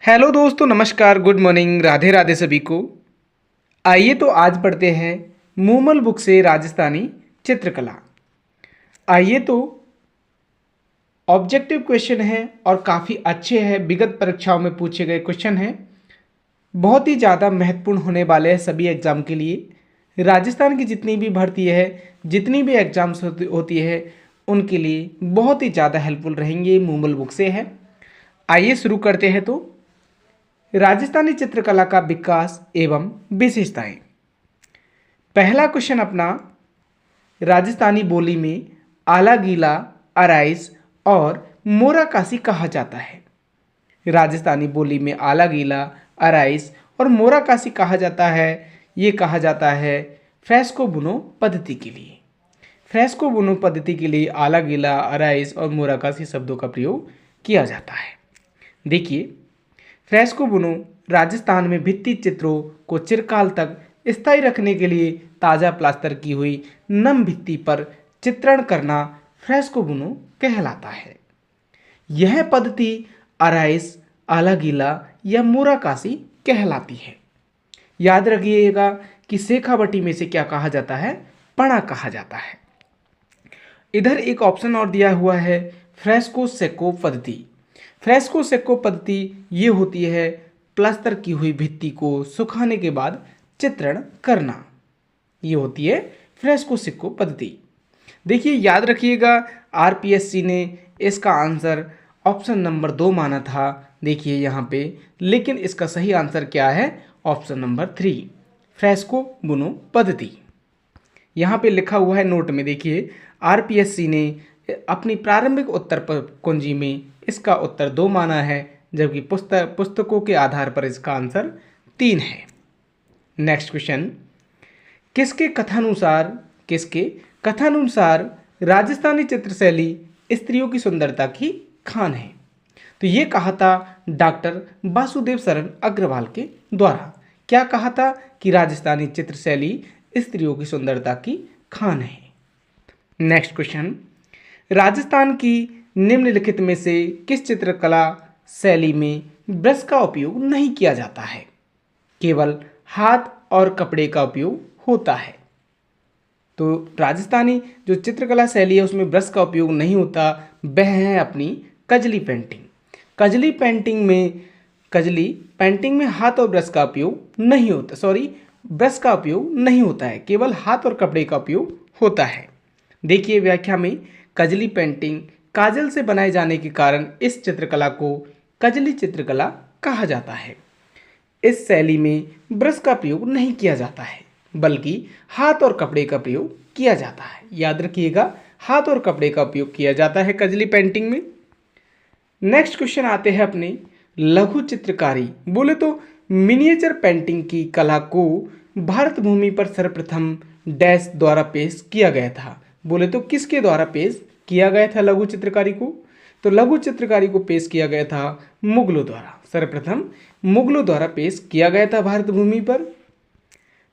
Hello दोस्तों, नमस्कार, good morning, Radhe Radhe सभी को। आइए तो आज पढ़ते हैं मूमल बुक से राजस्थानी चित्रकला। आइए तो ऑब्जेक्टिव क्वेश्चन है और काफ़ी अच्छे हैं, विगत परीक्षाओं में पूछे गए क्वेश्चन हैं, बहुत ही ज़्यादा महत्वपूर्ण होने वाले हैं सभी एग्जाम के लिए। राजस्थान की जितनी भी भर्ती है, जितनी भी एग्जाम्स होती है, उनके लिए बहुत ही ज़्यादा हेल्पफुल रहेंगे, मूमल बुक से है। आइए शुरू करते हैं। तो राजस्थानी चित्रकला का विकास एवं विशेषताएं। पहला क्वेश्चन अपना, राजस्थानी बोली में आला गीला, अराइस और मोराकासी कहा जाता है। राजस्थानी बोली में आला गीला, अराइस और मोराकासी कहा जाता है। ये कहा जाता है फ्रेस्को बुनो पद्धति के लिए। फ्रेस्को बुनो पद्धति के लिए आला गीला, अराइस और मोराकासी शब्दों का प्रयोग किया जाता है। देखिए, फ्रेस्को बुनो राजस्थान में भित्ति चित्रों को चिरकाल तक स्थायी रखने के लिए ताज़ा प्लास्टर की हुई नम भित्ति पर चित्रण करना फ्रेस्को बुनो कहलाता है। यह पद्धति अराइस, आला गीला या मोराकासी कहलाती है। याद रखिएगा कि शेखावटी में से क्या कहा जाता है? पणा कहा जाता है। इधर एक ऑप्शन और दिया हुआ है, फ्रेस्को सेको पद्धति। फ्रेस्को सेको पद्धति ये होती है प्लास्टर की हुई भित्ति को सुखाने के बाद चित्रण करना, ये होती है फ्रेस्को सेको पद्धति। देखिए, याद रखिएगा, आरपीएससी ने इसका आंसर ऑप्शन नंबर 2 माना था। देखिए यहाँ पे, लेकिन इसका सही आंसर क्या है? ऑप्शन नंबर 3, फ्रेस्को बुनो पद्धति। यहाँ पे लिखा हुआ है नोट में। देखिए, आरपीएससी ने अपनी प्रारंभिक उत्तर कुंजी में इसका उत्तर 2 माना है, जबकि पुस्तकों के आधार पर इसका आंसर 3 है। नेक्स्ट क्वेश्चन, किसके कथानुसार राजस्थानी चित्रशैली स्त्रियों की सुंदरता की खान है? तो ये कहा था डॉक्टर वासुदेव शरण अग्रवाल के द्वारा। क्या कहा था? कि राजस्थानी चित्रशैली स्त्रियों की सुंदरता की खान है। नेक्स्ट क्वेश्चन, राजस्थान की निम्नलिखित में से किस चित्रकला शैली में ब्रश का उपयोग नहीं किया जाता है? केवल हाथ और कपड़े का उपयोग होता है। तो राजस्थानी जो चित्रकला शैली है उसमें ब्रश का उपयोग नहीं होता, वह है अपनी कजली पेंटिंग। कजली पेंटिंग में हाथ और ब्रश का उपयोग नहीं होता, ब्रश का उपयोग नहीं होता है, केवल हाथ और कपड़े का उपयोग होता है। देखिए व्याख्या में, कजली पेंटिंग काजल से बनाए जाने के कारण इस चित्रकला को कजली चित्रकला कहा जाता है। इस शैली में ब्रश का प्रयोग नहीं किया जाता है, बल्कि हाथ और कपड़े का प्रयोग किया जाता है। याद रखिएगा, हाथ और कपड़े का उपयोग किया जाता है कजली पेंटिंग में। नेक्स्ट क्वेश्चन आते हैं अपने लघु चित्रकारी। बोले तो मिनिएचर पेंटिंग की कला को भारत भूमि पर सर्वप्रथम डैश द्वारा पेश किया गया था। बोले तो किसके द्वारा पेश किया गया था लघु चित्रकारी को? तो लघु चित्रकारी को पेश किया गया था मुगलों द्वारा। सर्वप्रथम मुगलों द्वारा पेश किया गया था भारत भूमि पर।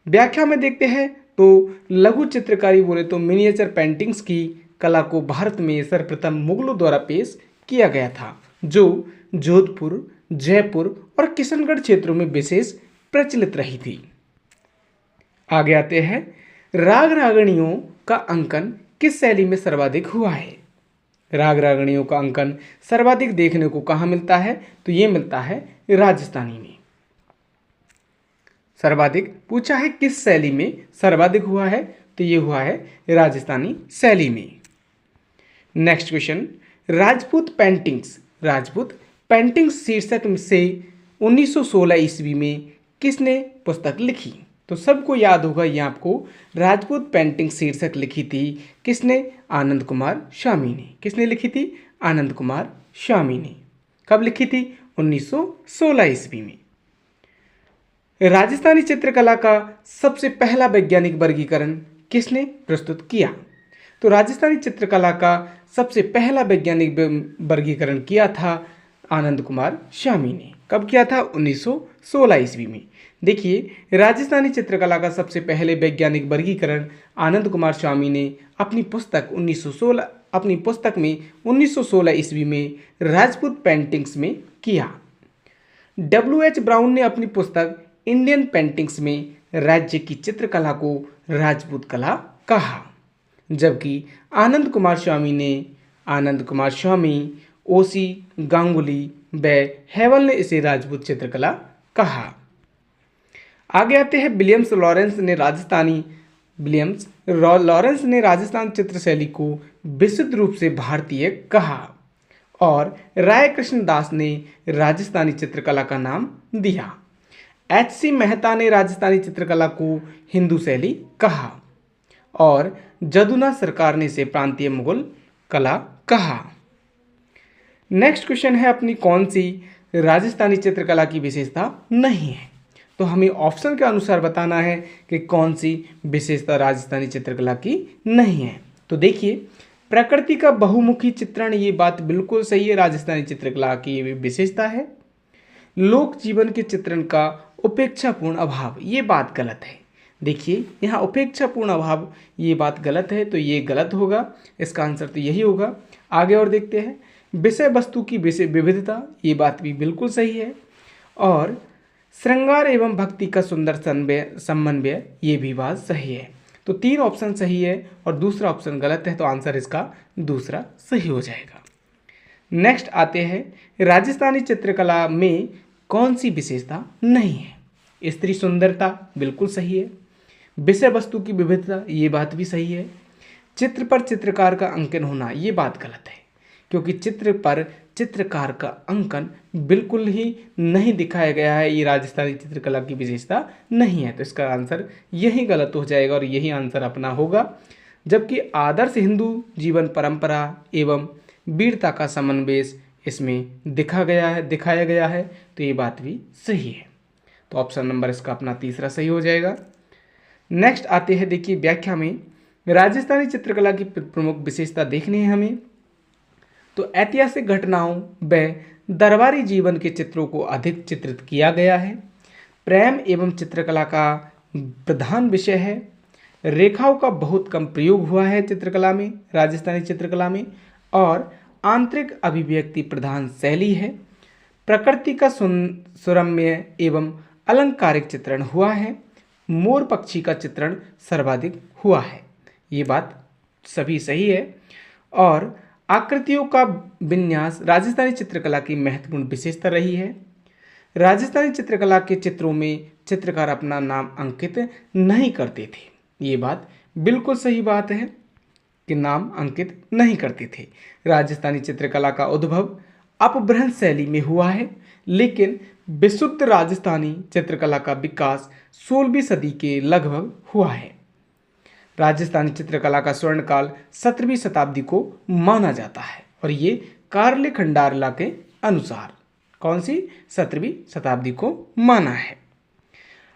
व्याख्या में देखते हैं तो लघु चित्रकारी बोले तो मिनिएचर पेंटिंग्स की कला को भारत में सर्वप्रथम मुगलों द्वारा पेश किया गया था, जो जोधपुर, जयपुर और किशनगढ़ क्षेत्रों में विशेष प्रचलित रही थी। आगे आते हैं, राग रागणियों का अंकन किस शैली में सर्वाधिक हुआ है? राग रागणियों का अंकन सर्वाधिक देखने को कहाँ मिलता है? तो ये मिलता है राजस्थानी में। सर्वाधिक पूछा है किस शैली में सर्वाधिक हुआ है, तो ये हुआ है राजस्थानी शैली में। नेक्स्ट क्वेश्चन, राजपूत पेंटिंग्स शीर्षक से 1916 ईस्वी में किसने पुस्तक लिखी? तो सबको याद होगा ये आपको, राजपूत पेंटिंग शीर्षक लिखी थी किसने? आनंद कुमार स्वामी ने। किसने लिखी थी? आनंद कुमार स्वामी ने। कब लिखी थी? 1916 ईस्वी में। राजस्थानी चित्रकला का सबसे पहला वैज्ञानिक वर्गीकरण किसने प्रस्तुत किया? तो राजस्थानी चित्रकला का सबसे पहला वैज्ञानिक वर्गीकरण किया था आनंद कुमार स्वामी ने। कब किया था? 1916 ईस्वी में। देखिए, राजस्थानी चित्रकला का सबसे पहले वैज्ञानिक वर्गीकरण आनंद कुमार स्वामी ने अपनी पुस्तक में 1916 ईस्वी में राजपूत पेंटिंग्स में किया। W.H. ब्राउन ने अपनी पुस्तक इंडियन पेंटिंग्स में राज्य की चित्रकला को राजपूत कला कहा, जबकि आनंद कुमार स्वामी, ओसी गांगुली व हेवल ने इसे राजपूत चित्रकला कहा। आगे आते हैं विलियम्स लॉरेंस ने राजस्थान चित्रशैली को विशुद्ध रूप से भारतीय कहा और राय कृष्ण दास ने राजस्थानी चित्रकला का नाम दिया। H.C. मेहता ने राजस्थानी चित्रकला को हिंदू शैली कहा और जदुना सरकार ने इसे प्रांतीय मुगल कला कहा। नेक्स्ट क्वेश्चन है अपनी कौन सी राजस्थानी चित्रकला की विशेषता नहीं है, तो हमें ऑप्शन के अनुसार बताना है कि कौन सी विशेषता राजस्थानी चित्रकला की नहीं है। तो देखिए, प्रकृति का बहुमुखी चित्रण, ये बात बिल्कुल सही है, राजस्थानी चित्रकला की ये विशेषता है। लोक जीवन के चित्रण का उपेक्षापूर्ण अभाव, ये बात गलत है। देखिए यहाँ उपेक्षापूर्ण अभाव, ये बात गलत है, तो ये गलत होगा, इसका आंसर तो यही होगा। आगे और देखते हैं, विषय वस्तु की विविधता, ये बात भी बिल्कुल सही है। और श्रृंगार एवं भक्ति का सुंदर समन्वय, ये भी बात सही है। तो 3 ऑप्शन सही है और दूसरा ऑप्शन गलत है, तो आंसर इसका दूसरा सही हो जाएगा। नेक्स्ट आते हैं, राजस्थानी चित्रकला में कौन सी विशेषता नहीं है। स्त्री सुंदरता बिल्कुल सही है। विषय वस्तु की विविधता, ये बात भी सही है। चित्र पर चित्रकार का अंकन होना, ये बात गलत है, क्योंकि चित्र पर चित्रकार का अंकन बिल्कुल ही नहीं दिखाया गया है, ये राजस्थानी चित्रकला की विशेषता नहीं है। तो इसका आंसर यही गलत हो जाएगा और यही आंसर अपना होगा। जबकि आदर्श हिंदू जीवन परंपरा एवं वीरता का समन्वय इसमें दिखाया गया है, तो ये बात भी सही है। तो ऑप्शन नंबर इसका अपना तीसरा सही हो जाएगा। नेक्स्ट आते हैं, देखिए व्याख्या में राजस्थानी चित्रकला की प्रमुख विशेषता देखनी है हमें। तो ऐतिहासिक घटनाओं व दरबारी जीवन के चित्रों को अधिक चित्रित किया गया है। प्रेम एवं चित्रकला का प्रधान विषय है। रेखाओं का बहुत कम प्रयोग हुआ है चित्रकला में, राजस्थानी चित्रकला में। और आंतरिक अभिव्यक्ति प्रधान शैली है। प्रकृति का सुरम्य एवं अलंकारिक चित्रण हुआ है। मोर पक्षी का चित्रण सर्वाधिक हुआ है, ये बात सभी सही है। और आकृतियों का विन्यास राजस्थानी चित्रकला की महत्वपूर्ण विशेषता रही है। राजस्थानी चित्रकला के चित्रों में चित्रकार अपना नाम अंकित नहीं करते थे, ये बात बिल्कुल सही बात है कि नाम अंकित नहीं करते थे। राजस्थानी चित्रकला का उद्भव अपभ्रंश शैली में हुआ है, लेकिन विशुद्ध राजस्थानी चित्रकला का विकास 16वीं सदी के लगभग हुआ है। राजस्थानी चित्रकला का स्वर्णकाल 17वीं शताब्दी को माना जाता है और ये कार्ले खंडारला के अनुसार कौन सी 17वीं शताब्दी को माना है।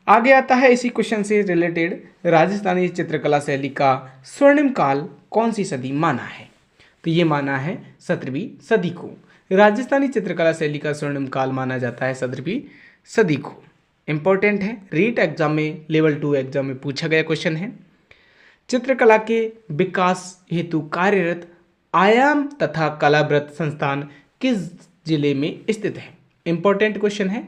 आगे आता है इसी क्वेश्चन से रिलेटेड, राजस्थानी चित्रकला शैली का स्वर्णिम काल कौन सी सदी माना है। तो ये माना है 17वीं सदी को। राजस्थानी चित्रकला शैली का स्वर्णिम काल माना जाता है 17वीं सदी को। इंपॉर्टेंट है, रीट एग्जाम में, लेवल 2 एग्जाम में पूछा गया क्वेश्चन है। चित्रकला के विकास हेतु कार्यरत आयाम तथा कलाव्रत संस्थान किस जिले में स्थित है। इंपॉर्टेंट क्वेश्चन है,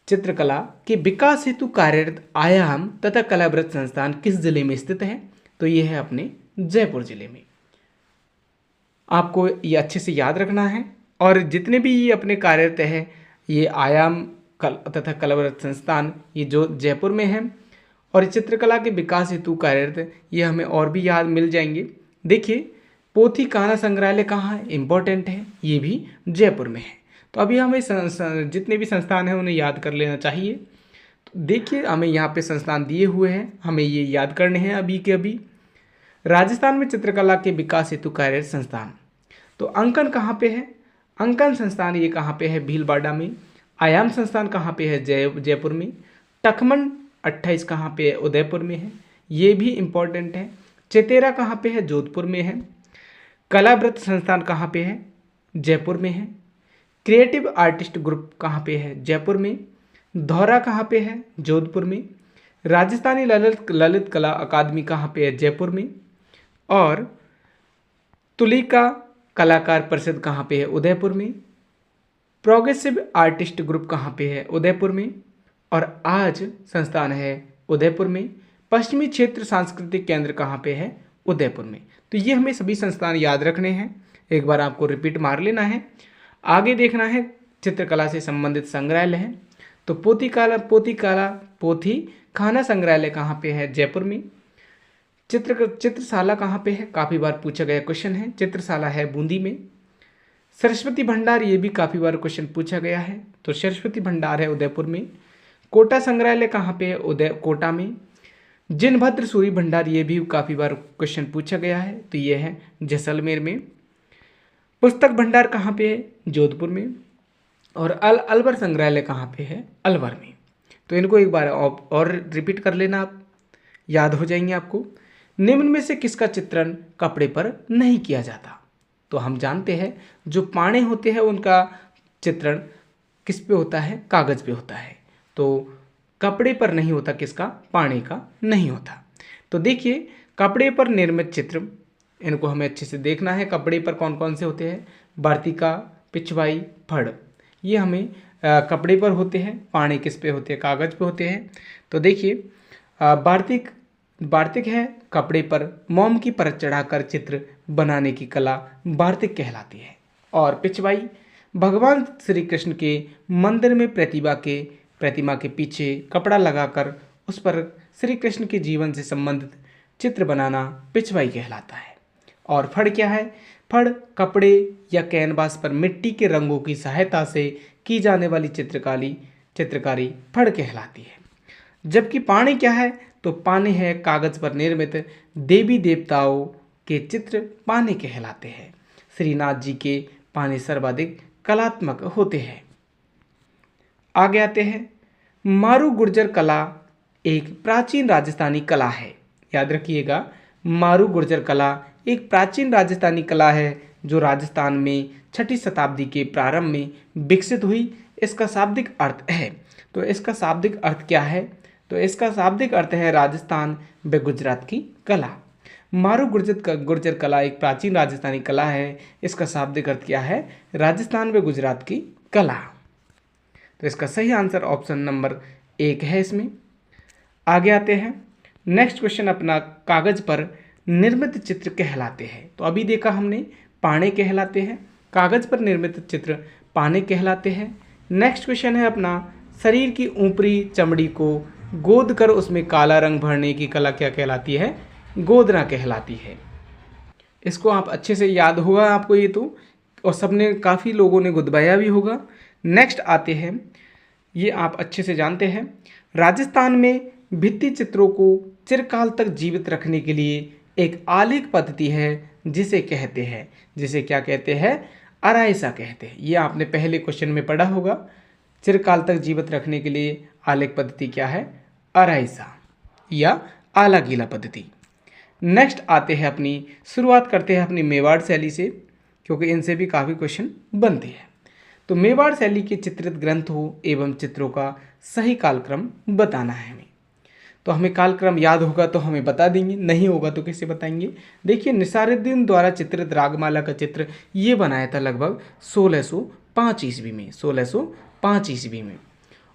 चित्रकला के विकास हेतु कार्यरत आयाम तथा कलाव्रत संस्थान किस जिले में स्थित है। तो ये है अपने जयपुर जिले में। आपको ये अच्छे से याद रखना है। और जितने भी ये अपने कार्यरत है, ये आयाम तथा कलाव्रत संस्थान, ये जो जयपुर में है। और चित्रकला के विकास हेतु कार्यरत, ये हमें और भी याद मिल जाएंगे। देखिए, पोथी कान्हा संग्रहालय कहाँ है, इंपॉर्टेंट है, ये भी जयपुर में है। तो अभी हमें जितने भी संस्थान हैं उन्हें याद कर लेना चाहिए। तो देखिए, हमें यहाँ पे संस्थान दिए हुए हैं, हमें ये याद करने हैं अभी के अभी। राजस्थान में चित्रकला के विकास हेतु कार्यरत संस्थान, तो अंकन कहाँ पे है, अंकन संस्थान ये कहाँ पे है, भीलवाड़ा में। आयाम संस्थान कहाँ पे है, जयपुर में। टखमन 28 कहाँ पे है, उदयपुर में है, ये भी इम्पोर्टेंट है। चेतेरा कहाँ पे है, जोधपुर में है। कलाव्रत संस्थान कहाँ पे है, जयपुर में है। क्रिएटिव आर्टिस्ट ग्रुप कहाँ पे है, जयपुर में। धौरा कहाँ पे है, जोधपुर में। राजस्थानी ललित कला अकादमी कहाँ पे है, जयपुर में। और तुलिका कलाकार परिषद कहाँ पे है, उदयपुर में। प्रोग्रेसिव आर्टिस्ट ग्रुप कहाँ पे है? उदयपुर में। और आज संस्थान है उदयपुर में। पश्चिमी क्षेत्र सांस्कृतिक केंद्र कहाँ पे है? उदयपुर में। तो ये हमें सभी संस्थान याद रखने हैं, एक बार आपको रिपीट मार लेना है। आगे देखना है चित्रकला से संबंधित संग्रहालय है। तो पोथी खाना संग्रहालय कहाँ पे है? जयपुर में। चित्रशाला कहाँ पे है? काफ़ी बार पूछा गया क्वेश्चन है। चित्रशाला है बूंदी में। सरस्वती भंडार, ये भी काफ़ी बार क्वेश्चन पूछा गया है, तो सरस्वती भंडार है उदयपुर में। कोटा संग्रहालय कहाँ पे है? कोटा में। जिनभद्र सूरी भंडार, ये भी काफ़ी बार क्वेश्चन पूछा गया है, तो ये है जैसलमेर में। पुस्तक भंडार कहाँ पे है? जोधपुर में। और अलवर संग्रहालय कहाँ पे है? अलवर में। तो इनको एक बार और रिपीट कर लेना, आप याद हो जाएंगे आपको। निम्न में से किसका चित्रण कपड़े पर नहीं किया जाता? तो हम जानते हैं जो पाने होते हैं उनका चित्रण किस पे होता है? कागज़ पे होता है। तो कपड़े पर नहीं होता, किसका? पाने का नहीं होता। तो देखिए कपड़े पर निर्मित चित्र, इनको हमें अच्छे से देखना है। कपड़े पर कौन कौन से होते हैं? वार्तिका, पिछवाई, फड़, ये हमें कपड़े पर होते हैं। पाने किस पे होते हैं? कागज़ पे होते हैं। तो देखिए वार्तिक है कपड़े पर मोम की परत चढ़ाकर चित्र बनाने की कला वार्तिक कहलाती है। और पिछवाई भगवान श्री कृष्ण के मंदिर में प्रतिमा के पीछे कपड़ा लगाकर उस पर श्री कृष्ण के जीवन से संबंधित चित्र बनाना पिछवाई कहलाता है। और फड़ क्या है? फड़ कपड़े या कैनवास पर मिट्टी के रंगों की सहायता से की जाने वाली चित्रकारी फड़ कहलाती है। जबकि पाने क्या है? तो पाने है कागज़ पर निर्मित देवी देवताओं के चित्र पाने कहलाते हैं। श्रीनाथ जी के पाने सर्वाधिक कलात्मक होते हैं। आगे आते हैं, मारू गुर्जर कला एक प्राचीन राजस्थानी कला है। याद रखिएगा, मारू गुर्जर कला एक प्राचीन राजस्थानी कला है जो राजस्थान में 6ठी शताब्दी के प्रारंभ में विकसित हुई। इसका शाब्दिक अर्थ है, तो इसका शाब्दिक अर्थ क्या है? तो इसका शाब्दिक अर्थ है राजस्थान व गुजरात की कला। मारू गुर्जर कला एक प्राचीन राजस्थानी कला है। इसका शाब्दिक अर्थ क्या है? राजस्थान व गुजरात की कला। तो इसका सही आंसर ऑप्शन नंबर 1 है इसमें। आगे आते हैं, नेक्स्ट क्वेश्चन अपना, कागज़ पर निर्मित चित्र कहलाते हैं। तो अभी देखा हमने पाने कहलाते हैं, कागज़ पर निर्मित चित्र पाने कहलाते हैं। नेक्स्ट क्वेश्चन है अपना, शरीर की ऊपरी चमड़ी को गोद कर उसमें काला रंग भरने की कला क्या कहलाती है? गोदना कहलाती है। इसको आप अच्छे से याद होगा आपको ये तो, और सबने काफ़ी लोगों ने गुदबाया भी होगा। नेक्स्ट आते हैं, ये आप अच्छे से जानते हैं, राजस्थान में भित्ति चित्रों को चिरकाल तक जीवित रखने के लिए एक आलेख पद्धति है जिसे क्या कहते हैं? आराइसा कहते हैं। ये आपने पहले क्वेश्चन में पढ़ा होगा। चिरकाल तक जीवित रखने के लिए आलेख पद्धति क्या है? आराइसा या आला गीला पद्धति। नेक्स्ट आते हैं, शुरुआत करते हैं अपनी मेवाड़ शैली से, क्योंकि इनसे भी काफ़ी क्वेश्चन बनते हैं। तो मेवाड़ शैली के चित्रित ग्रंथों एवं चित्रों का सही कालक्रम बताना है हमें। तो हमें कालक्रम याद होगा तो हमें बता देंगे, नहीं होगा तो कैसे बताएंगे? देखिए, निसारुद्दीन द्वारा चित्रित रागमाला का चित्र ये बनाया था लगभग 1605 ईस्वी में, 1605 ईस्वी में।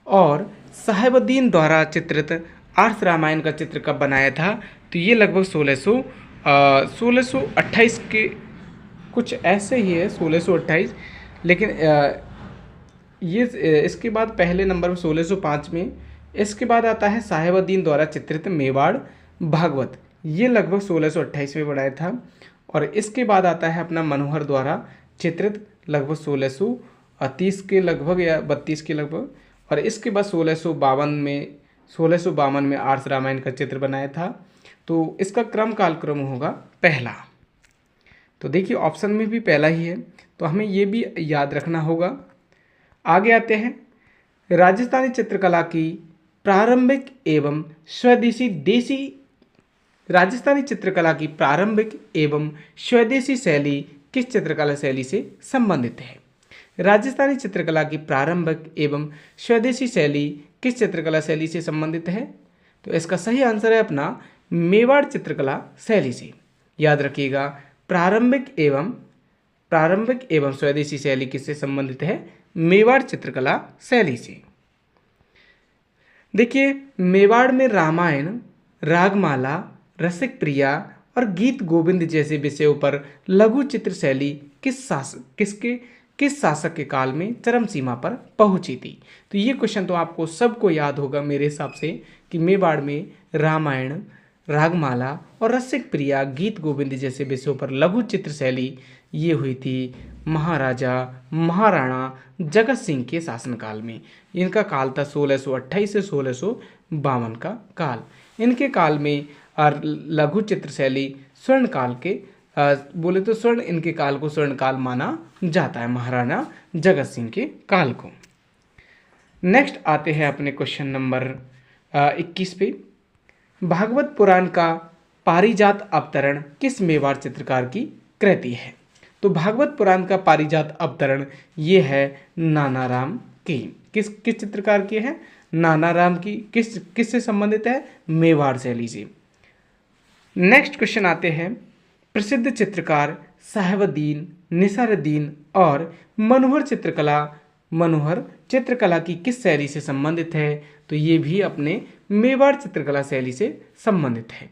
और साहेबुद्दीन द्वारा चित्रित आर्ष रामायण का चित्र कब बनाया था? तो ये लगभग 1628 के कुछ ऐसे ही है, 1628। लेकिन ये इसके बाद पहले नंबर में 1605 में, इसके बाद आता है साहेबुद्दीन द्वारा चित्रित मेवाड़ भागवत, ये लगभग 1628 में बनाया था। और इसके बाद आता है अपना मनोहर द्वारा चित्रित लगभग 1630 के लगभग या 32 के लगभग। और इसके बाद 1652 में आर्ष रामायण का चित्र बनाया था। तो इसका कालक्रम होगा पहला। तो देखिए ऑप्शन में भी पहला ही है, तो हमें ये भी याद रखना होगा। आगे आते हैं, राजस्थानी चित्रकला की प्रारंभिक एवं स्वदेशी शैली किस चित्रकला शैली से संबंधित है? राजस्थानी चित्रकला की प्रारंभिक एवं स्वदेशी शैली किस चित्रकला शैली से संबंधित है? तो इसका सही आंसर है अपना मेवाड़ चित्रकला शैली से। याद रखिएगा, प्रारंभिक एवं स्वदेशी शैली किससे संबंधित है? मेवाड़ चित्रकला शैली से। देखिए, मेवाड़ में रामायण, रागमाला, रसिक प्रिया और गीत गोविंद जैसे विषयों पर लघु चित्र शैली किस शासक के काल में चरम सीमा पर पहुंची थी। तो ये क्वेश्चन तो आपको सबको याद होगा मेरे हिसाब से कि मेवाड़ में रामायण, रागमाला और रसिक प्रिया, गीत गोविंद जैसे विषयों पर लघु चित्र शैली ये हुई थी महाराजा महाराणा जगत सिंह के शासनकाल में। इनका काल था 1628 से 1652 का काल। इनके काल में लघु चित्र शैली स्वर्ण काल के बोले तो इनके काल को स्वर्ण काल माना जाता है, महाराणा जगत सिंह के काल को। नेक्स्ट आते हैं अपने क्वेश्चन नंबर 21 पे। भागवत पुराण का पारिजात अवतरण किस मेवाड़ चित्रकार की कृति है। तो भागवत पुराण का पारिजात अवतरण ये है नानाराम की। किस चित्रकार की है? नानाराम की। किससे संबंधित है? मेवाड़ शैली से। नेक्स्ट क्वेश्चन आते हैं, प्रसिद्ध चित्रकार साहेबुद्दीन, निसारुद्दीन और मनोहर चित्रकला की किस शैली से संबंधित है। तो ये भी अपने मेवाड़ चित्रकला शैली से संबंधित है।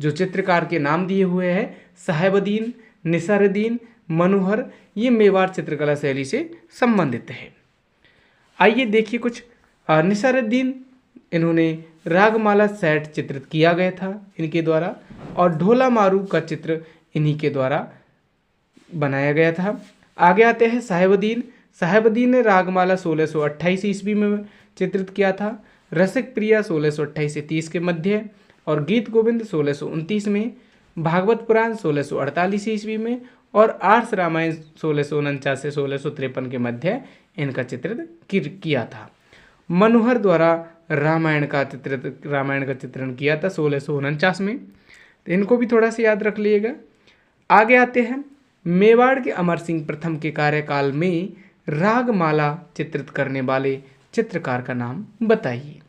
जो चित्रकार के नाम दिए हुए हैं साहेबुद्दीन, निसारुद्दीन, मनोहर, ये मेवाड़ चित्रकला शैली से संबंधित है। आइए देखिए कुछ। निसारुद्दीन, इन्होंने रागमाला सेट चित्रित किया गया था इनके द्वारा, और ढोला मारू का चित्र इन्हीं के द्वारा बनाया गया था। आगे आते हैं साहेबुद्दीन ने रागमाला 1628 ईस्वी में चित्रित किया था, रसिक प्रिया 1628 से 30 के मध्य, और गीत गोविंद 1629 में, भागवत पुराण 1648 ईस्वी में, और आर्ष रामायण 1649 से 1653 के मध्य इनका चित्रित किया था। मनोहर द्वारा रामायण का चित्रण किया था 1649 में। तो इनको भी थोड़ा सा याद रख लीजिएगा। आगे आते हैं, मेवाड़ के अमर सिंह प्रथम के कार्यकाल में रागमाला चित्रित करने वाले चित्रकार का नाम बताइए।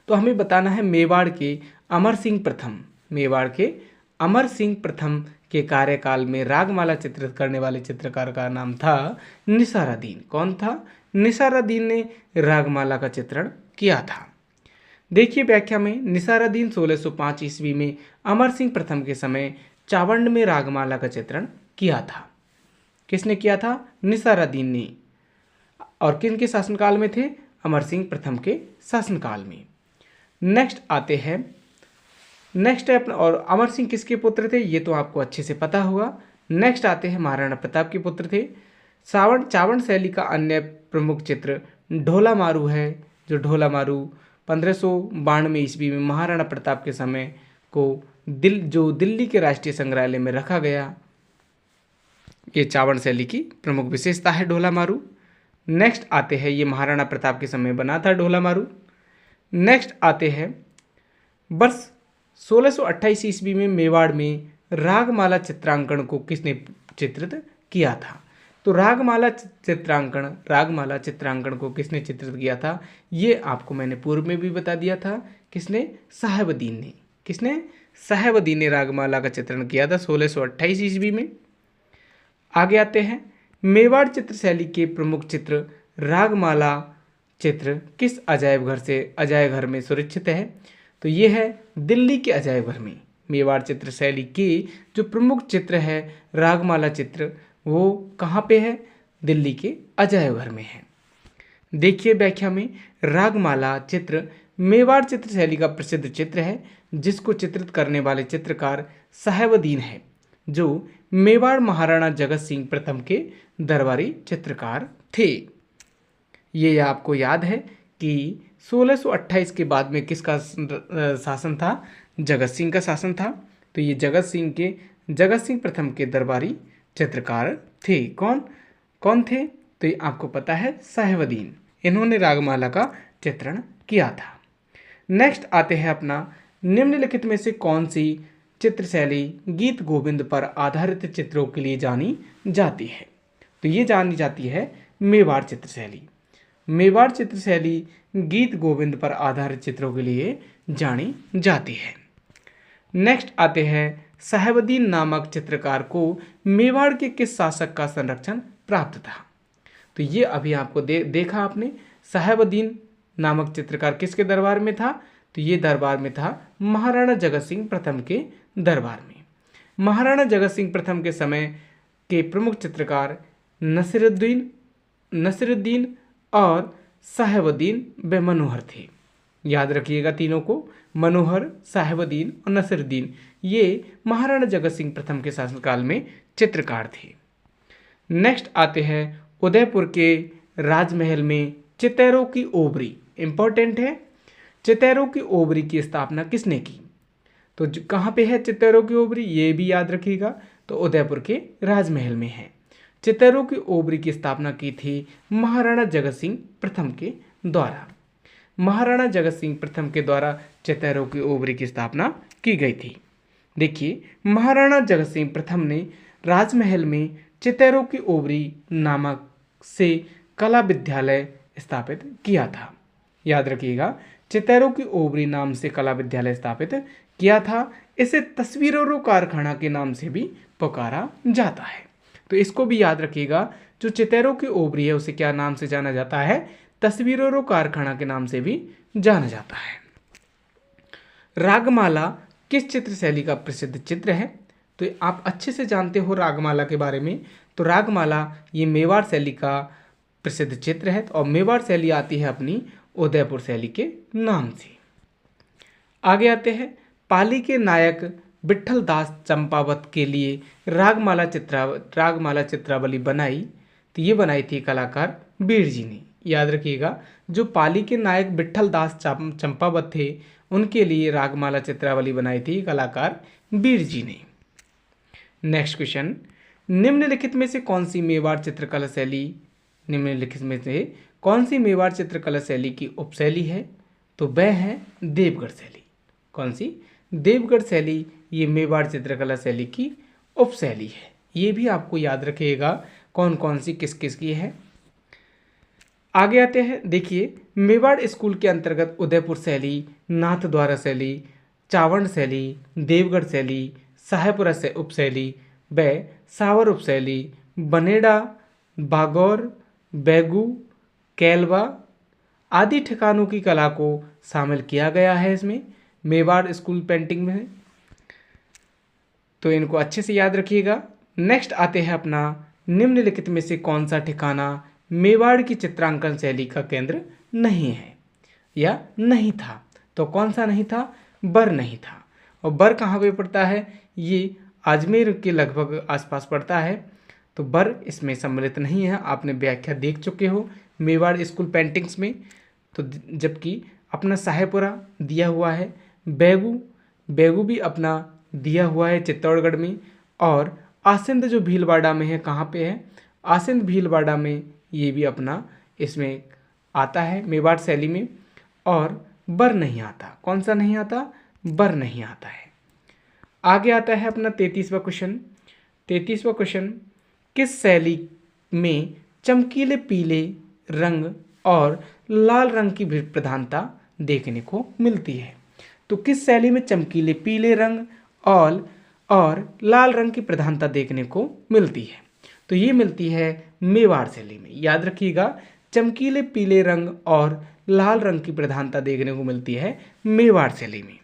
तो हमें बताना है मेवाड़ के अमर सिंह प्रथम के कार्यकाल में रागमाला चित्रित करने वाले चित्रकार का नाम था निसारुद्दीन। कौन था? निसारुद्दीन ने रागमाला का चित्रण किया था। देखिए व्याख्या में, निसारुद्दीन 1605 ईस्वी में अमर सिंह प्रथम के समय चावंड में रागमाला का चित्रण किया था। किसने किया था? निसारुद्दीन ने। और किन के शासनकाल में थे? अमर सिंह प्रथम के शासनकाल में। नेक्स्ट आते हैं, और अमर सिंह किसके पुत्र थे? ये तो आपको अच्छे से पता होगा। नेक्स्ट आते हैं, महाराणा प्रताप के पुत्र थे। चावंड शैली का अन्य प्रमुख चित्र ढोला मारू है। जो ढोला मारू 1592 ईस्वी में महाराणा प्रताप के समय को जो दिल्ली के राष्ट्रीय संग्रहालय में रखा गया, ये चावंड शैली की प्रमुख विशेषता है ढोला मारू। नेक्स्ट आते हैं, ये महाराणा प्रताप के समय बना था ढोला मारू। नेक्स्ट आते हैं, वर्ष 1628 ईस्वी में मेवाड़ में रागमाला चित्रांकन को किसने चित्रित किया था। तो रागमाला चित्रांकन को किसने चित्रित किया था? ये आपको मैंने पूर्व में भी बता दिया था। किसने? साहेबुद्दीन ने रागमाला का चित्रण किया था 1628 ईस्वी में। आगे आते हैं, मेवाड़ चित्र शैली के प्रमुख चित्र रागमाला चित्र किस अजायब घर में सुरक्षित है। तो ये है दिल्ली के अजायब घर में। मेवाड़ चित्र शैली के जो प्रमुख चित्र है रागमाला चित्र, वो कहाँ पे है? दिल्ली के अजायब घर में है। देखिए व्याख्या में, रागमाला चित्र मेवाड़ चित्र शैली का प्रसिद्ध चित्र है, जिसको चित्रित करने वाले चित्रकार साहेबुद्दीन है, जो मेवाड़ महाराणा जगत सिंह प्रथम के दरबारी चित्रकार थे। ये आपको याद है कि 1628 के बाद में किसका शासन था? जगत सिंह का शासन था। तो ये जगत सिंह प्रथम के दरबारी चित्रकार थे। कौन थे? तो ये आपको पता है, साहेबुद्दीन। इन्होंने रागमाला का चित्रण किया था। नेक्स्ट आते हैं अपना, निम्नलिखित में से कौन सी चित्र शैली गीत गोविंद पर आधारित चित्रों के लिए जानी जाती है। तो ये जानी जाती है मेवाड़ चित्र शैली। मेवाड़ चित्र शैली गीत गोविंद पर आधारित चित्रों के लिए जानी जाती है। नेक्स्ट आते हैं, साहेबुद्दीन नामक चित्रकार को मेवाड़ के किस शासक का संरक्षण प्राप्त था। तो ये अभी आपको देखा आपने, साहेबुद्दीन नामक चित्रकार किसके दरबार में था? तो ये दरबार में था महाराणा जगत सिंह प्रथम के दरबार में। महाराणा जगत सिंह प्रथम के समय के प्रमुख चित्रकार नसीरुद्दीन और साहेबुद्दीन व मनोहर थे। याद रखिएगा तीनों को, मनोहर, साहेबुद्दीन और नसीरुद्दीन, ये महाराणा जगत सिंह प्रथम के शासनकाल में चित्रकार थे। नेक्स्ट आते हैं उदयपुर के राजमहल में चितैरों की ओबरी। इंपॉर्टेंट है, चितैरों की ओबरी की स्थापना किसने की? तो कहाँ पे है चितैरों की ओबरी, ये भी याद रखिएगा। तो उदयपुर के राजमहल में है। चितैरों की ओबरी की स्थापना की थी महाराणा जगत सिंह प्रथम के द्वारा। महाराणा जगत सिंह प्रथम के द्वारा चितैरों की ओबरी की स्थापना की गई थी। देखिए, महाराणा जगत सिंह प्रथम ने राजमहल में चितैरों की ओबरी नामक से कला विद्यालय स्थापित किया था। याद रखिएगा, चितैरों की ओबरी नाम से कला विद्यालय स्थापित किया था। इसे तस्वीरों कारखाना के नाम से भी पुकारा जाता है। तो इसको भी याद रखिएगा, जो चितैरों की ओबरी है उसे क्या नाम से जाना जाता है? तस्वीरों कारखाना के नाम से भी जाना जाता है। रागमाला किस चित्र शैली का प्रसिद्ध चित्र है? तो आप अच्छे से जानते हो रागमाला के बारे में। तो रागमाला ये मेवाड़ शैली का प्रसिद्ध चित्र है और मेवाड़ शैली आती है अपनी उदयपुर शैली के नाम से। आगे आते हैं, पाली के नायक विट्ठल दास चंपावत के लिए रागमाला चित्रावली बनाई। तो ये बनाई थी कलाकार बीर जी ने। याद रखिएगा, जो पाली के नायक विट्ठल दास चंपावत थे उनके लिए रागमाला चित्रावली बनाई थी कलाकार बीर जी ने। नेक्स्ट क्वेश्चन, निम्नलिखित में से कौन सी मेवाड़ चित्रकला शैली की उपशैली है? तो वह है देवगढ़ शैली। कौन सी? देवगढ़ शैली ये मेवाड़ चित्रकला शैली की उपशैली है। ये भी आपको याद रखिएगा कौन कौन सी किस किस की है। आगे आते हैं, देखिए, मेवाड़ स्कूल के अंतर्गत उदयपुर शैली, नाथद्वारा शैली, चावंड शैली, देवगढ़ शैली, साहेबपुरा से उपशैली व सावर उपशैली, बनेड़ा, बागौर, बैगू, कैलवा आदि ठिकानों की कला को शामिल किया गया है इसमें मेवाड़ स्कूल पेंटिंग में। तो इनको अच्छे से याद रखिएगा। नेक्स्ट आते हैं अपना, निम्नलिखित में से कौन सा ठिकाना मेवाड़ की चित्रांकन शैली का केंद्र नहीं है या नहीं था? तो कौन सा नहीं था? बर नहीं था। और बर कहाँ पे पड़ता है? ये अजमेर के लगभग आसपास पड़ता है। तो बर इसमें सम्मिलित नहीं है। आपने व्याख्या देख चुके हो मेवाड़ स्कूल पेंटिंग्स में। तो जबकि अपना साहेबपुरा दिया हुआ है, बैगू भी अपना दिया हुआ है चित्तौड़गढ़ में, और आसिंद जो भीलवाड़ा में है, कहाँ पे है? आसिंद भीलवाड़ा में ये भी अपना इसमें आता है मेवाड़ शैली में। और बर नहीं आता। कौन सा नहीं आता? बर नहीं आता है। आगे आता है अपना 33वां क्वेश्चन। 33वां क्वेश्चन, किस शैली में चमकीले पीले रंग और लाल रंग की प्रधानता देखने को मिलती है? तो किस शैली में चमकीले पीले रंग और लाल रंग की प्रधानता देखने को मिलती है? तो ये मिलती है मेवाड़ शैली में। याद रखिएगा, चमकीले पीले रंग और लाल रंग की प्रधानता देखने को मिलती है मेवाड़ शैली में।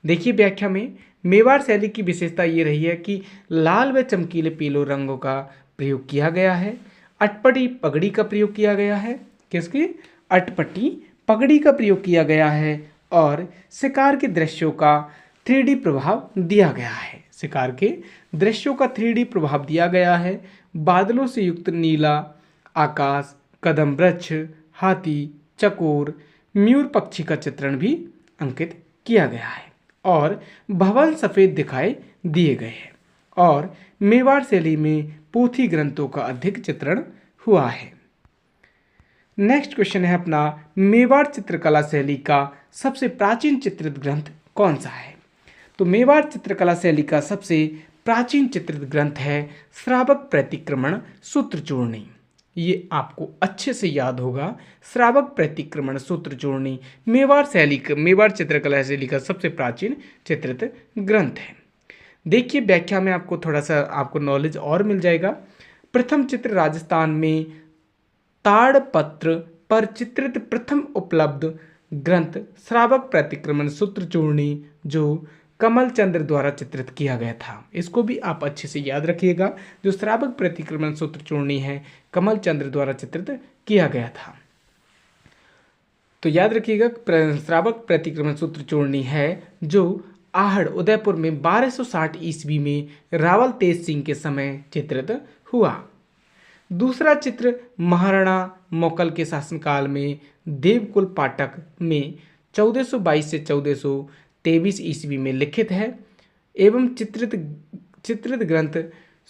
देखिए व्याख्या में, मेवाड़ शैली की विशेषता ये रही है कि लाल व चमकीले पीले रंगों का प्रयोग किया गया है। अटपटी पगड़ी का प्रयोग किया गया है। किसकी? अटपटी पगड़ी का प्रयोग किया गया है। और शिकार के दृश्यों का 3D प्रभाव दिया गया है। शिकार के दृश्यों का 3D प्रभाव दिया गया है। बादलों से युक्त नीला आकाश, कदम वृक्ष, हाथी, चकोर, मयूर पक्षी का चित्रण भी अंकित किया गया है। और भवन सफ़ेद दिखाई दिए गए हैं। और मेवाड़ शैली में पोथी ग्रंथों का अधिक चित्रण हुआ है। नेक्स्ट क्वेश्चन है अपना, मेवाड़ चित्रकला शैली का सबसे प्राचीन चित्रित ग्रंथ कौन सा है? तो मेवाड़ चित्रकला शैली का सबसे प्राचीन चित्रित ग्रंथ है श्रावक प्रतिक्रमण सूत्रचूर्णी। ये आपको अच्छे से याद होगा। श्रावक प्रतिक्रमण सूत्रचूर्णी मेवाड़ चित्रकला शैली का सबसे प्राचीन चित्रित ग्रंथ है। देखिए व्याख्या में आपको थोड़ा सा आपको नॉलेज और मिल जाएगा। प्रथम चित्र राजस्थान में ताड़पत्र पर चित्रित प्रथम उपलब्ध ग्रंथ श्रावक प्रतिक्रमण सूत्र चूर्णी जो कमल चंद्र द्वारा चित्रित किया गया था। इसको भी आप अच्छे से याद रखिएगा। जो श्रावक प्रतिक्रमण सूत्र चूर्णी है कमल चंद्र द्वारा चित्रित किया गया था। तो याद रखिएगा श्रावक प्रतिक्रमण सूत्र चूर्णी है जो आहड़ उदयपुर में 1260 ईस्वी में रावल तेज सिंह के समय चित्रित हुआ। दूसरा चित्र महाराणा मोकल के शासनकाल में देवकुल पाठक में 1422 से 1423 ईस्वी में लिखित है एवं चित्रित ग्रंथ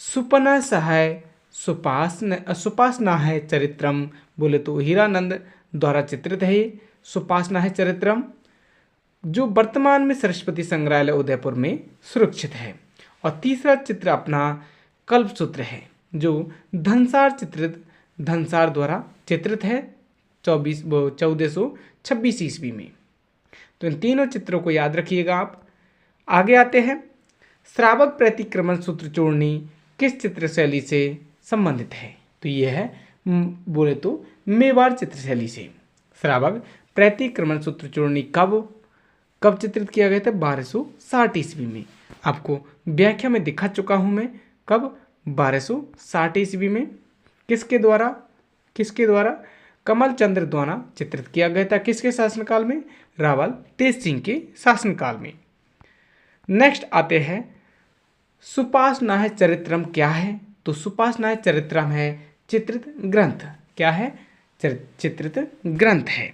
सुपना सहाय सुपासना है चरित्रम बोले तो हीरानंद द्वारा चित्रित है। सुपासना है चरित्रम जो वर्तमान में सरस्वती संग्रहालय उदयपुर में सुरक्षित है। और तीसरा चित्र अपना कल्पसूत्र है जो धनसार द्वारा चित्रित है 1426 ईस्वी में। तो इन तीनों चित्रों को याद रखिएगा आप। आगे आते हैं, श्रावक प्रतिक्रमण सूत्र चूर्णी किस चित्र शैली से संबंधित है? तो ये है बोले तो मेवाड़ चित्र शैली से। श्रावक प्रतिक्रमण सूत्र चूर्णी कब चित्रित किया गया था? 1260 ईस्वी में। आपको व्याख्या में दिखा चुका हूं मैं। कब? 1260 ईस्वी में। किसके द्वारा? कमल चंद्र द्वारा चित्रित किया गया था। किसके शासनकाल में? रावल तेज सिंह के शासनकाल में। नेक्स्ट आते हैं, सुपासनाह चरित्रम क्या है? तो सुपासनाह चरित्रम है चित्रित ग्रंथ। क्या है? चित्रित ग्रंथ है।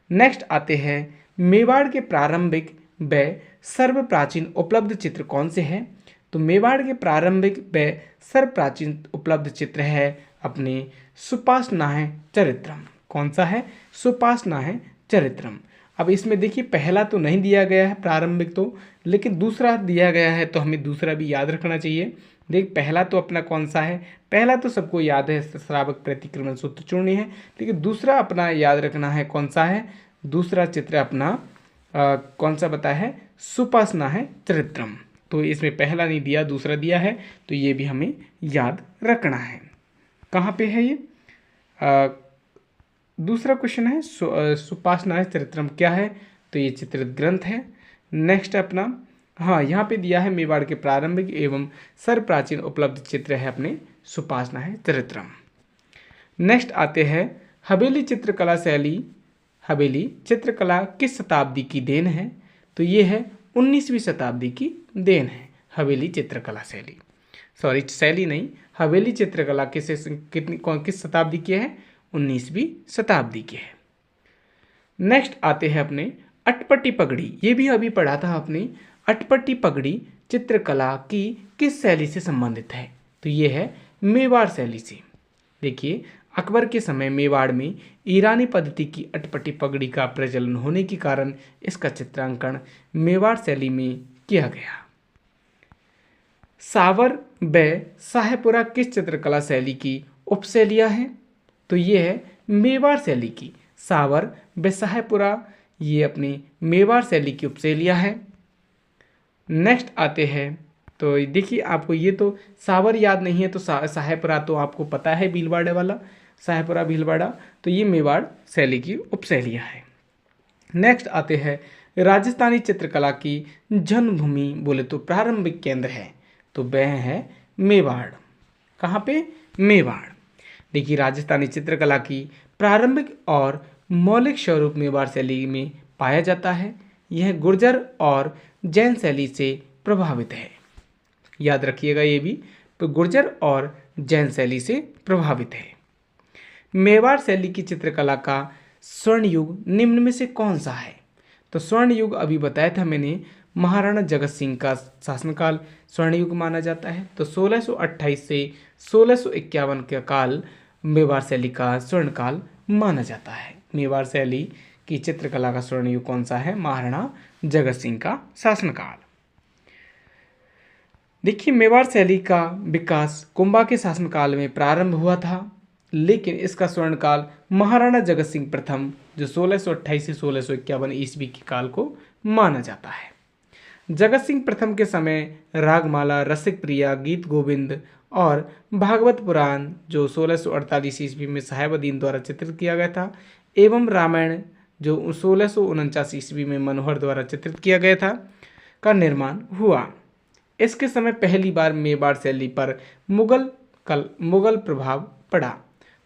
नेक्स्ट आते हैं, मेवाड़ के प्रारंभिक व सर्वप्राचीन उपलब्ध चित्र कौन से हैं? तो मेवाड़ के प्रारंभिक व सर्वप्राचीन उपलब्ध चित्र है अपने सुपासनाह चरित्रम। कौन सा है? सुपासनाह चरित्रम। अब इसमें देखिए पहला तो नहीं दिया गया है प्रारंभिक तो, लेकिन दूसरा दिया गया है तो हमें दूसरा भी याद रखना चाहिए। देख पहला तो अपना कौन सा है? पहला तो सबको याद है श्रावक प्रतिक्रमण सूत्र चूर्णी है, लेकिन दूसरा अपना याद रखना है कौन सा है? दूसरा चित्र अपना कौन सा बताया है? सुपासनाह चरित्रम। तो इसमें पहला नहीं दिया, दूसरा दिया है, तो ये भी हमें याद रखना है। कहाँ पे है ये? दूसरा क्वेश्चन है सुपासनाह चरित्रम क्या है? तो ये चित्रित ग्रंथ है। नेक्स्ट अपना यहाँ पे दिया है मेवाड़ के प्रारंभिक एवं सर्वप्राचीन उपलब्ध चित्र है अपने सुपासनाह चरित्रम। नेक्स्ट आते हैं, हवेली चित्रकला शैली। हवेली चित्रकला किस शताब्दी की देन है? तो ये है 19वीं शताब्दी की देन है हवेली चित्रकला शैली। शैली नहीं, हवेली चित्रकला किस शताब्दी की है? 19वीं शताब्दी की है। नेक्स्ट आते हैं अपने अटपटी पगड़ी। ये भी अभी पढ़ा था आपने। अटपटी पगड़ी चित्रकला की किस शैली से संबंधित है? तो ये है मेवाड़ शैली से। देखिए अकबर के समय मेवाड़ में ईरानी पद्धति की अटपटी पगड़ी का प्रचलन होने के कारण इसका चित्रांकन मेवाड़ शैली में किया गया। सावर व शाहपुरा किस चित्रकला शैली की उपशैलियाँ हैं? तो ये है मेवाड़ शैली की। सावर व शाहपुरा ये अपनी मेवाड़ शैली की उपशैलियाँ हैं। नेक्स्ट आते हैं, तो देखिए आपको ये तो सावर याद नहीं है तो शाहपुरा तो आपको पता है, भीलवाड़ा वाला शाहपुरा भीलवाड़ा, तो ये मेवाड़ शैली की उपशैलियाँ है। नेक्स्ट आते हैं, राजस्थानी चित्रकला की जन्मभूमि बोले तो प्रारंभिक केंद्र है, तो वह है मेवाड़। कहाँ पे? मेवाड़। देखिए राजस्थानी चित्रकला की प्रारंभिक और मौलिक स्वरूप मेवाड़ शैली में पाया जाता है। यह गुर्जर और जैन शैली से प्रभावित है। याद रखिएगा ये भी, तो गुर्जर और जैन शैली से प्रभावित है। मेवाड़ शैली की चित्रकला का स्वर्ण युग निम्न में से कौन सा है? तो स्वर्ण युग अभी बताया था मैंने, महाराणा जगत सिंह का शासनकाल स्वर्ण युग माना जाता है। तो 1628 से 1651 का काल मेवाड़ शैली का स्वर्ण काल माना जाता है। मेवाड़ शैली की चित्रकला का स्वर्ण युग कौन सा है? महाराणा जगत सिंह का शासनकाल। देखिए मेवाड़ शैली का विकास कुंभा के शासनकाल में प्रारंभ हुआ था, लेकिन इसका स्वर्णकाल महाराणा जगत सिंह प्रथम जो 1628 से 1651 ईस्वी के काल को माना जाता है। जगत सिंह प्रथम के समय रागमाला, रसिक प्रिया, गीत गोविंद और भागवत पुराण जो 1648 ईस्वी में साहेबुद्दीन द्वारा चित्रित किया गया था, एवं रामायण जो 1649 ईस्वी में मनोहर द्वारा चित्रित किया गया था का निर्माण हुआ। इसके समय पहली बार मेवाड़ शैली पर मुगल प्रभाव पड़ा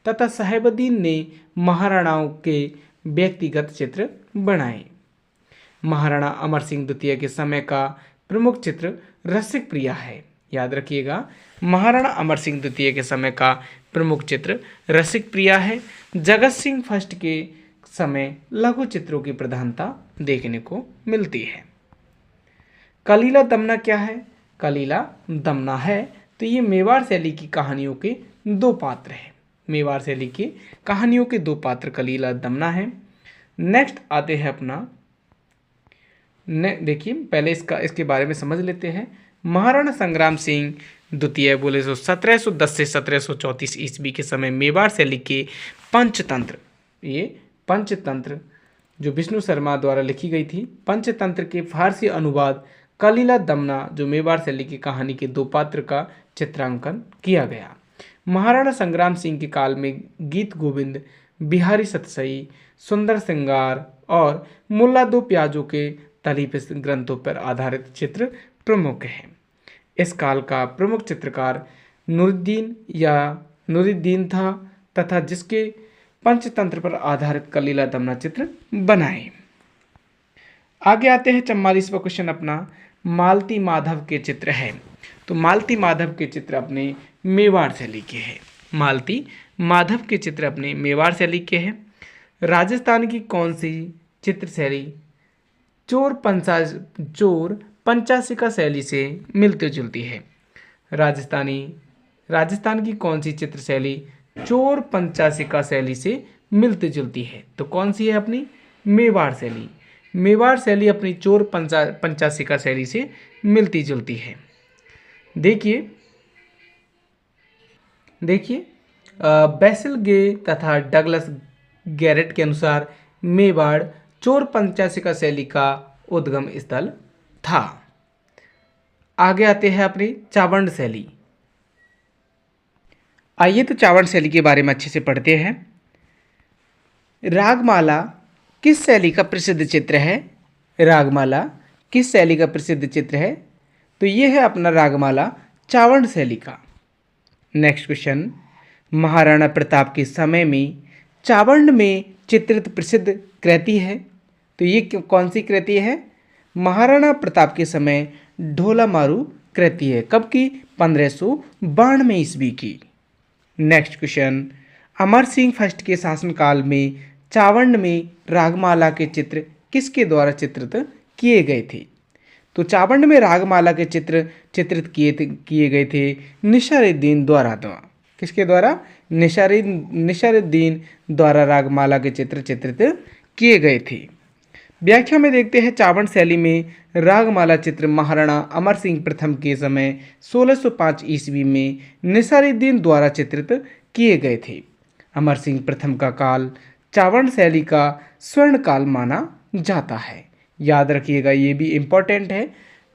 तथा साहेबुद्दीन ने महाराणाओं के व्यक्तिगत चित्र बनाए। महाराणा अमर सिंह द्वितीय के समय का प्रमुख चित्र रसिक प्रिया है। याद रखिएगा, महाराणा अमर सिंह द्वितीय के समय का प्रमुख चित्र रसिक प्रिया है। जगत सिंह फर्स्ट के समय लघु चित्रों की प्रधानता देखने को मिलती है। कलीला दमना क्या है? कलीला दमना है तो ये मेवाड़ शैली की कहानियों के दो पात्र हैं। मेवाड़ शैली की कहानियों के दो पात्र कलीला दमना है। नेक्स्ट आते हैं अपना देखिए, पहले इसके बारे में समझ लेते हैं। महाराणा संग्राम सिंह द्वितीय बोले तो 1710 से 1734 ईस्वी के समय मेवाड़ शैली के पंचतंत्र, ये पंचतंत्र जो विष्णु शर्मा द्वारा लिखी गई थी, पंचतंत्र के फारसी अनुवाद कलीला दमना जो मेवाड़ शैली की कहानी के दो पात्र का चित्रांकन किया गया। महाराणा संग्राम सिंह के काल में गीत गोविंद, बिहारी सतसई, सुंदर श्रृंगार और मुल्ला दो प्याजों के तलीफ ग्रंथों पर आधारित चित्र प्रमुख हैं। इस काल का प्रमुख चित्रकार नूरुद्दीन था तथा जिसके पंचतंत्र पर आधारित कलीला दमना चित्र बनाए। आगे आते हैं 44वां क्वेश्चन अपना, मालती माधव के चित्र है। तो मालती माधव के चित्र अपने मेवाड़ शैली के हैं। मालती माधव के चित्र अपने मेवाड़ शैली के हैं। राजस्थान की कौन सी चित्र शैली चोर पंचाशिका शैली से मिलती जुलती है? राजस्थान की कौन सी चित्र शैली चोर पंचाशिका शैली से मिलती जुलती है? तो कौन सी है? अपनी मेवाड़ शैली। मेवाड़ शैली अपनी चोर पंचाशिका शैली से मिलती जुलती है। देखिए बेसिल गे तथा डगलस गैरेट के अनुसार मेवाड़ चोर पंचाशिका शैली का उद्गम स्थल था। आगे आते हैं अपनी चावंड शैली। आइए तो चावंड शैली के बारे में अच्छे से पढ़ते हैं। रागमाला किस शैली का प्रसिद्ध चित्र है? रागमाला किस शैली का प्रसिद्ध चित्र है? तो ये है अपना रागमाला चावंड शैली का। नेक्स्ट क्वेश्चन, महाराणा प्रताप के समय में चावंड में चित्रित प्रसिद्ध कृति है। तो ये कौन सी कृति है? महाराणा प्रताप के समय ढोला मारू कृति है। कब की? 1592 ईस्वी की। Next question, Amar Singh first के शासनकाल में चावंड में रागमाला के चित्र किसके द्वारा चित्रित किए गए थे? तो चावंड में रागमाला के चित्र चित्रित किए गए थे निसारुद्दीन द्वारा। किसके द्वारा? निसारुद्दीन द्वारा रागमाला के चित्र चित्रित किए गए थे। व्याख्या में देखते हैं, चावंड शैली में रागमाला चित्र महाराणा अमर सिंह प्रथम के समय 1605 ईस्वी में निसारुद्दीन द्वारा चित्रित किए गए थे। अमर सिंह प्रथम का काल चावंड शैली का स्वर्ण काल माना जाता है। याद रखिएगा, ये भी इम्पोर्टेंट है।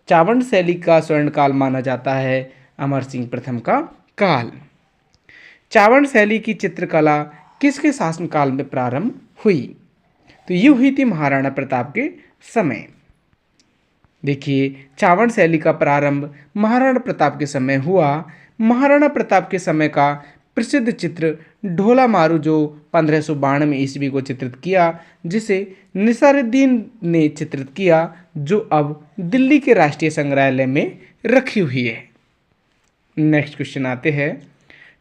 चावंड शैली का स्वर्ण काल माना जाता है अमर सिंह प्रथम का काल। चावंड शैली की चित्रकला किसके शासनकाल में प्रारंभ हुई? तो ये हुई थी महाराणा प्रताप के समय। देखिए, चावंड शैली का प्रारंभ महाराणा प्रताप के समय हुआ। महाराणा प्रताप के समय का प्रसिद्ध चित्र ढोला मारू जो 1592 ईस्वी को चित्रित किया, जिसे निसारुद्दीन ने चित्रित किया, जो अब दिल्ली के राष्ट्रीय संग्रहालय में रखी हुई है। नेक्स्ट क्वेश्चन आते हैं,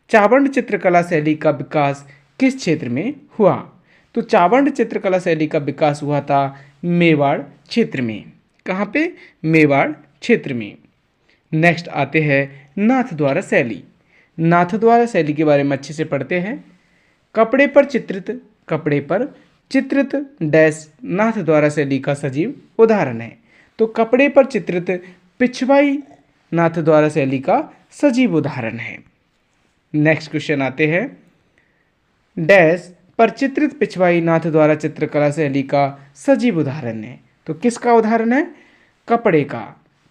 चावंड चित्रकला शैली का विकास किस क्षेत्र में हुआ? तो चावंड चित्रकला शैली का विकास हुआ था मेवाड़ क्षेत्र में। कहाँ पे? मेवाड़ क्षेत्र में। नेक्स्ट आते हैं नाथद्वारा शैली। नाथद्वारा शैली के बारे में अच्छे से पढ़ते हैं। कपड़े पर चित्रित डैश नाथद्वारा शैली का सजीव उदाहरण है। तो कपड़े पर चित्रित पिछवाई नाथद्वारा शैली का सजीव उदाहरण है। नेक्स्ट क्वेश्चन आते हैं, डैश पर चित्रित पिछवाई नाथद्वारा चित्रकला शैली का सजीव उदाहरण है। तो किसका उदाहरण है? कपड़े का।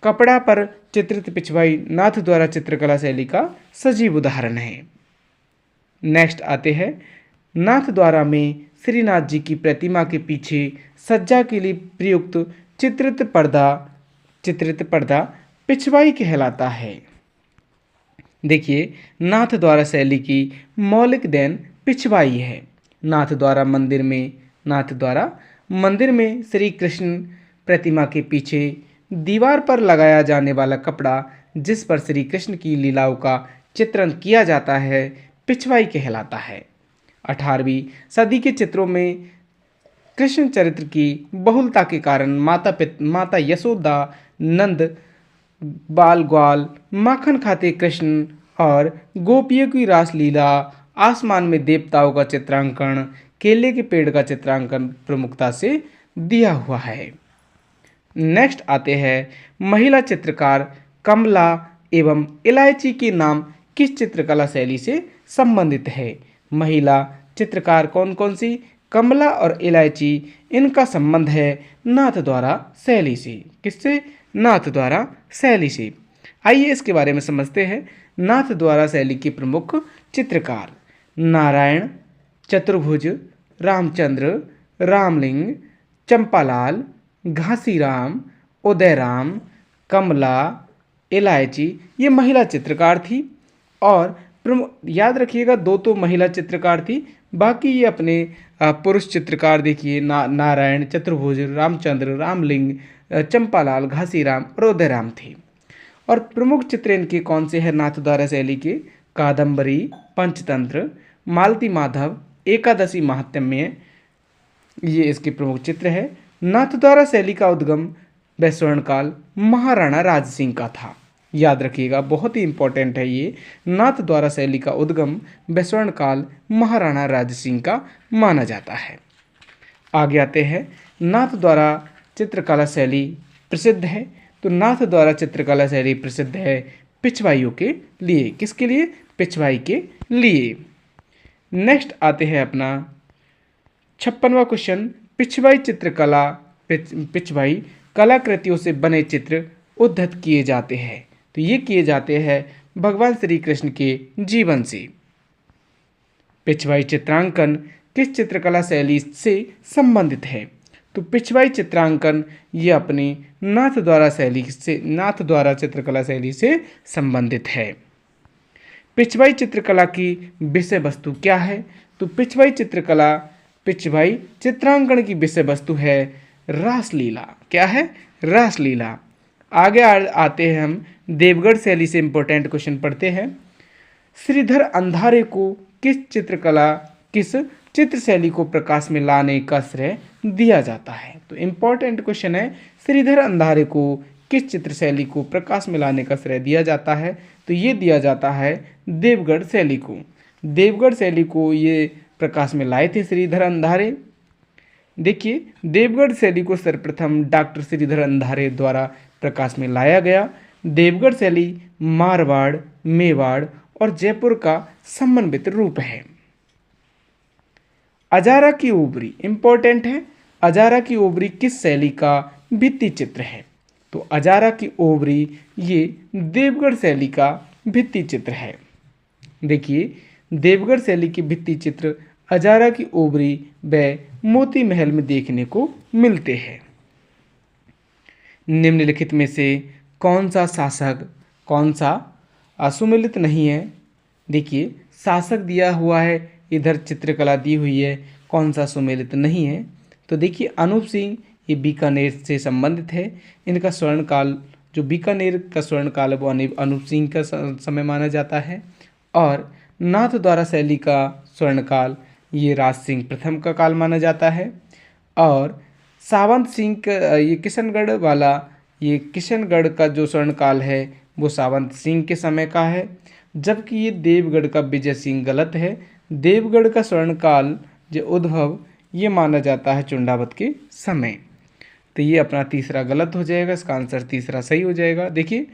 कपड़ा पर चित्रित पिछवाई नाथ द्वारा चित्रकला शैली का सजीव उदाहरण है। नेक्स्ट आते हैं, नाथ द्वारा में श्रीनाथ जी की प्रतिमा के पीछे सज्जा के लिए प्रयुक्त चित्रित पर्दा पिछवाई कहलाता है। देखिए, नाथ द्वारा शैली की मौलिक देन पिछवाई है। नाथ द्वारा मंदिर में श्री कृष्ण प्रतिमा के पीछे दीवार पर लगाया जाने वाला कपड़ा जिस पर श्री कृष्ण की लीलाओं का चित्रण किया जाता है पिछवाई कहलाता है। 18वीं सदी के चित्रों में कृष्ण चरित्र की बहुलता के कारण माता यशोदा, नंद बाल ग्वाल, माखन खाते कृष्ण और गोपियों की रासलीला, आसमान में देवताओं का चित्रांकन, केले के पेड़ का चित्रांकन प्रमुखता से दिया हुआ है। नेक्स्ट आते हैं, महिला चित्रकार कमला एवं इलायची के नाम किस चित्रकला शैली से संबंधित है? महिला चित्रकार कौन कौन सी? कमला और इलायची, इनका संबंध है नाथ द्वारा शैली से। किससे? नाथ द्वारा शैली से। आइए इसके बारे में समझते हैं। नाथ द्वारा शैली के प्रमुख चित्रकार नारायण, चतुर्भुज, रामचंद्र, रामलिंग, चंपालाल, घासीराम, उदयराम, कमला, इलायची, ये महिला चित्रकार थी। और याद रखिएगा, दो तो महिला चित्रकार थी, बाकी ये अपने पुरुष चित्रकार देखिए, नारायण, चतुर्भुज, रामचंद्र, रामलिंग, चंपालाल, घासीराम और उदयराम थे। और प्रमुख चित्र इनके कौन से हैं नाथ द्वारा शैली के? कादम्बरी, पंचतंत्र, मालती माधव, एकादशी महात्म्य, ये इसके प्रमुख चित्र है। नाथ द्वारा शैली का उद्गम व स्वर्णकाल महाराणा राज सिंह का था। याद रखिएगा, बहुत ही इंपॉर्टेंट है ये। नाथ द्वारा शैली का उद्गम व स्वर्णकाल महाराणा राज सिंह का माना जाता है। आगे आते हैं, नाथ द्वारा चित्रकला शैली प्रसिद्ध है। तो नाथ द्वारा चित्रकला शैली प्रसिद्ध है पिछवाइयों के लिए। किसके लिए? पिछवाई के लिए। नेक्स्ट आते हैं अपना 56वां क्वेश्चन, पिछवाई कलाकृतियों से बने चित्र उद्धत किए जाते हैं। तो ये किए जाते हैं भगवान श्री कृष्ण के जीवन से। पिछवाई चित्रांकन किस चित्रकला शैली से संबंधित है? तो पिछवाई चित्रांकन ये अपनी नाथ द्वारा चित्रकला शैली से संबंधित है। पिछवाई चित्रकला की विषय वस्तु क्या है? तो पिछवाई चित्रांकन की विषय वस्तु है रासलीला। क्या है? रासलीला। आगे आते हैं हम देवगढ़ शैली से इंपॉर्टेंट क्वेश्चन पढ़ते हैं। श्रीधर अंधारे को किस चित्र शैली को प्रकाश में लाने का श्रेय दिया जाता है? तो इंपॉर्टेंट क्वेश्चन है, श्रीधर अंधारे को किस चित्र शैली को प्रकाश में लाने का श्रेय दिया जाता है? तो ये दिया जाता है देवगढ़ शैली को। देवगढ़ शैली को ये प्रकाश में लाए थे श्रीधर अंधारे। देखिए, देवगढ़ शैली को सर्वप्रथम डॉक्टर श्रीधर अंधारे द्वारा प्रकाश में लाया गया। देवगढ़ शैली मारवाड़, मेवाड़ और जयपुर का समन्वित रूप है। अजारा की ओबरी इंपॉर्टेंट है। अजारा की ओबरी किस शैली का भित्ति चित्र है? तो अजारा की ओबरी ये देवगढ़ शैली का भित्ति चित्र है। देखिए, देवगढ़ शैली के भित्ति चित्र अजारा की ओबरी व मोती महल में देखने को मिलते हैं। निम्नलिखित में से कौन सा सुमेलित नहीं है? देखिए, शासक दिया हुआ है, इधर चित्रकला दी हुई है, कौन सा सुमेलित नहीं है? तो देखिए, अनूप सिंह ये बीकानेर से संबंधित है। इनका स्वर्णकाल, जो बीकानेर का स्वर्णकाल है वो अनूप सिंह का समय माना जाता है। और नाथ द्वारा शैली का स्वर्णकाल ये राज सिंह प्रथम का काल माना जाता है। और सावंत सिंह का ये किशनगढ़ का जो स्वर्णकाल है वो सावंत सिंह के समय का है, जबकि ये देवगढ़ का विजय सिंह गलत है। देवगढ़ का स्वर्णकाल जो उद्भव ये माना जाता है चुंडावत के समय। तो ये अपना तीसरा गलत हो जाएगा, इसका आंसर तीसरा सही हो जाएगा। देखिए,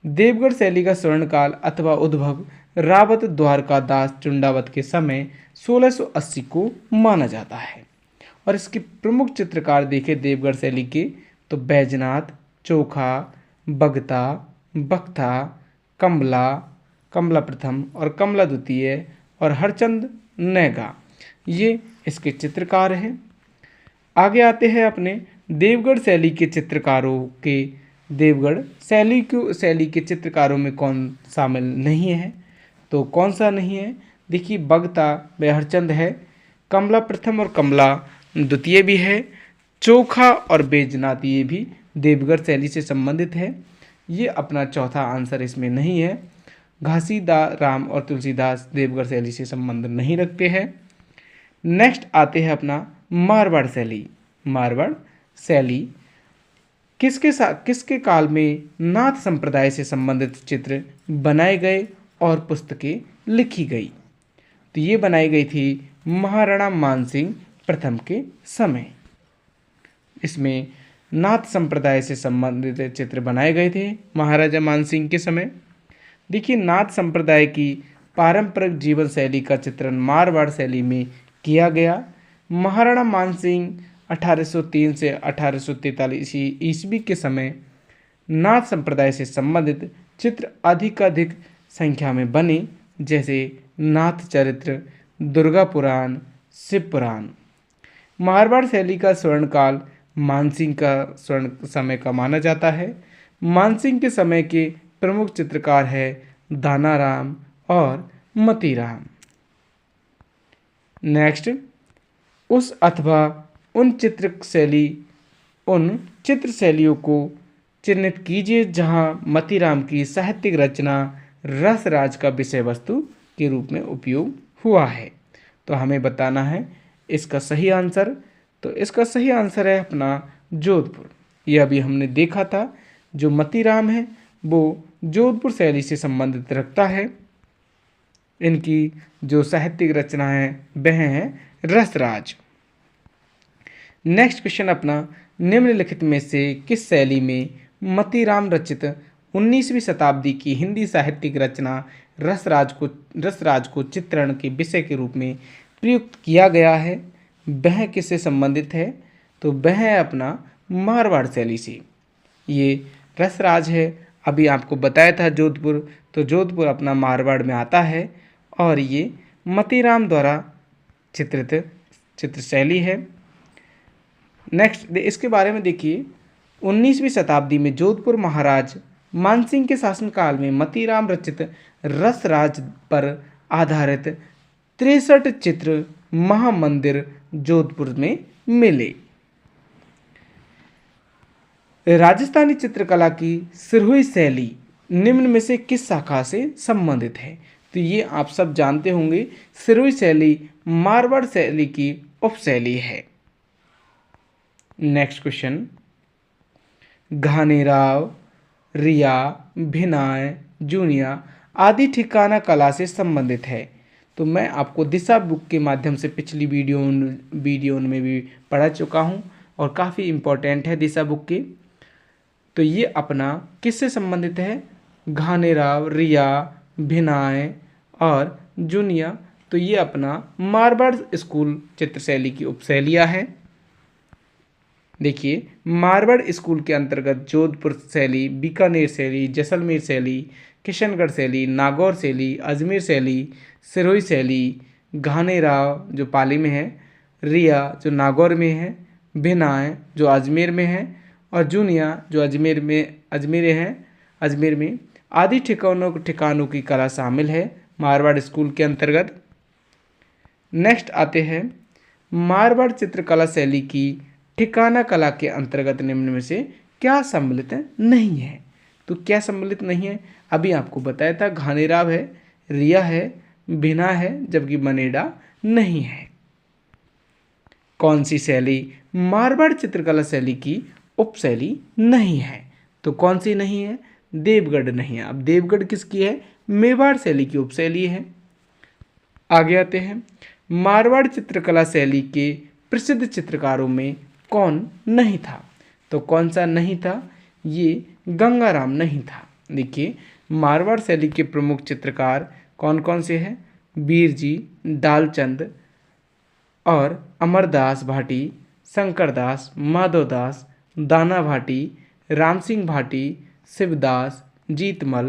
देवगढ़ शैली का स्वर्णकाल अथवा उद्भव रावत द्वारकादास चुंडावत के समय 1680 को माना जाता है। और इसके प्रमुख चित्रकार देखें देवगढ़ शैली के, तो बैजनाथ, चोखा, बगता, बख्ता, कमला, कमला प्रथम और कमला द्वितीय और हरचंद नैगा, ये इसके चित्रकार हैं। आगे आते हैं अपने देवगढ़ शैली के चित्रकारों के। देवगढ़ शैली के चित्रकारों में कौन शामिल नहीं है, तो कौन सा नहीं है? देखिए, बगता व हरचंद है, कमला प्रथम और कमला द्वितीय भी है, चोखा और बैजनाथ ये भी देवगढ़ शैली से संबंधित है। ये अपना चौथा आंसर इसमें नहीं है। घासीदास और तुलसीदास देवगढ़ शैली से संबंध नहीं रखते हैं। नेक्स्ट आते हैं अपना मारवाड़ शैली। मारवाड़ शैली किसके काल में नाथ संप्रदाय से संबंधित चित्र बनाए गए और पुस्तकें लिखी गई? तो ये बनाई गई थी महाराणा मानसिंह प्रथम के समय। इसमें नाथ संप्रदाय से संबंधित चित्र बनाए गए थे महाराजा मानसिंह के समय। देखिए, नाथ संप्रदाय की पारंपरिक जीवन शैली का चित्रण मारवाड़ शैली में किया गया। महाराणा मानसिंह 1803 से 1843 ईस्वी के समय नाथ संप्रदाय से संबंधित चित्र अधिकाधिक संख्या में बने, जैसे नाथ चरित्र, दुर्गा पुराण, शिव पुराण। मारवाड़ शैली का स्वर्णकाल मानसिंह का स्वर्ण समय का माना जाता है। मानसिंह के समय के प्रमुख चित्रकार है दानाराम और मतीराम। नेक्स्ट, उन चित्र शैलियों को चिन्हित कीजिए जहां मतीराम की साहित्यिक रचना रसराज का विषय वस्तु के रूप में उपयोग हुआ है। तो हमें बताना है इसका सही आंसर। तो इसका सही आंसर है अपना जोधपुर। यह अभी हमने देखा था, जो मतीराम है वो जोधपुर शैली से संबंधित रखता है। इनकी जो साहित्यिक रचना है वह है रसराज। नेक्स्ट क्वेश्चन अपना, निम्नलिखित में से किस शैली में मतीराम रचित 19वीं शताब्दी की हिंदी साहित्यिक रचना रसराज को चित्रण के विषय के रूप में प्रयुक्त किया गया है? वह किससे संबंधित है? तो वह है अपना मारवाड़ शैली से। ये रसराज है, अभी आपको बताया था जोधपुर, तो जोधपुर अपना मारवाड़ में आता है और ये मतीराम द्वारा चित्रित चित्र शैली है। नेक्स्ट इसके बारे में देखिए, 19वीं शताब्दी में जोधपुर महाराज मानसिंह के शासनकाल में मतीराम रचित रसराज पर आधारित 63 चित्र महामंदिर जोधपुर में मिले। राजस्थानी चित्रकला की सिरोही शैली निम्न में से किस शाखा से संबंधित है? तो ये आप सब जानते होंगे, सिरोही शैली मारवाड़ शैली की उपशैली है। नेक्स्ट क्वेश्चन, घानेराव, रिया, भिनाय, जूनिया आदि ठिकाना कला से संबंधित है। तो मैं आपको दिशा बुक के माध्यम से पिछली वीडियो में भी पढ़ा चुका हूँ और काफ़ी इम्पोर्टेंट है दिशा बुक की। तो ये अपना किससे संबंधित है? घानेराव, रिया, भिनाय और जूनिया। तो ये अपना मारवाड़ स्कूल चित्रशैली की उपशैलियाँ हैं। देखिए, मारवाड़ स्कूल के अंतर्गत जोधपुर शैली, बीकानेर शैली, जैसलमेर शैली, किशनगढ़ शैली, नागौर शैली, अजमेर शैली, सिरोही शैली, घानेराव जो पाली में है, रिया जो नागौर में है, भिनाय जो अजमेर में है और जूनिया जो अजमेर में आदि ठिकानों की कला शामिल है मारवाड़ स्कूल के अंतर्गत। नेक्स्ट आते हैं, मारवाड़ चित्रकला शैली की ठिकाना कला के अंतर्गत निम्न में से क्या सम्मिलित नहीं है? तो क्या सम्मिलित नहीं है? अभी आपको बताया था, घानेराव है, रिया है, भिना है, जबकि मनेडा नहीं है। कौन सी शैली मारवाड़ चित्रकला शैली की उपशैली नहीं है? तो कौन सी नहीं है? देवगढ़ नहीं है। अब देवगढ़ किसकी है? मेवाड़ शैली की उपशैली है। आगे आते हैं, मारवाड़ चित्रकला शैली के प्रसिद्ध चित्रकारों में कौन नहीं था? तो कौन सा नहीं था? ये गंगाराम नहीं था। देखिए, मारवाड़ शैली के प्रमुख चित्रकार कौन कौन से हैं? बीरजी, दालचंद और अमरदास भाटी, शंकरदास, माधवदास, दाना भाटी, रामसिंह भाटी, शिवदास, जीतमल,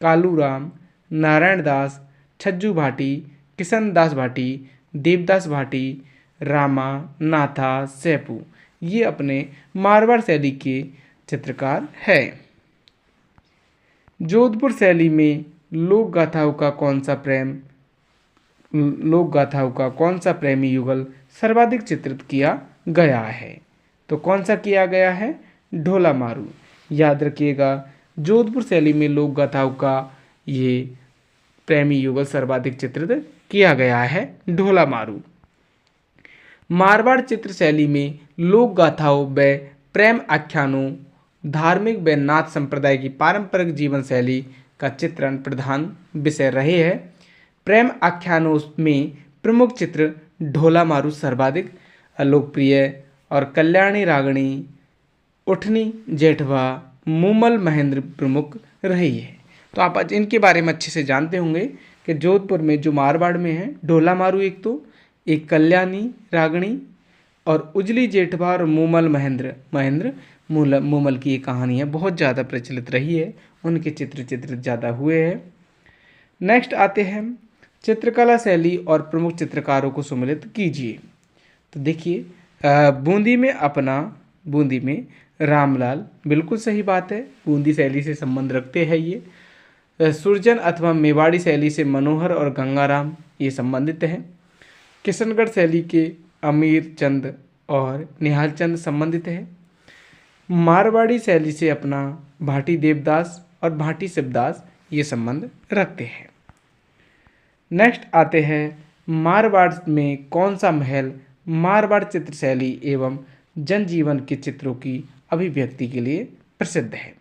कालूराम, नारायण दास, छज्जू भाटी, किशन दास भाटी, देवदास भाटी, रामा, नाथा, सेपू, ये अपने मारवाड़ शैली के चित्रकार है। जोधपुर शैली में लोक गाथाओं का कौन सा प्रेमी युगल सर्वाधिक चित्रित किया गया है? तो कौन सा किया गया है? ढोला मारू। याद रखिएगा, जोधपुर शैली में लोक गाथाओं का ये प्रेमी युगल सर्वाधिक चित्रित किया गया है ढोला मारू। मारवाड़ चित्र शैली में लोक गाथाओं व प्रेम आख्यानों, धार्मिक व नाथ संप्रदाय की पारंपरिक जीवन शैली का चित्रण प्रधान विषय रहे हैं। प्रेम आख्यानों में प्रमुख चित्र ढोला मारू सर्वाधिक लोकप्रिय और कल्याणी रागणी, उठनी जेठवा, मूमल महेंद्र प्रमुख रही है। तो आप आज इनके बारे में अच्छे से जानते होंगे कि जोधपुर में जो मारवाड़ में है ढोला मारू एक कल्याणी रागणी और उजली जेठवा और मूमल महेंद्र मूमल की ये कहानी है, बहुत ज़्यादा प्रचलित रही है, उनके चित्रित ज़्यादा हुए हैं। नेक्स्ट आते हैं चित्रकला शैली और प्रमुख चित्रकारों को सम्मिलित कीजिए। तो देखिए, बूंदी में रामलाल, बिल्कुल सही बात है, बूंदी शैली से संबंध रखते हैं ये। सुरजन अथवा मेवाड़ी शैली से मनोहर और गंगाराम ये संबंधित हैं। किशनगढ़ शैली के अमीर चंद और निहाल चंद संबंधित है। मारवाड़ी शैली से अपना भाटी देवदास और भाटी शिवदास ये संबंध रखते हैं। नेक्स्ट आते हैं मारवाड़ में कौन सा महल मारवाड़ चित्र शैली एवं जनजीवन के चित्रों की अभिव्यक्ति के लिए प्रसिद्ध है?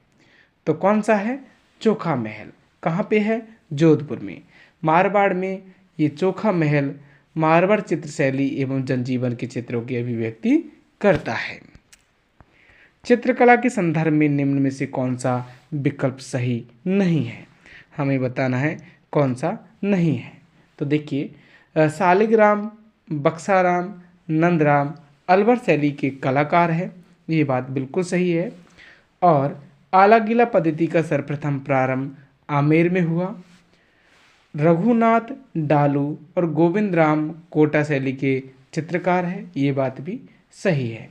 तो कौन सा है? चोखा महल। कहाँ पे है? जोधपुर में। मारवाड़ में ये चोखा महल मारवाड़ चित्र शैली एवं जनजीवन के चित्रों की अभिव्यक्ति करता है। चित्रकला के संदर्भ में निम्न में से कौन सा विकल्प सही नहीं है? हमें बताना है कौन सा नहीं है। तो देखिए, शालिग्राम, बक्साराम, नंदराम अलवर शैली के कलाकार हैं, ये बात बिल्कुल सही है। और आला गीला पद्धति का सर्वप्रथम प्रारंभ आमेर में हुआ। रघुनाथ डालू और गोविंद राम कोटा शैली के चित्रकार हैं, ये बात भी सही है।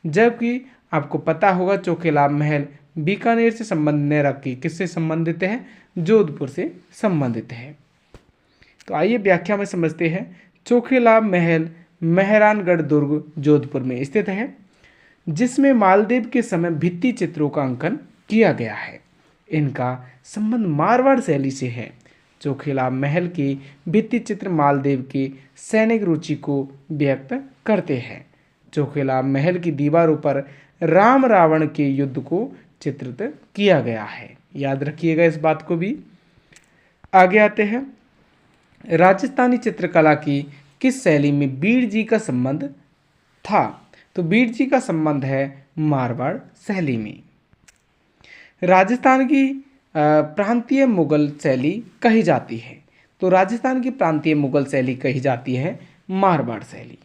जबकि आपको पता होगा चोखेलाम महल बीकानेर से संबंध न रखी, किससे संबंधित है? जोधपुर से संबंधित है। तो आइए व्याख्या में समझते हैं। चोखेलाम महल मेहरानगढ़ दुर्ग जोधपुर में स्थित है, जिसमें मालदेव के समय भित्ति चित्रों का अंकन किया गया है। इनका संबंध मारवाड़ शैली से है। चोखेलाम महल के भित्ति चित्र मालदेव के सैनिक रुचि को व्यक्त करते हैं। चोखेलाम महल की दीवारों पर राम रावण के युद्ध को चित्रित किया गया है, याद रखिएगा इस बात को भी। आगे आते हैं, राजस्थानी चित्रकला की किस शैली में बीड़ जी का संबंध था? तो बीड़ जी का संबंध है मारवाड़ शैली में। राजस्थान की प्रांतीय मुगल शैली कही जाती है, तो राजस्थान की प्रांतीय मुगल शैली कही जाती है मारवाड़ शैली।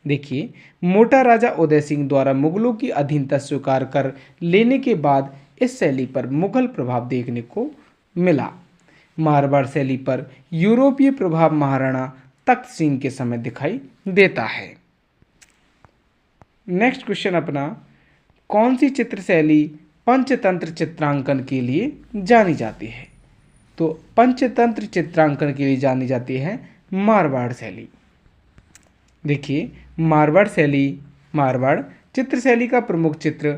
देखिए, मोटा राजा उदय सिंह द्वारा मुगलों की अधीनता स्वीकार कर लेने के बाद इस शैली पर मुगल प्रभाव देखने को मिला। मारवाड़ शैली पर यूरोपीय प्रभाव महाराणा तख्त सिंह के समय दिखाई देता है। नेक्स्ट क्वेश्चन अपना, कौन सी चित्र शैली पंचतंत्र चित्रांकन के लिए जानी जाती है? तो पंचतंत्र चित्रांकन के लिए जानी जाती है मारवाड़ शैली। देखिए, मारवाड़ चित्र शैली का प्रमुख चित्र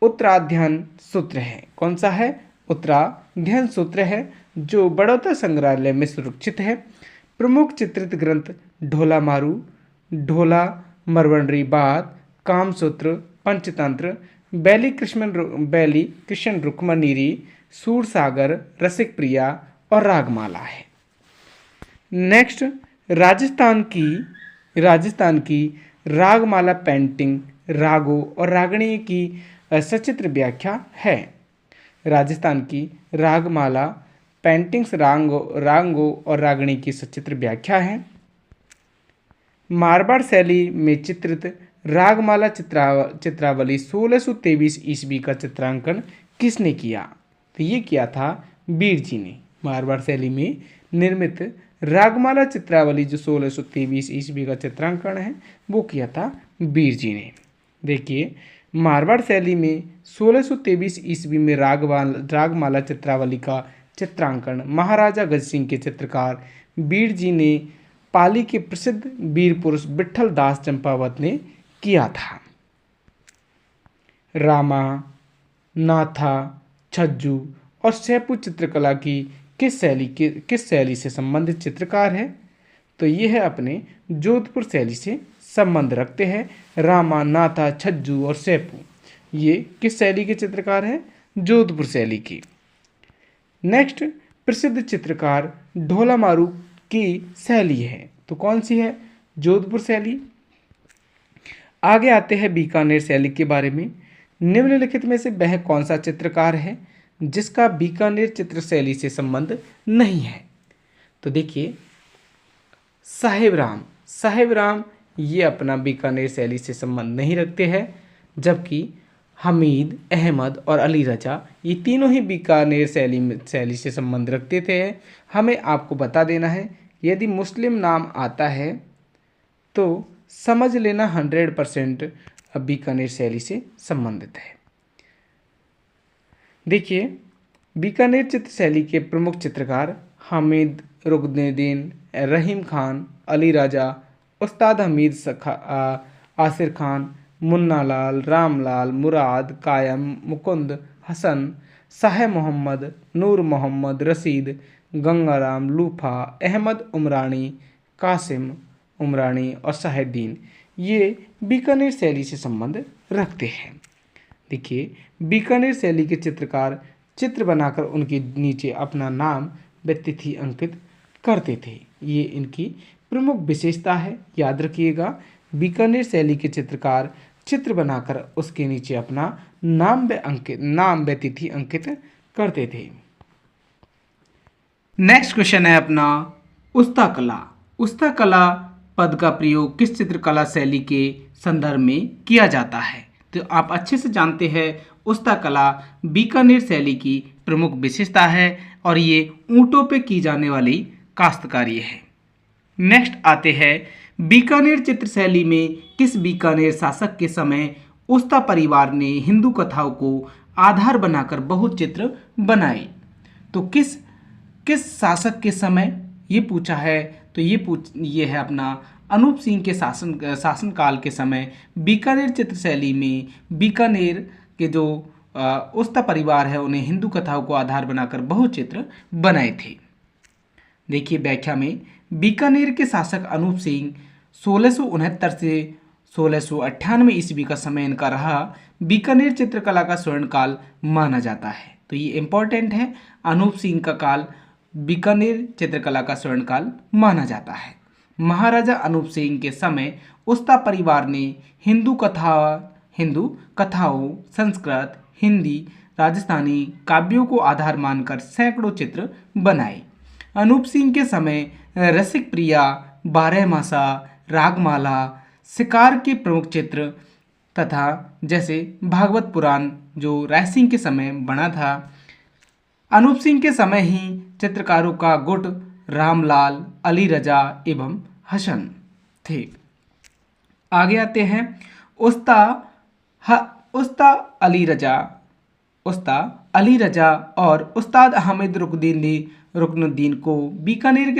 उत्तराध्ययन सूत्र है। कौन सा है? उत्तराध्ययन सूत्र है, जो बड़ौदा संग्रहालय में सुरक्षित है। प्रमुख चित्रित ग्रंथ ढोला मारू, ढोला मरवंडरी बात, कामसूत्र, पंचतंत्र, बैली कृष्ण रुक्मनीरी, सूरसागर, रसिक प्रिया और रागमाला है। नेक्स्ट, राजस्थान की रागमाला पेंटिंग रागों और रागणी की सचित्र व्याख्या है। राजस्थान की रागमाला पेंटिंग्स रागों और रागणी की सचित्र व्याख्या है। मारवाड़ शैली में चित्रित रागमाला चित्रावली 1623 ईस्वी का चित्रांकन किसने किया? तो ये किया था बीर जी ने। मारवाड़ शैली में निर्मित रागमाला चित्रावली जो 1623 ईस्वी का चित्रांकन है वो किया था बीर जी ने। देखिए, मारवाड़ शैली में 1623 ईस्वी में रागमाला चित्रावली का चित्रांकन महाराजा गज सिंह के चित्रकार बीर जी ने पाली के प्रसिद्ध वीर पुरुष विठल दास चंपावत ने किया था। रामा, नाथा, छज्जू और सैपू चित्रकला की किस शैली से संबंधित चित्रकार है? तो ये है अपने जोधपुर शैली से संबंध रखते हैं। रामा, नाथा, छज्जू और सैपू ये किस शैली के चित्रकार हैं? जोधपुर शैली की। नेक्स्ट, प्रसिद्ध चित्रकार ढोला मारू की शैली है, तो कौन सी है? जोधपुर शैली। आगे आते हैं बीकानेर शैली के बारे में। निम्नलिखित में से वह कौन सा चित्रकार है जिसका बीकानेर चित्र शैली से संबंध नहीं है? तो देखिए, साहेब राम ये अपना बीकानेर शैली से संबंध नहीं रखते हैं, जबकि हमीद, अहमद और अली रजा ये तीनों ही बीकानेर शैली से संबंध रखते थे। हमें आपको बता देना है, यदि मुस्लिम नाम आता है तो समझ लेना 100% बीकानेर शैली से संबंधित है। देखिए, बीकानेर चित्र शैली के प्रमुख चित्रकार हामिद, रुकनुद्दीन, रहीम खान, अली राजा, उस्ताद हमीद आसिर खान, मुन्ना लाल, रामलाल, मुराद, कायम, मुकुंद, हसन, शाह मोहम्मद, नूर मोहम्मद, रशीद, गंगाराम, लूफा, अहमद उमरानी, कासिम उमरानी और शाहिद्दीन ये बीकानेर शैली से संबंध रखते हैं। देखिए, बीकानेर शैली के चित्रकार चित्र बनाकर उनके नीचे अपना नाम व तिथि अंकित करते थे। ये इनकी प्रमुख विशेषता है, याद रखिएगा। बीकानेर शैली के चित्रकार चित्र बनाकर उसके नीचे अपना नाम व तिथि अंकित करते थे। नेक्स्ट क्वेश्चन है अपना उस्ता कला। उस्ता कला पद का प्रयोग किस चित्रकला शैली के संदर्भ में किया जाता है? तो आप अच्छे से जानते हैं, उस्ता कला बीकानेर शैली की प्रमुख विशेषता है और ये ऊंटों पे की जाने वाली काश्तकारी है। नेक्स्ट आते हैं, बीकानेर चित्र शैली में किस बीकानेर शासक के समय उस्ता परिवार ने हिंदू कथाओं को आधार बनाकर बहुत चित्र बनाए? तो किस शासक के समय ये पूछा है? तो ये है अपना अनूप सिंह के शासनकाल के समय बीकानेर चित्र शैली में बीकानेर के जो उस्ता परिवार है उन्हें हिंदू कथाओं को आधार बनाकर बहुत चित्र बनाए थे। देखिए, व्याख्या में बीकानेर के शासक अनूप सिंह 1669 से 1698 ईस्वी का समय इनका रहा। बीकानेर चित्रकला का स्वर्णकाल माना जाता है। तो ये इंपॉर्टेंट है, अनूप सिंह का काल बीकानेर चित्रकला का स्वर्णकाल माना जाता है। महाराजा अनूप सिंह के समय उस्ता परिवार ने हिंदू कथाओं, संस्कृत, हिंदी, राजस्थानी काव्यों को आधार मानकर सैकड़ों चित्र बनाए। अनूप सिंह के समय रसिक प्रिया, बारहमासा, रागमाला, शिकार के प्रमुख चित्र तथा जैसे भागवत पुराण जो रायसिंह के समय बना था। अनूप सिंह के समय ही चित्रकारों का गुट रामलाल, अली रजा एवं हसन थे। आगे आते हैं, उस्ता अली रजा और उस्ताद हामिद रुकनुद्दीन को बीकानेर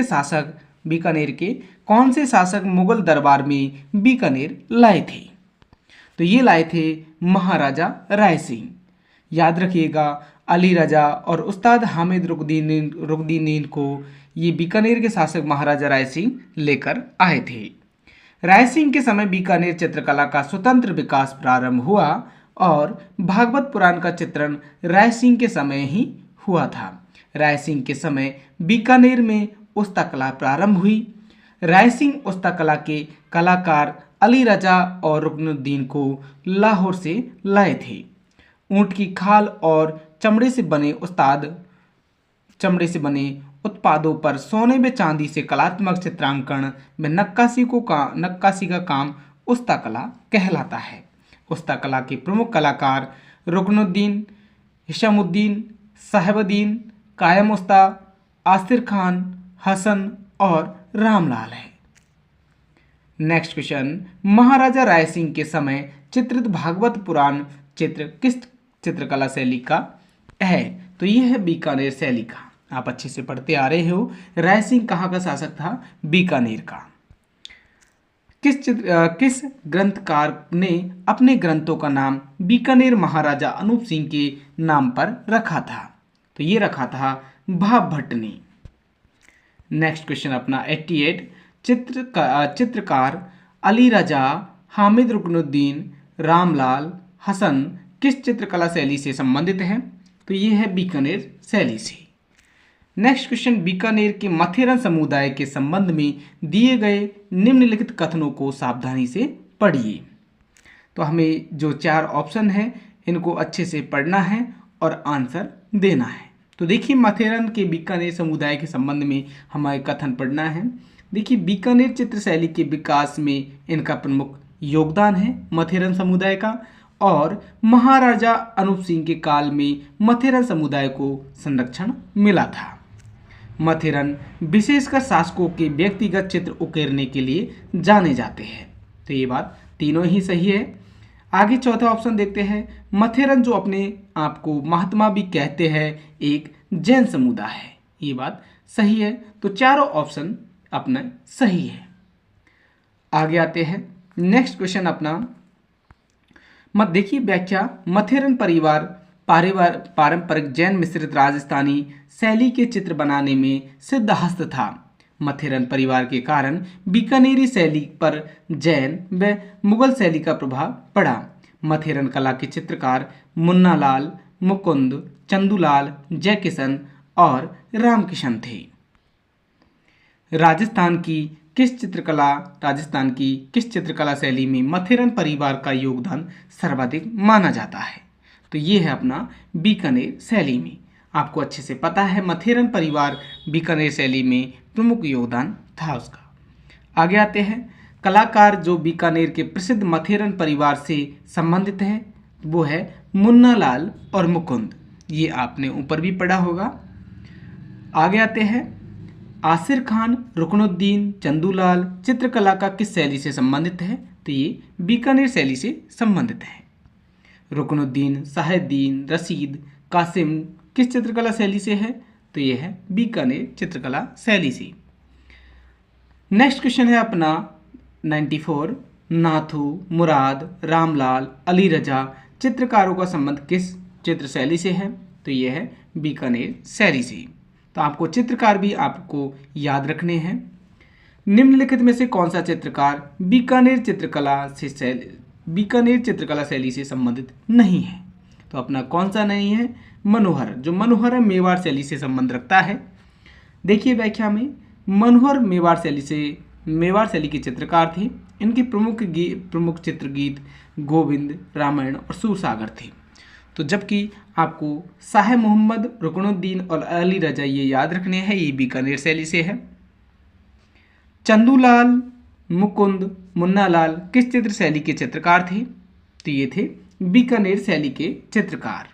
के कौन से शासक मुगल दरबार में बीकानेर लाए थे? तो ये लाए थे महाराजा राय सिंह। याद रखिएगा, अली रजा और उस्ताद हामिद रुकनुद्दीन को ये बीकानेर के शासक महाराजा राय सिंह लेकर आए थे। राय सिंह के समय बीकानेर चित्रकला का स्वतंत्र विकास प्रारंभ हुआ और भागवत पुराण का चित्रण राय सिंह के समय ही हुआ था। राय सिंह के समय बीकानेर में उस्ता कला प्रारंभ हुई। राय सिंह उस्ता कला के कलाकार अली रजा और रुकनुद्दीन को लाहौर से लाए थे। ऊंट की खाल और चमड़े से बने उत्पादों पर सोने व चांदी से कलात्मक चित्रांकन व नक्काशी का काम उस्ता कला कहलाता है। उस्ता कला के प्रमुख कलाकार रुकनुद्दीन, हिशामुद्दीन, साहिबुद्दीन, कायम उस्ता, आसिर खान, हसन और रामलाल है। नेक्स्ट क्वेश्चन, महाराजा राय सिंह के समय चित्रित भागवत पुराण चित्र किस चित्रकला शैली का है? तो ये है बीकानेर शैली का। आप अच्छे से पढ़ते आ रहे हो। राय सिंह कहाँ का शासक था? बीकानेर का। किस ग्रंथकार ने अपने ग्रंथों का नाम बीकानेर महाराजा अनूप सिंह के नाम पर रखा था? तो ये रखा था भाव भट्ट ने। नेक्स्ट क्वेश्चन अपना 88, चित्रकार अली रजा, हामिद रुकनुद्दीन, रामलाल, हसन किस चित्रकला शैली से संबंधित हैं? तो ये है बीकानेर शैली से। नेक्स्ट क्वेश्चन, बीकानेर के मथेरन समुदाय के संबंध में दिए गए निम्नलिखित कथनों को सावधानी से पढ़िए। तो हमें जो 4 ऑप्शन हैं इनको अच्छे से पढ़ना है और आंसर देना है। तो देखिए, मथेरन के बीकानेर समुदाय के संबंध में हमारे कथन पढ़ना है। देखिए, बीकानेर चित्र शैली के विकास में इनका प्रमुख योगदान है मथेरन समुदाय का, और महाराजा अनूप सिंह के काल में मथेरन समुदाय को संरक्षण मिला था। मथेरन विशेषकर शासकों के व्यक्तिगत चित्र उकेरने के लिए जाने जाते हैं। तो ये बात तीनों ही सही है। आगे चौथा ऑप्शन देखते हैं, मथेरन जो अपने आप को महात्मा भी कहते हैं एक जैन समुदाय है। ये बात सही है। तो चारों ऑप्शन अपना सही है। आगे आते हैं नेक्स्ट क्वेश्चन अपना, मत देखिए व्याख्या, मथेरन परिवार पारंपरिक जैन मिश्रित राजस्थानी शैली के चित्र बनाने में सिद्धहस्त था। मथेरन परिवार के कारण बीकानेरी शैली पर जैन व मुगल शैली का प्रभाव पड़ा। मथेरन कला के चित्रकार मुन्नालाल, मुकुंद, चंदूलाल, जयकिशन और रामकिशन थे। राजस्थान की किस चित्रकला शैली में मथेरन परिवार का योगदान सर्वाधिक माना जाता है? तो ये है अपना बीकानेर शैली में। आपको अच्छे से पता है मथेरन परिवार बीकानेर शैली में प्रमुख योगदान था उसका। आगे आते हैं, कलाकार जो बीकानेर के प्रसिद्ध मथेरन परिवार से संबंधित हैं वो है मुन्नालाल और मुकुंद। ये आपने ऊपर भी पढ़ा होगा। आगे आते हैं, आसिर खान, रुकनुद्दीन, चंदूलाल चित्रकला का किस शैली से संबंधित है? तो ये बीकानेर शैली से संबंधित है। रुकनुद्दीन, साहिबुद्दीन, रशीद, कासिम किस चित्रकला शैली से है? तो ये है बीकानेर चित्रकला शैली से। नेक्स्ट क्वेश्चन है अपना 94, नाथू, मुराद, रामलाल, अली रजा चित्रकारों का संबंध किस चित्र शैली से है? तो ये है बीकानेर शैली से। तो आपको चित्रकार भी आपको याद रखने हैं। निम्नलिखित में से कौन सा चित्रकार बीकानेर चित्रकला शैली से संबंधित नहीं है? तो अपना कौन सा नहीं है? मनोहर, जो मनोहर है मेवाड़ शैली से संबंध रखता है। देखिए व्याख्या में, मनोहर मेवाड़ शैली के चित्रकार थे। इनके प्रमुख चित्रगीत गोविंद, रामायण और सूरसागर थे। तो जबकि आपको शाह मोहम्मद, रुकनुद्दीन और अली रजा ये याद रखने हैं, ये बीकानेर शैली से है। चंदूलाल, मुकुंद, मुन्नालाल किस चित्र शैली के चित्रकार थे? तो ये थे बीकानेर शैली के चित्रकार।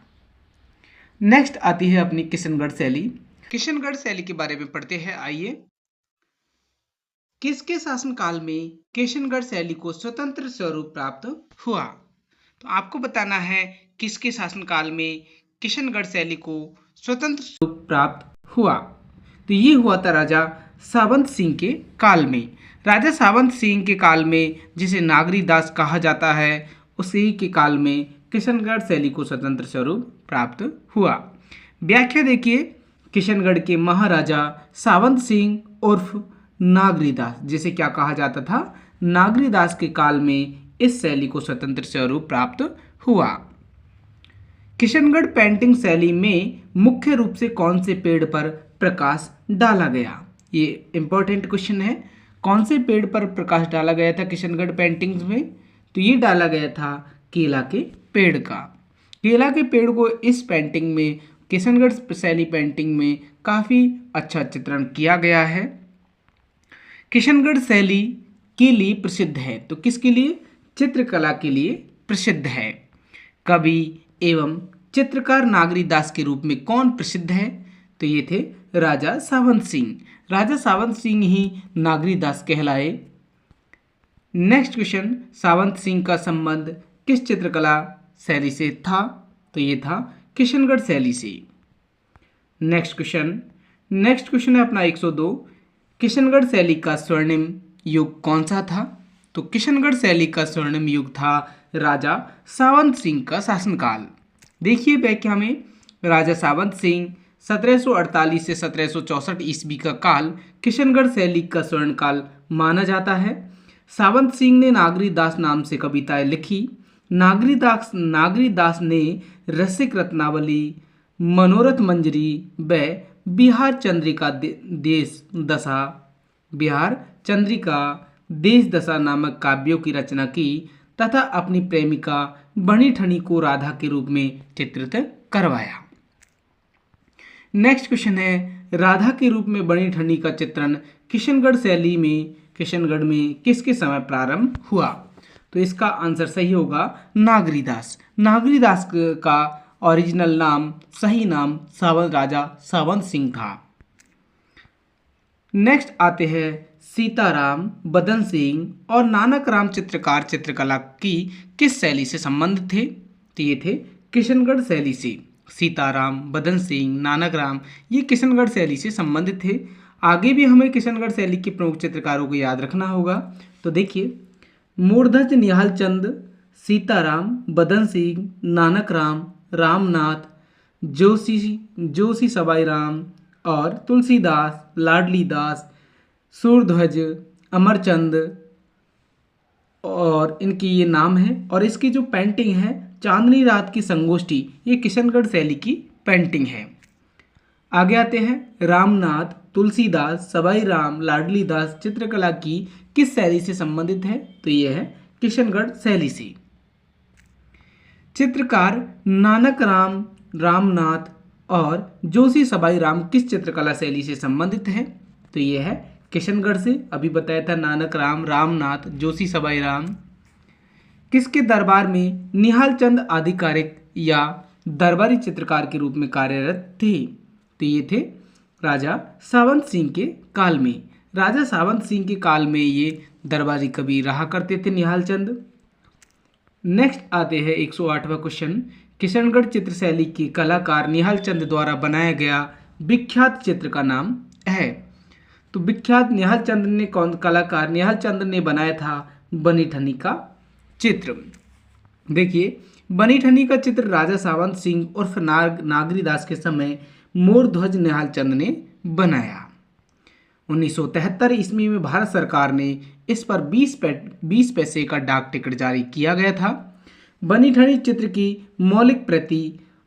नेक्स्ट आती है अपनी किशनगढ़ शैली। किशनगढ़ शैली के बारे में पढ़ते हैं, आइए। किसके शासनकाल में किशनगढ़ शैली को स्वतंत्र स्वरूप प्राप्त हुआ? तो आपको बताना है किसके शासनकाल में किशनगढ़ शैली को स्वतंत्र स्वरूप प्राप्त हुआ। तो ये हुआ था राजा सावंत सिंह के काल में। राजा सावंत सिंह के काल में, जिसे नागरी दास कहा जाता है, उसी के काल में किशनगढ़ शैली को स्वतंत्र स्वरूप प्राप्त हुआ। व्याख्या देखिए, किशनगढ़ के महाराजा सावंत सिंह उर्फ नागरीदास, जिसे क्या कहा जाता था? नागरीदास के काल में इस शैली को स्वतंत्र स्वरूप प्राप्त हुआ। किशनगढ़ पेंटिंग शैली में मुख्य रूप से कौन से पेड़ पर प्रकाश डाला गया? ये इंपॉर्टेंट क्वेश्चन है। कौन से पेड़ पर प्रकाश डाला गया था किशनगढ़ पेंटिंग्स में? तो ये डाला गया था केला के पेड़ का। केला के पेड़ को इस पेंटिंग में, किशनगढ़ शैली पेंटिंग में काफ़ी अच्छा चित्रण किया गया है। किशनगढ़ शैली के लिए प्रसिद्ध है। तो किसके लिए? चित्रकला के लिए प्रसिद्ध है। कवि एवं चित्रकार नागरीदास के रूप में कौन प्रसिद्ध है? तो ये थे राजा सावंत सिंह। राजा सावंत सिंह ही नागरीदास कहलाए। नेक्स्ट क्वेश्चन, सावंत सिंह का संबंध किस चित्रकला शैली से था? तो ये था किशनगढ़ शैली से। नेक्स्ट क्वेश्चन है अपना 102, किशनगढ़ शैली का स्वर्णिम युग कौन सा था? तो किशनगढ़ शैली का स्वर्णिम युग था राजा सावंत सिंह का शासनकाल। देखिए व्याख्या में, राजा सावंत सिंह 1748 से 1764 ईस्वी का काल किशनगढ़ शैली का स्वर्ण काल माना जाता है। सावंत सिंह ने नागरीदास नाम से कविताएं लिखी। नागरीदास ने रसिक रत्नावली, मनोरथ मंजरी व बिहार चंद्रिका देश दशा नामक काव्यों की रचना की तथा अपनी प्रेमिका बनी ठनी को राधा के रूप में चित्रित करवाया। नेक्स्ट क्वेश्चन है, राधा के रूप में बनी ठनी का चित्रण किशनगढ़ में किसके समय प्रारंभ हुआ? तो इसका आंसर सही होगा नागरीदास। नागरीदास का ओरिजिनल नाम, सही नाम राजा सावंत सिंह था। नेक्स्ट आते हैं सीताराम, बदन सिंह और नानक राम चित्रकार चित्रकला की किस शैली से संबंधित थे? तो ये थे किशनगढ़ शैली से। सीताराम, बदन सिंह, नानक राम ये किशनगढ़ शैली से संबंधित थे। आगे भी हमें किशनगढ़ शैली के प्रमुख चित्रकारों को याद रखना होगा। तो देखिए, मूर्धज निहाल चंद, सीताराम, बदन सिंह, नानक राम, रामनाथ, जोशी सवाई राम और तुलसीदास, लाडली दास, सूरध्वज, अमरचंद और इनकी ये नाम है। और इसकी जो पेंटिंग है चांदनी रात की संगोष्ठी, ये किशनगढ़ शैली की पेंटिंग है। आगे आते हैं, रामनाथ, तुलसीदास, सवाई राम, लाडली दास चित्रकला की किस शैली से संबंधित है? तो ये है किशनगढ़ शैली से। चित्रकार नानक राम, रामनाथ और जोशी सवाई राम किस चित्रकला शैली से संबंधित है? तो ये है किशनगढ़ से। अभी बताया था नानक राम, रामनाथ, जोशी सवाई राम। किसके दरबार में निहाल चंद आधिकारिक या दरबारी चित्रकार के रूप में कार्यरत थे? तो ये थे राजा सावंत सिंह के काल में। राजा सावंत सिंह के काल में ये दरबारी कवि रहा करते थे निहाल चंद। नेक्स्ट आते हैं 108वां क्वेश्चन, किशनगढ़ चित्र शैली के कलाकार निहाल चंद द्वारा बनाया गया विख्यात चित्र का नाम है। तो विख्यात निहाल चंद ने बनाया था बनी ठनी का चित्र। देखिए, बनी ठनी का चित्र राजा सावंत सिंह उर्फ नागरीदास के समय मोरध्वज निहाल चंद ने बनाया। 1973 ईस्वी में भारत सरकार ने इस पर 20 पैसे का डाक टिकट जारी किया गया था। बनी ठनी चित्र की मौलिक प्रति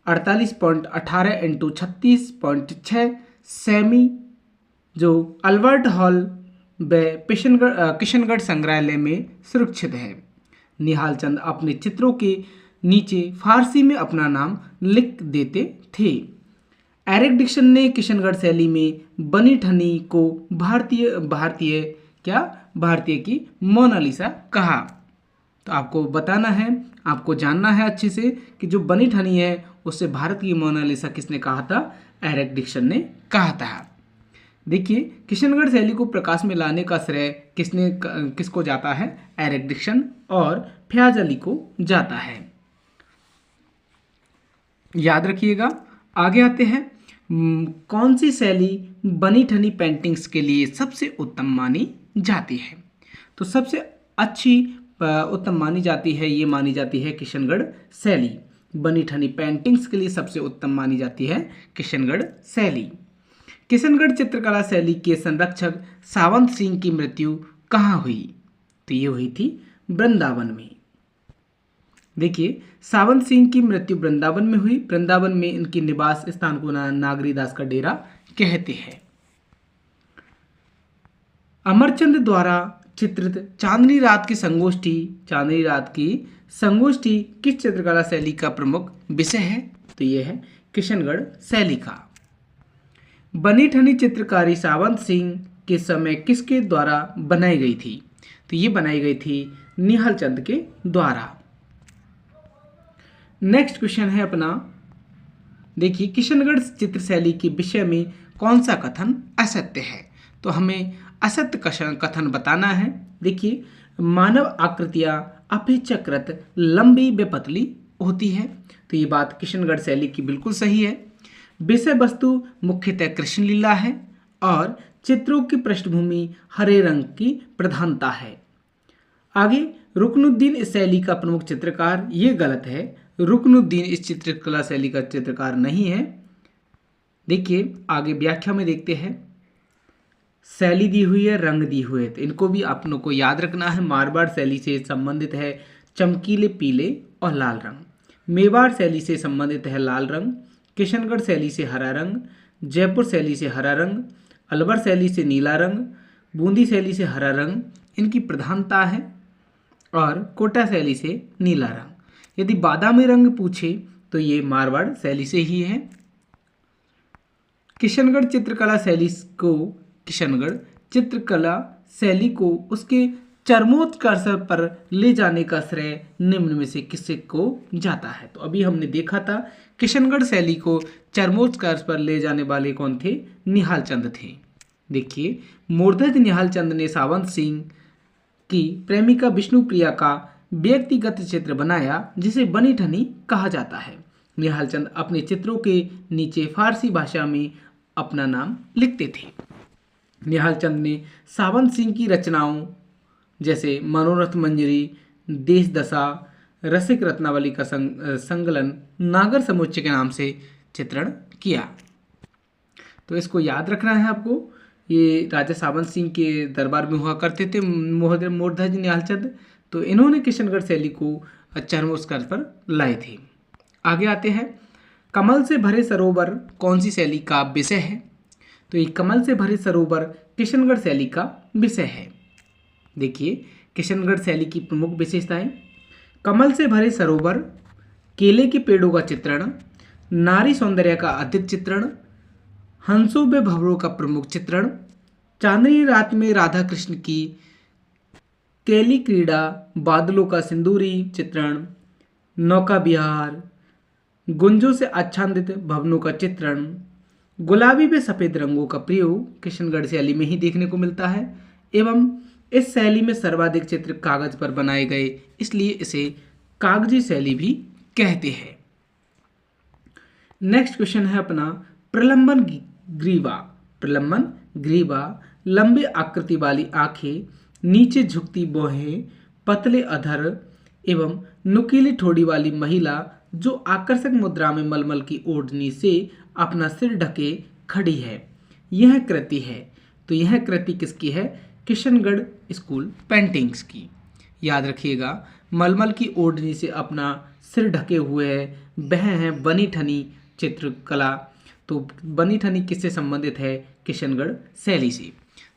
48.18 × 36.6 सेमी जो अल्बर्ट हॉल व किशनगढ़ संग्रहालय में सुरक्षित है। निहाल चंद अपने चित्रों के नीचे फारसी में अपना नाम लिख देते थे। एरिक डिक्सन ने किशनगढ़ शैली में बनी ठनी को भारतीय की मोनालिसा कहा। तो आपको बताना है, आपको जानना है अच्छे से कि जो बनी ठनी है उससे भारत की मोनालिसा किसने कहा था? एरिक डिक्सन ने कहा था। देखिए, किशनगढ़ शैली को प्रकाश में लाने का श्रेय किसको जाता है? एरिक डिक्सन और फ्याज अली को जाता है। याद रखिएगा। आगे आते हैं, कौन सी शैली बनी ठनी पेंटिंग्स के लिए सबसे उत्तम मानी जाती है? तो सबसे अच्छी उत्तम मानी जाती है, ये मानी जाती है किशनगढ़ शैली। बनी ठनी पेंटिंग्स के लिए सबसे उत्तम मानी जाती है किशनगढ़ शैली। किशनगढ़ चित्रकला शैली के संरक्षक सावंत सिंह की मृत्यु कहाँ हुई? तो ये हुई थी वृंदावन में। देखिए, सावंत सिंह की मृत्यु वृंदावन में हुई। वृंदावन में इनकी निवास स्थान को नागरीदास का डेरा कहते हैं। अमरचंद द्वारा चित्रित चांदनी रात की संगोष्ठी किस चित्रकला शैली का प्रमुख विषय है? तो ये है किशनगढ़ शैली का। बनी ठनी चित्रकारी सावंत सिंह के समय किसके द्वारा बनाई गई थी? तो तो ये बनाई गई थी निहाल चंद के द्वारा। नेक्स्ट क्वेश्चन है अपना, देखिए किशनगढ़ चित्र शैली के विषय में कौन सा कथन असत्य है। तो हमें असत्य कथन बताना है। देखिए, मानव आकृतियां अपेक्षाकृत लंबी व पतली होती है, तो ये बात किशनगढ़ शैली की बिल्कुल सही है। विषय वस्तु मुख्यतः कृष्ण लीला है और चित्रों की पृष्ठभूमि हरे रंग की प्रधानता है। आगे, रुकनुद्दीन इस शैली का प्रमुख चित्रकार, ये गलत है। रुकनुद्दीन इस चित्रकला शैली का चित्रकार नहीं है। देखिए आगे व्याख्या में देखते हैं, शैली दी हुई है, रंग दी हुए है, तो इनको भी अपनों को याद रखना है। मारवाड़ शैली से संबंधित है चमकीले पीले और लाल रंग। मेवाड़ शैली से संबंधित है लाल रंग। किशनगढ़ शैली से हरा रंग। जयपुर शैली से हरा रंग। अलवर शैली से नीला रंग। बूंदी शैली से हरा रंग इनकी प्रधानता है और कोटा शैली से नीला रंग। यदि बादामी रंग पूछे तो ये मारवाड़ शैली से ही है। किशनगढ़ चित्रकला शैली को उसके चरमोत्कर्ष पर ले जाने का श्रेय निम्न में से किससे को जाता है। तो अभी हमने देखा था किशनगढ़ शैली को चरमोत्कर्ष पर ले जाने वाले कौन थे, निहाल चंद थे। देखिए, मूर्धज निहाल चंद ने सावंत सिंह की प्रेमिका विष्णुप्रिया का व्यक्तिगत चित्र बनाया जिसे बनी ठनी कहा जाता है। निहाल चंद अपने चित्रों के नीचे फारसी भाषा में अपना नाम लिखते थे। निहाल चंद ने सावंत सिंह की रचनाओं जैसे मनोरथ मंजरी, देश दशा, रसिक रत्नावली का संकलन नागर समुच्चय के नाम से चित्रण किया। तो इसको याद रखना है आपको। ये राजा सावंत सिंह के दरबार में हुआ करते थे मूर्धज निहाल चंद, तो इन्होंने किशनगढ़ शैली को चरमोत्कर्ष पर लाए थे। आगे आते हैं, कमल से भरे सरोवर कौन सी शैली का विषय है। तो ये कमल से भरे सरोवर किशनगढ़ शैली का विषय है। देखिए, किशनगढ़ शैली की प्रमुख विशेषताएं, कमल से भरे सरोवर, केले के पेड़ों का चित्रण, नारी सौंदर्य का अधिक चित्रण, हंसों व भंवरों का प्रमुख चित्रण, चांदनी रात में राधा कृष्ण की केली क्रीड़ा, बादलों का सिंदूरी चित्रण, नौका विहार, गुंजों से आच्छादित भवनों का चित्रण, गुलाबी व सफ़ेद रंगों का प्रयोग किशनगढ़ शैली में ही देखने को मिलता है। एवं इस शैली में सर्वाधिक चित्र कागज पर बनाए गए, इसलिए इसे कागजी शैली भी कहते हैं। नेक्स्ट क्वेश्चन है अपना, प्रलंबन ग्रीवा। प्रलंबन ग्रीवा लंबे आकृति वाली आंखें, नीचे झुकती भौहें, पतले अधर एवं नुकीली ठोड़ी वाली महिला जो आकर्षक मुद्रा में मलमल की ओढ़नी से अपना सिर ढके खड़ी है, यह कृति है। तो यह कृति किसकी है, किशनगढ़ स्कूल पेंटिंग्स की। याद रखिएगा, मलमल की ओढ़नी से अपना सिर ढके हुए है, वह है बनी ठनी चित्रकला। तो बनी ठनी किससे संबंधित है, किशनगढ़ शैली से।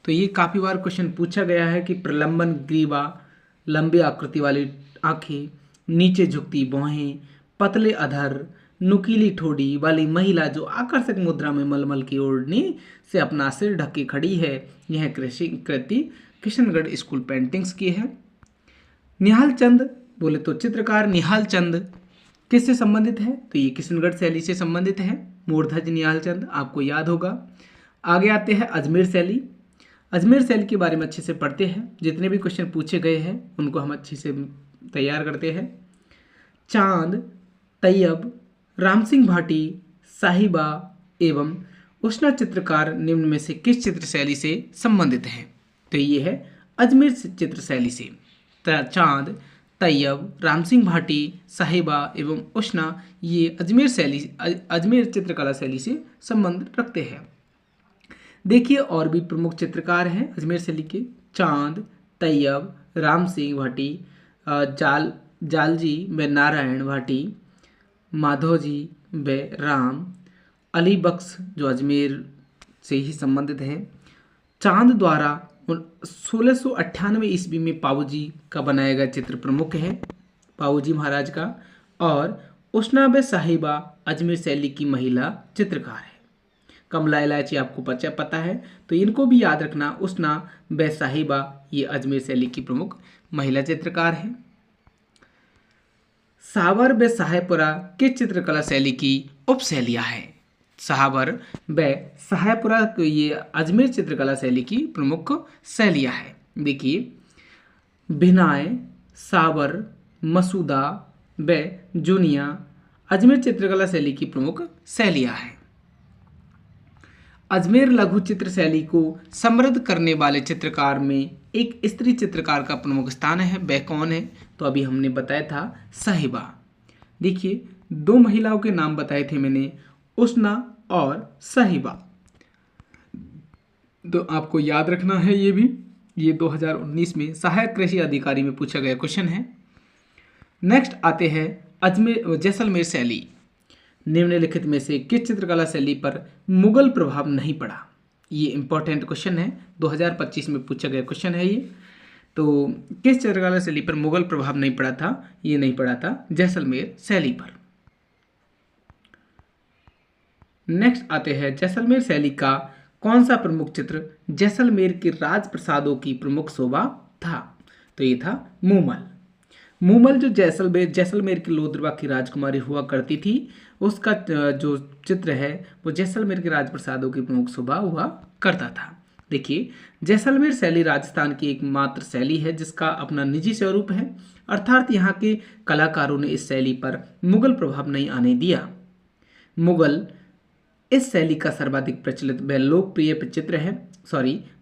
तो ये काफ़ी बार क्वेश्चन पूछा गया है कि प्रलंबन ग्रीवा लंबी आकृति वाली आंखें, नीचे झुकती भौहें, पतले अधर, नुकीली ठोड़ी वाली महिला जो आकर्षक मुद्रा में मलमल की ओढ़नी से अपना सिर ढके खड़ी है, यह कृति किशनगढ़ स्कूल पेंटिंग्स की है। निहाल चंद बोले तो चित्रकार निहाल चंद किससे संबंधित है, तो ये किशनगढ़ शैली से संबंधित है। मूर्धज निहाल चंद आपको याद होगा। आगे आते हैं अजमेर शैली। अजमेर शैली के बारे में अच्छे से पढ़ते हैं। जितने भी क्वेश्चन पूछे गए हैं उनको हम अच्छे से तैयार करते हैं। चांद, तैयब, राम सिंह भाटी, साहिबा एवं उष्णा चित्रकार निम्न में से किस चित्र शैली से संबंधित हैं, तो ये है अजमेर चित्र शैली से। चांद, तैयब, राम सिंह भाटी, साहिबा एवं उष्णा ये अजमेर चित्रकला शैली से संबंध रखते हैं। देखिए और भी प्रमुख चित्रकार हैं अजमेर शैली के, चांद, तैयब, राम सिंह भाटी, जालजी व नारायण भाटी, माधोजी व राम, अली बख्श जो अजमेर से ही संबंधित है। चांद द्वारा 1698 ईस्वी में पावूजी का बनाया गया चित्र प्रमुख है, पावूजी महाराज का। और उष्णा व साहिबा अजमेर शैली की महिला चित्रकार है। कमला इलायची आपको पता है, तो इनको भी याद रखना। उस्ना व साहिबा ये अजमेर शैली की प्रमुख महिला चित्रकार हैं। सावर व सहायपुरा किस चित्रकला शैली की उपशैलियाँ हैं? सावर व सहायपुरा ये अजमेर चित्रकला शैली की प्रमुख शैलियाँ हैं। देखिए, भिनाय, सावर, मसूदा व जुनिया अजमेर चित्रकला शैली की प्रमुख शैलियाँ हैं। अजमेर लघु चित्र शैली को समृद्ध करने वाले चित्रकार में एक स्त्री चित्रकार का प्रमुख स्थान है। वह कौन है? तो अभी हमने बताया था साहिबा। देखिए, 2 महिलाओं के नाम बताए थे मैंने, उस्ना और साहिबा, तो आपको याद रखना है ये भी। ये 2019 में सहायक कृषि अधिकारी में पूछा गया क्वेश्चन है। नेक्स्ट आते हैं अजमेर जैसलमेर शैली। निम्नलिखित में से किस चित्रकला शैली पर मुगल प्रभाव नहीं पड़ा? ये इंपॉर्टेंट क्वेश्चन है, 2025 में पूछा गया क्वेश्चन है ये। तो किस चित्रकला शैली पर मुगल प्रभाव नहीं पड़ा था? ये नहीं पड़ा था जैसलमेर शैली पर। नेक्स्ट आते हैं जैसलमेर शैली का कौन सा प्रमुख चित्र जैसलमेर के राजप्रसादों की प्रमुख शोभा था? तो ये था मूमल। मूमल जो जैसलमेर की लोदरबा की राजकुमारी हुआ करती थी, उसका जो चित्र है वो जैसलमेर के राजप्रसादों की प्रमुख शोभा हुआ करता था। देखिए, जैसलमेर शैली राजस्थान की एकमात्र शैली है जिसका अपना निजी स्वरूप है, अर्थात यहाँ के कलाकारों ने इस शैली पर मुगल प्रभाव नहीं आने दिया। मुगल इस शैली का सर्वाधिक प्रचलित व लोकप्रिय चित्र है।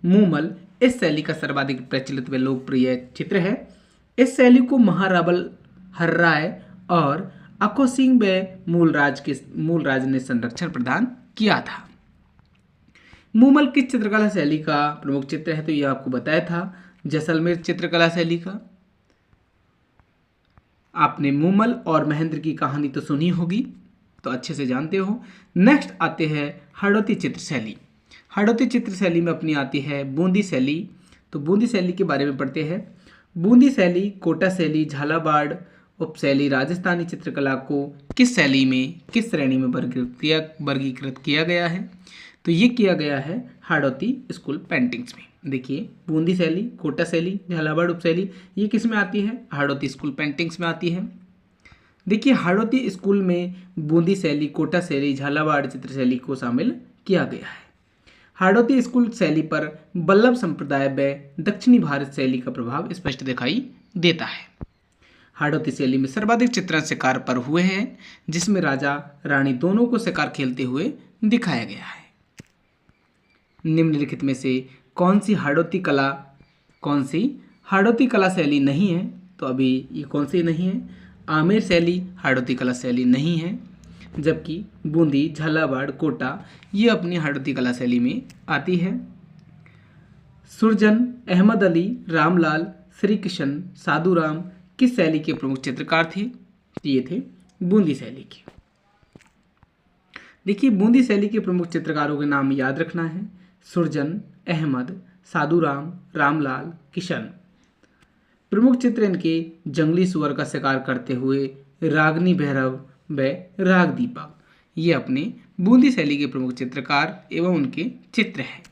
मूमल इस शैली का सर्वाधिक प्रचलित व लोकप्रिय चित्र है। इस शैली को महाराबल हर्राय और अकोसिंग व मूलराज ने संरक्षण प्रदान किया था। मूमल किस चित्रकला शैली का प्रमुख चित्र है? तो यह आपको बताया था जैसलमेर चित्रकला शैली का। आपने मूमल और महेंद्र की कहानी तो सुनी होगी, तो अच्छे से जानते हो। नेक्स्ट आते हैं हाड़ौती चित्र शैली। हाड़ौती चित्र शैली में अपनी आती है बूंदी शैली। तो बूंदी शैली के बारे में पढ़ते हैं। बूंदी शैली, कोटा शैली, झालावाड़ उपशैली राजस्थानी चित्रकला को किस शैली में, किस श्रेणी में वर्गीकृत किया गया है? तो ये किया गया है हाड़ौती स्कूल पेंटिंग्स में। देखिए, बूंदी शैली, कोटा शैली, झालावाड़ उपशैली ये किस में आती है? हाड़ौती स्कूल पेंटिंग्स में आती है। देखिए, हाड़ौती स्कूल में बूंदी शैली, कोटा शैली, झालावाड़ चित्र शैली को शामिल किया गया है। हाड़ौती स्कूल शैली पर बल्लभ संप्रदाय व दक्षिणी भारत शैली का प्रभाव स्पष्ट दिखाई देता है। हाड़ौती शैली में सर्वाधिक चित्रण शिकार पर हुए हैं, जिसमें राजा रानी दोनों को शिकार खेलते हुए दिखाया गया है। निम्नलिखित में से कौन सी हाड़ौती कला शैली नहीं है? तो अभी ये कौन सी नहीं है? आमेर शैली हाड़ौती कला शैली नहीं है, जबकि बूंदी, झालावाड़, कोटा ये अपनी हाड़ौती कला शैली में आती है। सुरजन, अहमद अली, रामलाल, श्री किशन, साधुराम किस शैली के प्रमुख चित्रकार थे? ये थे बूंदी शैली के। देखिए, बूंदी शैली के प्रमुख चित्रकारों के नाम याद रखना है। सुरजन, अहमद, साधुराम, रामलाल, किशन। प्रमुख चित्र इनके जंगली सुअर का शिकार करते हुए रागनी भैरव व राग दीपक ये अपने बूंदी शैली के प्रमुख चित्रकार एवं उनके चित्र हैं।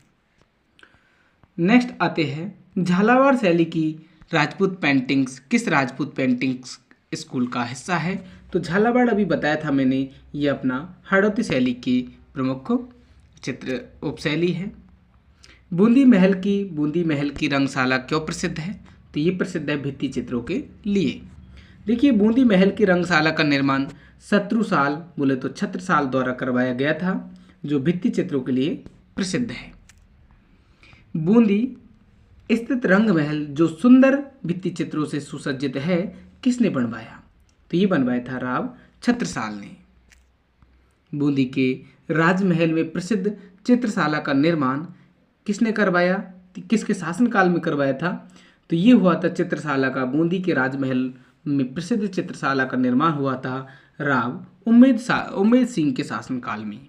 नेक्स्ट आते हैं झालावाड़ शैली की राजपूत पेंटिंग्स किस राजपूत पेंटिंग्स स्कूल का हिस्सा है? तो झालावाड़ अभी बताया था मैंने, ये अपना हाड़ौती शैली की प्रमुख चित्र उपशैली है। बूंदी महल की रंगशाला क्यों प्रसिद्ध है? तो ये प्रसिद्ध है भित्ति चित्रों के लिए। देखिए, बूंदी महल की रंगशाला का निर्माण शत्रुसाल बोले तो छत्रसाल द्वारा करवाया गया था, जो भित्ति चित्रों के लिए प्रसिद्ध है। बूंदी स्थित रंग महल जो सुंदर भित्ति चित्रों से सुसज्जित है, किसने बनवाया? तो ये बनवाया था राव छत्रसाल ने। बूंदी के राजमहल में प्रसिद्ध चित्रशाला का निर्माण किसने करवाया? किसके शासनकाल में करवाया था? तो ये हुआ था चित्रशाला का, बूंदी के राजमहल में प्रसिद्ध चित्रशाला का निर्माण हुआ था राव उम्मेद सिंह के शासनकाल में।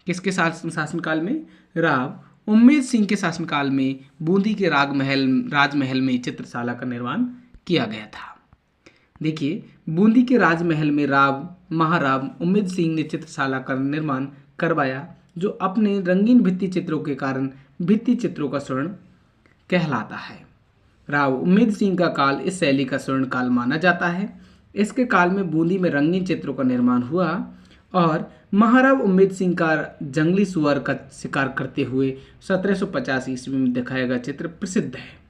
किसके शासनकाल में? राव उम्मेद सिंह के शासनकाल में बूंदी के राजमहल में चित्रशाला का निर्माण किया गया था। देखिए, बूंदी के राजमहल में महाराव उम्मेद सिंह ने चित्रशाला का निर्माण करवाया जो अपने रंगीन भित्ति चित्रों के कारण भित्ति चित्रों का स्वर्ण कहलाता है। राव उम्मेद सिंह का काल इस शैली का स्वर्ण काल माना जाता है। इसके काल में बूंदी में रंगीन चित्रों का निर्माण हुआ और महाराव उम्मेद सिंह का जंगली सुअर का शिकार करते हुए 1750 ईस्वी में दिखाया गया चित्र प्रसिद्ध है।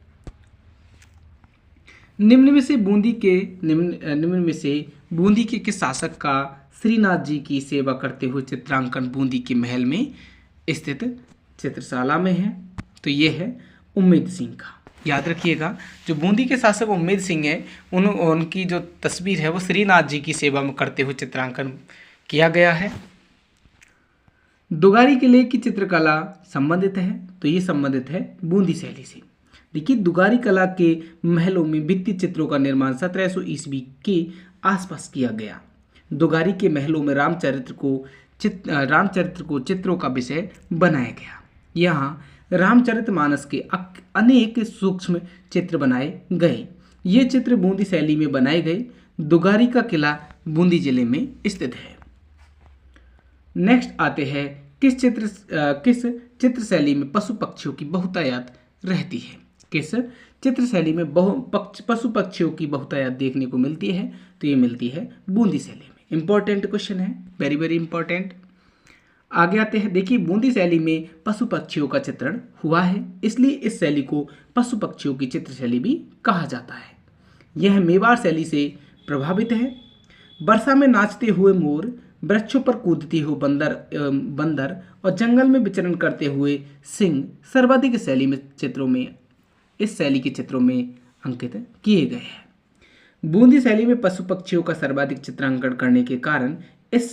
निम्न में से बूंदी के किस शासक का श्रीनाथ जी की सेवा करते हुए चित्रांकन बूंदी के महल में स्थित चित्रशाला में है? तो ये है उम्मेद सिंह का। याद रखिएगा, जो बूंदी के शासक उम्मेद सिंह है उनकी जो तस्वीर है वो श्रीनाथ जी की सेवा में करते हुए चित्रांकन किया गया है। दुगारी किले की चित्रकला संबंधित है, तो ये संबंधित है बूंदी शैली से। देखिए, दुगारी कला के महलों में भित्ति चित्रों का निर्माण 1700 ईस्वी के आसपास किया गया। दुगारी के महलों में रामचरित्र को चित्रों का विषय बनाया गया। यहाँ रामचरितमानस के अनेक सूक्ष्म चित्र बनाए गए। ये चित्र बूंदी शैली में बनाए गए। दुगारी का किला बूंदी जिले में स्थित है। नेक्स्ट आते हैं, किस चित्र शैली में पशु पक्षियों की बहुतायत रहती है? किस चित्र शैली में पशु पक्षियों की बहुतायत देखने को मिलती है? तो ये मिलती है बूंदी शैली में। इंपॉर्टेंट क्वेश्चन है, वेरी वेरी इंपॉर्टेंट। आगे आते हैं, देखिए बूंदी शैली में पशु पक्षियों का चित्रण हुआ है, इसलिए इस शैली को पशु पक्षियों की चित्र शैली भी कहा जाता है। यह मेवाड़ शैली से प्रभावित है। वर्षा में नाचते हुए मोर, वृक्षों पर कूदते हुए बंदर और जंगल में विचरण करते हुए सिंह सर्वाधिक इस शैली के चित्रों में अंकित किए गए हैं। बूंदी शैली में पशु पक्षियों का सर्वाधिक चित्रांकन करने के कारण इस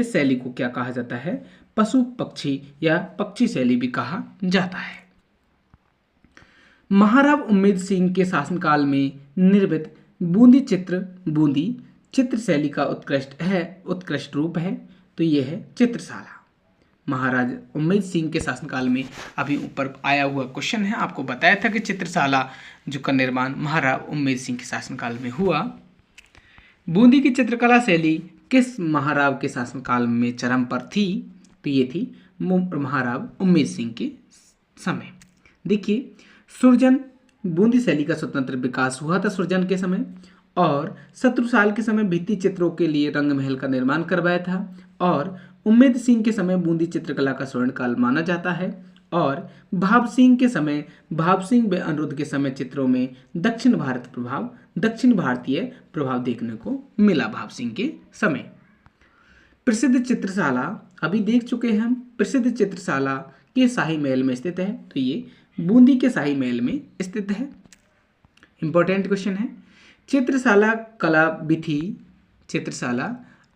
शैली को क्या कहा जाता है? पशु पक्षी या पक्षी शैली भी कहा जाता है। महाराव उम्मेद सिंह के शासनकाल में निर्मित बूंदी चित्र शैली का उत्कृष्ट रूप है, तो यह है चित्रशाला। महाराज उम्मेद सिंह के शासनकाल में अभी ऊपर आया हुआ क्वेश्चन है, आपको बताया था कि चित्रशाला जो का निर्माण महाराव उम्मेद सिंह के शासनकाल में हुआ। बूंदी की चित्रकला शैली किस महाराव के शासनकाल में चरम पर थी? तो ये थी महाराव उम्मेद सिंह के समय। देखिए, सुरजन बूंदी शैली का स्वतंत्र विकास हुआ था सुरजन के समय, और शत्रुसाल के समय भित्ति चित्रों के लिए रंग महल का निर्माण करवाया था, और उम्मेद सिंह के समय बूंदी चित्रकला का स्वर्णकाल माना जाता है, और भाव सिंह व अनिरुद्ध के समय चित्रों में दक्षिण भारतीय प्रभाव देखने को मिला। भाव सिंह के समय प्रसिद्ध चित्रशाला अभी देख चुके हैं हम। प्रसिद्ध चित्रशाला के शाही महल में स्थित है, तो ये बूंदी के शाही महल में स्थित है। इंपॉर्टेंट क्वेश्चन है। चित्रशाला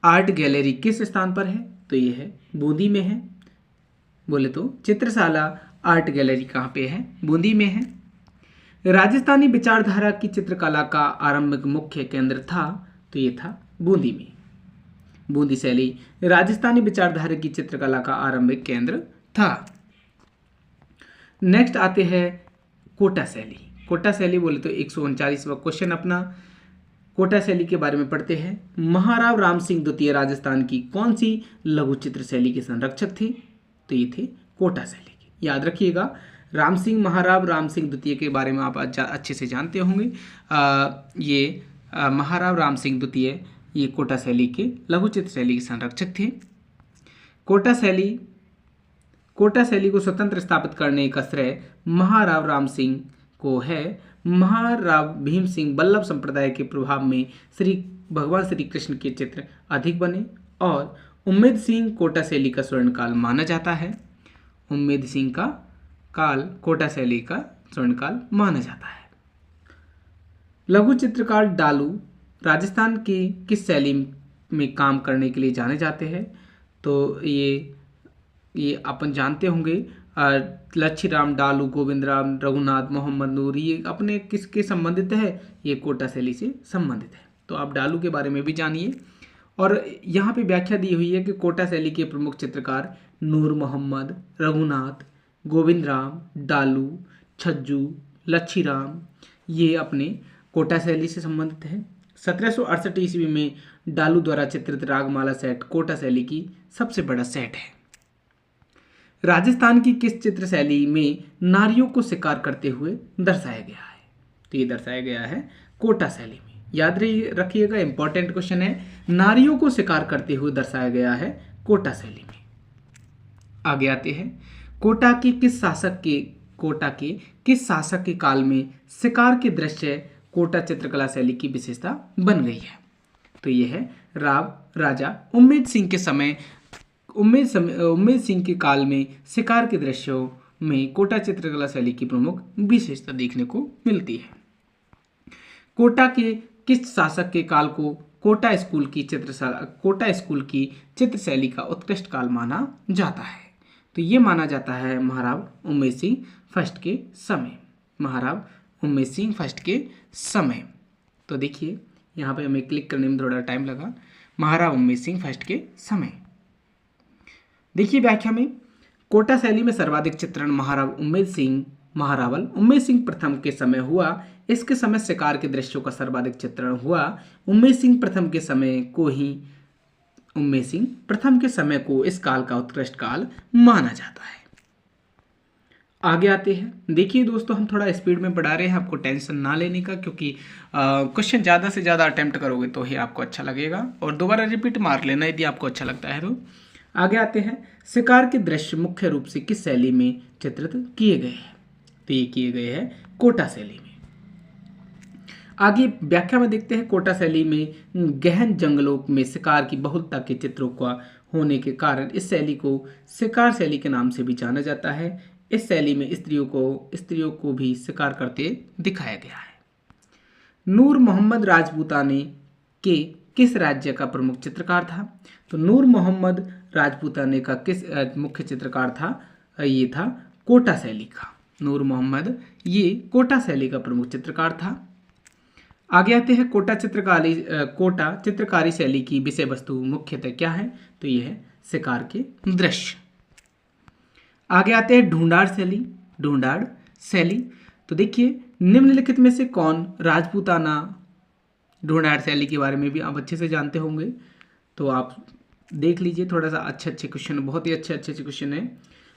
आर्ट गैलरी किस स्थान पर है? तो ये है बूंदी में है। बोले तो चित्रशाला आर्ट गैलरी कहाँ पे है? बूंदी में है। राजस्थानी विचारधारा की चित्रकला का आरंभिक मुख्य केंद्र था, तो ये था बूंदी में। बूंदी शैली राजस्थानी विचारधारा की चित्रकला का आरंभिक केंद्र था। नेक्स्ट आते हैं कोटा शैली। कोटा शैली बोले तो 139वां क्वेश्चन अपना कोटा शैली के बारे में पढ़ते हैं। महाराव राम सिंह द्वितीय राजस्थान की कौन सी लघु चित्र शैली के संरक्षक थे? तो ये थे कोटा शैली के। याद रखिएगा, महाराव राम सिंह द्वितीय के बारे में आप अच्छे से जानते होंगे। महाराव राम सिंह द्वितीय ये कोटा शैली के लघु चित्र शैली के संरक्षक थे। कोटा शैली को स्वतंत्र स्थापित करने का श्रेय महाराव राम सिंह को है। महाराव भीम सिंह बल्लभ संप्रदाय के प्रभाव में भगवान श्री कृष्ण के चित्र अधिक बने, और उम्मेद सिंह कोटा शैली का स्वर्णकाल माना जाता है। उम्मेद सिंह का काल कोटा शैली का स्वर्णकाल माना जाता है। लघु चित्रकार डालू राजस्थान की किस शैली में काम करने के लिए जाने जाते हैं? तो ये अपन जानते होंगे। लच्छीराम, डालू, गोविंद राम, रघुनाथ, मोहम्मद नूर, ये अपने किसके संबंधित है? ये कोटा शैली से संबंधित है। तो आप डालू के बारे में भी जानिए। और यहाँ पे व्याख्या दी हुई है कि कोटा शैली के प्रमुख चित्रकार नूर मोहम्मद, रघुनाथ, गोविंद राम, डालू, छज्जू, लच्छीराम, ये अपने कोटा शैली से संबंधित है। 1768 ईस्वी में डालू द्वारा चित्रित रागमाला सेट कोटा शैली की सबसे बड़ा सेट है। राजस्थान की किस चित्र शैली में नारियों को शिकार करते हुए दर्शाया गया है? तो ये दर्शाया गया है कोटा शैली में। याद रखिएगा, इंपॉर्टेंट क्वेश्चन है। नारियों को शिकार करते हुए दर्शाया गया है कोटा शैली में। आगे आते हैं, कोटा के किस शासक के काल में शिकार के दृश्य कोटा चित्रकला शैली की विशेषता बन गई है? तो ये है राजा उम्मेद सिंह के समय। उम्मेद सिंह के काल में शिकार के दृश्यों में कोटा चित्रकला शैली की प्रमुख विशेषता देखने को मिलती है। कोटा के किस शासक के काल को कोटा स्कूल की चित्र शैली का उत्कृष्ट काल माना जाता है? तो ये माना जाता है महाराव उम्मेद सिंह फर्स्ट के समय। महाराव उम्मेद सिंह फर्स्ट के समय। तो देखिए यहाँ पे हमें क्लिक करने में थोड़ा टाइम लगा। महाराव उम्मेद सिंह फर्स्ट के समय। देखिए व्याख्या में, कोटा शैली में सर्वाधिक चित्रण महारावल उम्मेद सिंह प्रथम के समय हुआ। इसके समय शिकार के दृश्यों का सर्वाधिक चित्रण हुआ। उम्मेद सिंह प्रथम के समय को इस काल का उत्कृष्ट काल माना जाता है। आगे आते हैं। देखिए दोस्तों, हम थोड़ा स्पीड में पढ़ा रहे हैं, आपको टेंशन ना लेने का, क्योंकि क्वेश्चन ज़्यादा से ज़्यादा अटेम्प्ट करोगे तो ही आपको अच्छा लगेगा, और दोबारा रिपीट मार लेना यदि आपको अच्छा लगता है तो। आगे आते हैं, शिकार के दृश्य मुख्य रूप से किस शैली में चित्रित किए गए हैं? तो ये किए गए हैं कोटा शैली में। आगे व्याख्या में देखते हैं, कोटा शैली में गहन जंगलों में शिकार की बहुलता के चित्रों का होने के कारण इस शैली को शिकार शैली के नाम से भी जाना जाता है। इस शैली में स्त्रियों को भी शिकार करते दिखाया गया है। नूर मोहम्मद राजपूताने के किस राज्य का प्रमुख चित्रकार था? तो नूर मोहम्मद राजपूताने का किस मुख्य चित्रकार था? ये था कोटा शैली का। नूर मोहम्मद ये कोटा शैली का प्रमुख चित्रकार था। आगे आते हैं, कोटा चित्रकारी शैली की विषय वस्तु मुख्यतः क्या है? तो ये है शिकार के दृश्य। आगे आते हैं ढूंढाड़ शैली। तो देखिए, निम्नलिखित में से कौन राजपूताना ढूंढाड़ शैली के बारे में भी आप अच्छे से जानते होंगे, तो आप देख लीजिए। थोड़ा सा अच्छे क्वेश्चन, बहुत ही अच्छे क्वेश्चन है।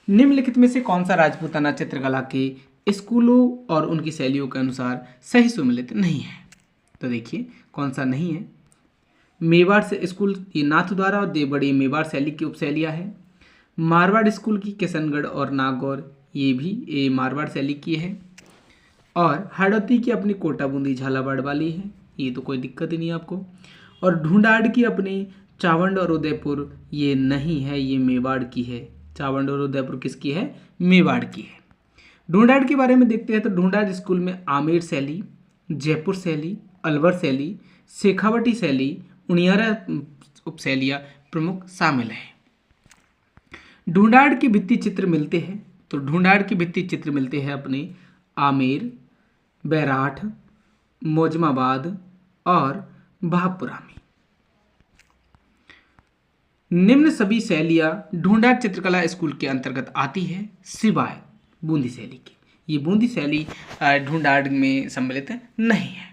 निम्नलिखित में से कौन सा राजपूताना चित्रकला के स्कूलों और उनकी शैलियों के अनुसार सही सुमेलित नहीं है? तो देखिए कौन सा नहीं है। मेवाड़ से स्कूल, ये नाथद्वारा और देवबड़ी मेवाड़ शैली की उपशैलियाँ है। मारवाड़ स्कूल की किशनगढ़ और नागौर, ये भी मारवाड़ शैली की है। और हाड़ौती की अपनी कोटा बूंदी झालावाड़ वाली है, ये तो कोई दिक्कत ही नहीं आपको। और ढूंढाड़ की अपनी चावंड और उदयपुर, ये नहीं है, ये मेवाड़ की है। चावंड और उदयपुर किसकी है? मेवाड़ की है। ढूंढाड़ के बारे में देखते हैं, तो ढूंढाड़ स्कूल में आमेर शैली, जयपुर शैली, अलवर शैली, शेखावटी शैली, उनियारा उपशैलियाँ प्रमुख शामिल हैं। ढूंढाड़ के भित्ति चित्र मिलते हैं, तो ढूंढाड़ के भित्ति चित्र मिलते हैं अपने आमेर, बैराठ, मौजमाबाद और भावपुरा में। निम्न सभी शैलियाँ ढूंढाड़ चित्रकला स्कूल के अंतर्गत आती है सिवाय बूंदी शैली की। ये बूंदी शैली ढूंढाड़ में सम्मिलित नहीं है।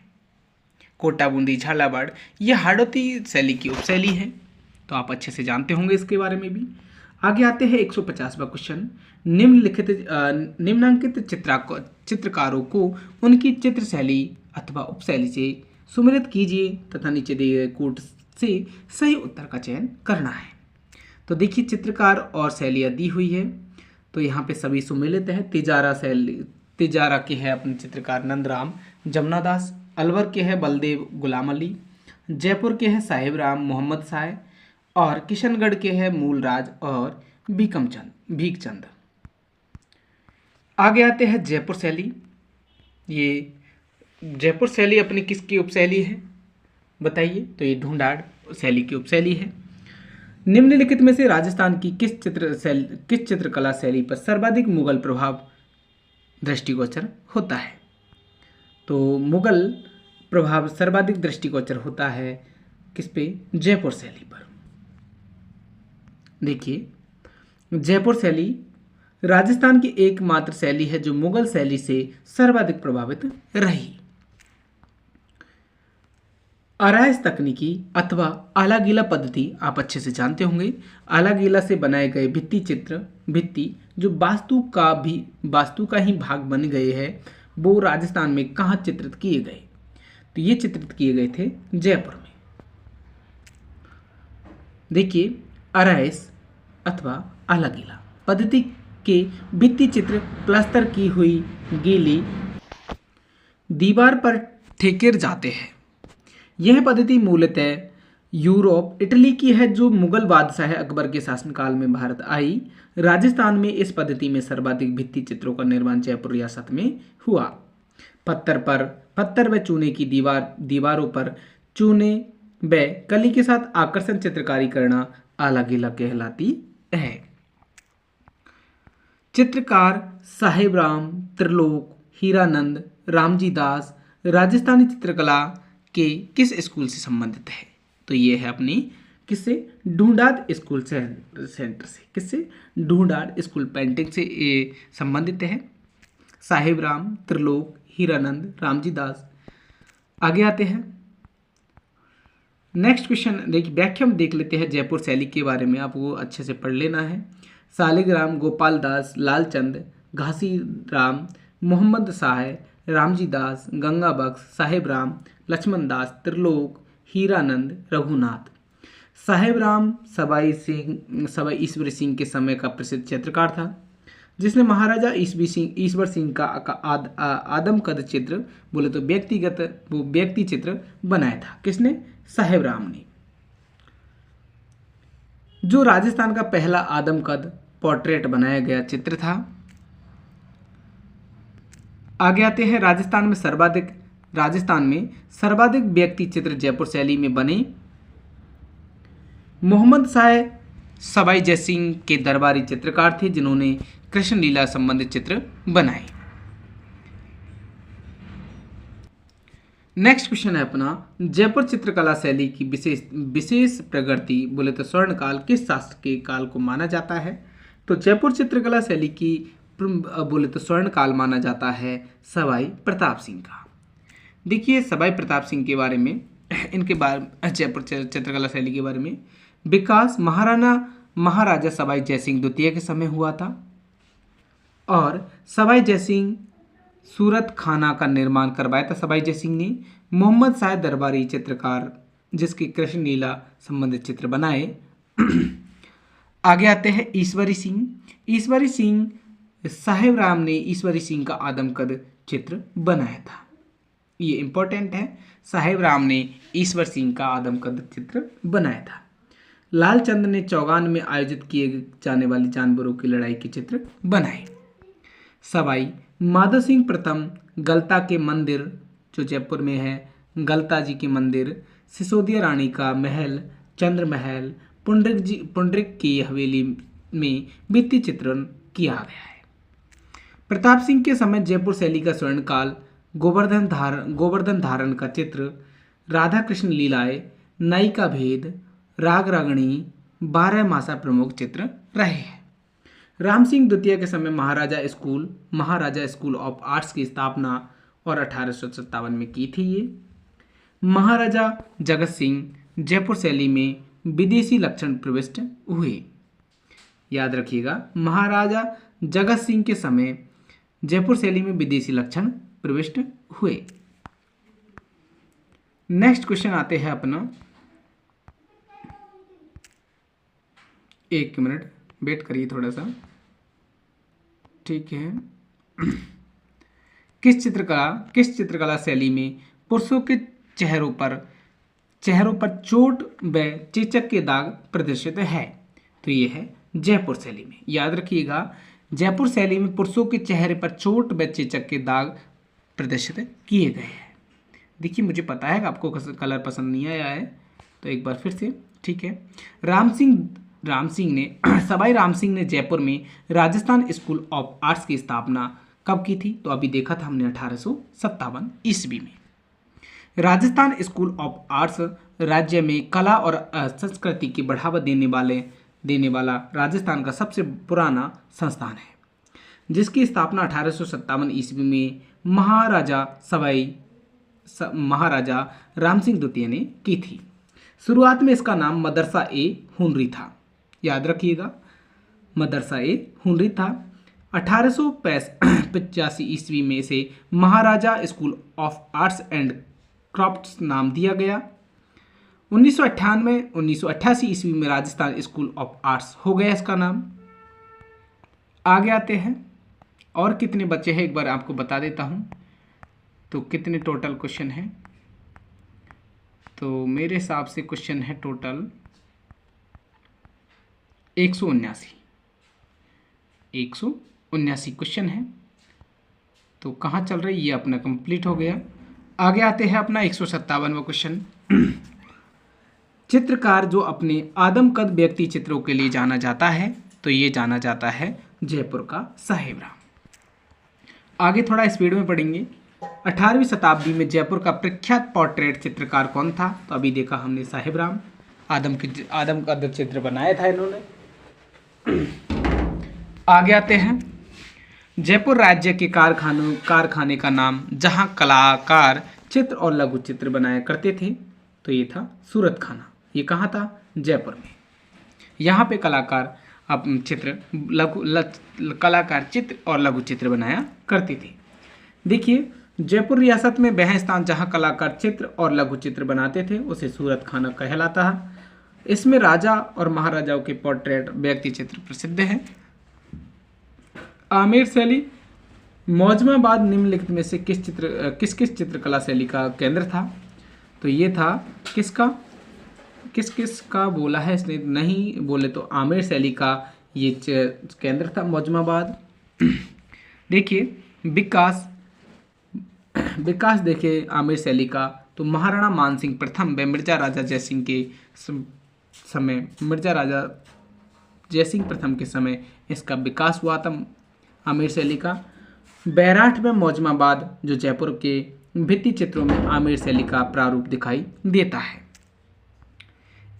कोटा बूंदी झालावाड़ ये हाड़ौती शैली की उपशैली है, तो आप अच्छे से जानते होंगे इसके बारे में भी। आगे आते हैं 150वां क्वेश्चन। निम्नांकित चित्रकारों को उनकी चित्र शैली अथवा उपशैली से सुमेलित कीजिए तथा नीचे दिए गए कोड से सही उत्तर का चयन करना है। तो देखिए चित्रकार और शैलियाँ दी हुई है, तो यहाँ पे सभी सुमेलित है। तिजारा के है अपने चित्रकार नंदराम जमुनादास, अलवर के है बलदेव गुलाम अली, जयपुर के है साहिब राम मोहम्मद साय, और किशनगढ़ के है मूलराज और भीखचंद। आगे आते हैं जयपुर शैली। ये जयपुर शैली अपनी किसकी उपशैली है बताइए? तो ये ढूंढाड़ शैली की उपशैली है। निम्नलिखित में से राजस्थान की किस चित्रकला शैली पर सर्वाधिक मुगल प्रभाव दृष्टिगोचर होता है? तो मुगल प्रभाव सर्वाधिक दृष्टिगोचर होता है किस पे? जयपुर शैली पर। देखिए जयपुर शैली राजस्थान की एकमात्र शैली है जो मुगल शैली से सर्वाधिक प्रभावित रही। आरआईएस तकनीकी अथवा आला गीला पद्धति आप अच्छे से जानते होंगे। आला गीला से बनाए गए भित्ति जो वास्तु का ही भाग बन गए हैं, वो राजस्थान में कहाँ चित्रित किए गए? तो ये चित्रित किए गए थे जयपुर में। देखिए, आरआईएस अथवा आला गीला पद्धति के भित्ति चित्र प्लास्टर की हुई गीली दीवार पर ठेके जाते हैं। यह पद्धति मूलतः यूरोप इटली की है, जो मुगल बादशाह अकबर के शासनकाल में भारत आई। राजस्थान में इस पद्धति में सर्वाधिक भित्ति चित्रों का निर्माण जयपुर रियासत में हुआ। पत्थर व चूने की दीवारों पर चूने व कली के साथ आकर्षण चित्रकारी करना आला गीला कहलाती है। चित्रकार साहेब राम, त्रिलोक, हीरानंद, रामजी दास राजस्थानी चित्रकला के किस स्कूल से संबंधित है? तो ये है अपनी किससे? ढूंढाड़ स्कूल सेंटर से। किससे? ढूंढाड़ स्कूल पेंटिंग से ये संबंधित है। साहेब राम, त्रिलोक, हीरानंद, रामजी दास। आगे आते हैं नेक्स्ट क्वेश्चन। देखिए, व्याख्या में देख लेते हैं जयपुर शैली के बारे में, आपको अच्छे से पढ़ लेना है। सालिग्राम, गोपाल दास, लालचंद, घासी राम, मोहम्मद शाह, रामजी दास, गंगा बख्श, साहेब राम, लक्ष्मण दास, त्रिलोक, हीरानंद, रघुनाथ। साहेब राम सवाई ईश्वर सिंह के समय का प्रसिद्ध चित्रकार था, जिसने महाराजा ईश्वर सिंह का आदमकद चित्र बोले तो व्यक्ति चित्र बनाया था। किसने? साहेब राम ने, जो राजस्थान का पहला आदमकद पोर्ट्रेट बनाया गया चित्र था। आगे आते हैं राजस्थान में सर्वाधिक व्यक्ति चित्र जयपुर शैली में बने। मोहम्मद शाह सवाई जयसिंह के दरबारी चित्रकार थे, जिन्होंने कृष्ण लीला संबंधित चित्र बनाए। नेक्स्ट क्वेश्चन है अपना, जयपुर चित्रकला शैली की विशेष प्रगति बोले तो स्वर्णकाल किस शासक के काल को माना जाता है? तो जयपुर चित्रकला शैली की बोले तो स्वर्णकाल माना जाता है सवाई प्रताप सिंह का। देखिए, सवाई प्रताप सिंह के बारे में, इनके बारे जयपुर चित्रकला शैली के बारे में विकास महाराजा सवाई जयसिंह द्वितीय के समय हुआ था, और सवाई जयसिंह सूरत खाना का निर्माण करवाया था सवाई जयसिंह ने। मोहम्मद शाह दरबारी चित्रकार, जिसके कृष्ण लीला संबंधित चित्र बनाए। आगे आते हैं ईश्वरी सिंह साहेब राम ने ईश्वरी सिंह का आदमकद चित्र बनाया था। ये इंपॉर्टेंट है, साहेब राम ने ईश्वर सिंह का आदमकद चित्र बनाया था। लालचंद ने चौगान में आयोजित किए जाने वाली जानवरों की लड़ाई के चित्र बनाए। सवाई माधो सिंह प्रथम गलता के मंदिर, जो जयपुर में है, गलता जी के मंदिर, सिसोदिया रानी का महल, चंद्र महल, पुंडरिक की हवेली में भित्ति चित्रण किया गया है। प्रताप सिंह के समय जयपुर शैली का स्वर्णकाल गोवर्धन धारण का चित्र, राधा कृष्ण लीलाएं, नाई का भेद, राग रागणी, 12 मासा प्रमुख चित्र रहे हैं। राम सिंह द्वितीय के समय महाराजा स्कूल ऑफ आर्ट्स की स्थापना और 1857 में की थी। ये महाराजा जगत सिंह जयपुर शैली में विदेशी लक्षण प्रविष्ट हुए। याद रखिएगा, महाराजा जगत सिंह के समय जयपुर शैली में विदेशी लक्षण प्रविष्ट हुए। नेक्स्ट क्वेश्चन आते हैं अपना, एक मिनट वेट करिए थोड़ा सा, ठीक है। किस चित्रकला शैली में पुरुषों के चेहरों पर चोट व चेचक के दाग प्रदर्शित है? तो ये है जयपुर शैली में। याद रखिएगा, जयपुर शैली में पुरुषों के चेहरे पर चोट व चेचक के दाग प्रदर्शित किए गए हैं। देखिए, मुझे पता है कि आपको कलर पसंद नहीं आया है, तो एक बार फिर से, ठीक है। सवाई राम सिंह ने जयपुर में राजस्थान स्कूल ऑफ आर्ट्स की स्थापना कब की थी? तो अभी देखा था हमने 1857 ईस्वी में। राजस्थान स्कूल ऑफ आर्ट्स राज्य में कला और संस्कृति की बढ़ावा देने वाला राजस्थान का सबसे पुराना संस्थान है, जिसकी स्थापना 1857 ईस्वी में महाराजा सवाई महाराजा राम सिंह द्वितीय ने की थी। शुरुआत में इसका नाम मदरसा ए हुनरी था, याद रखिएगा, मदरसा ए हुनरी था। 1885 ईस्वी में इसे Maharaja school of arts and crafts नाम दिया गया। 1988 ईस्वी में राजस्थान स्कूल ऑफ आर्ट्स हो गया इसका नाम। आगे आते हैं, और कितने बच्चे हैं एक बार आपको बता देता हूँ। तो कितने टोटल क्वेश्चन हैं, तो मेरे हिसाब से क्वेश्चन है टोटल 179 क्वेश्चन है। तो कहाँ चल रही है, ये अपना कंप्लीट हो गया। आगे आते हैं अपना 157वां क्वेश्चन। चित्रकार जो अपने आदमकद व्यक्ति चित्रों के लिए जाना जाता है, तो ये जाना जाता है जयपुर का साहेब राम। आगे थोड़ा स्पीड में पढ़ेंगे। 18वीं शताब्दी में जयपुर का प्रख्यात पोर्ट्रेट चित्रकार कौन था, तो अभी देखा हमने साहेब राम, आदम का चित्र बनाया था इन्होंने। आगे आते हैं, जयपुर राज्य के कारखाने का नाम जहां कलाकार चित्र और लघु चित्र बनाया करते थे, तो ये था सूरत खाना। ये कहाँ था, जयपुर में। यहाँ पे कलाकार चित्र और लघु चित्र बनाया करते थे। देखिए, जयपुर रियासत में वह स्थान जहाँ कलाकार चित्र और लघु चित्र बनाते थे उसे सूरत खाना कहलाता है। इसमें राजा और महाराजाओं के पोर्ट्रेट व्यक्ति चित्र प्रसिद्ध हैं। आमेर शैली, मौजमाबाद निम्नलिखित में से किस चित्रकला शैली का केंद्र था, तो ये था किस का बोला है इसने, नहीं बोले तो आमेर शैली का ये केंद्र था मौजमाबाद। देखिए विकास देखिए आमेर शैली का, तो महाराणा मानसिंह प्रथम व मिर्जा राजा जयसिंह के समय प्रथम के समय इसका विकास हुआ था आमेर शैली का। बैराठ में मौजमाबाद जो जयपुर के भित्ति चित्रों में आमेर शैली का प्रारूप दिखाई देता है।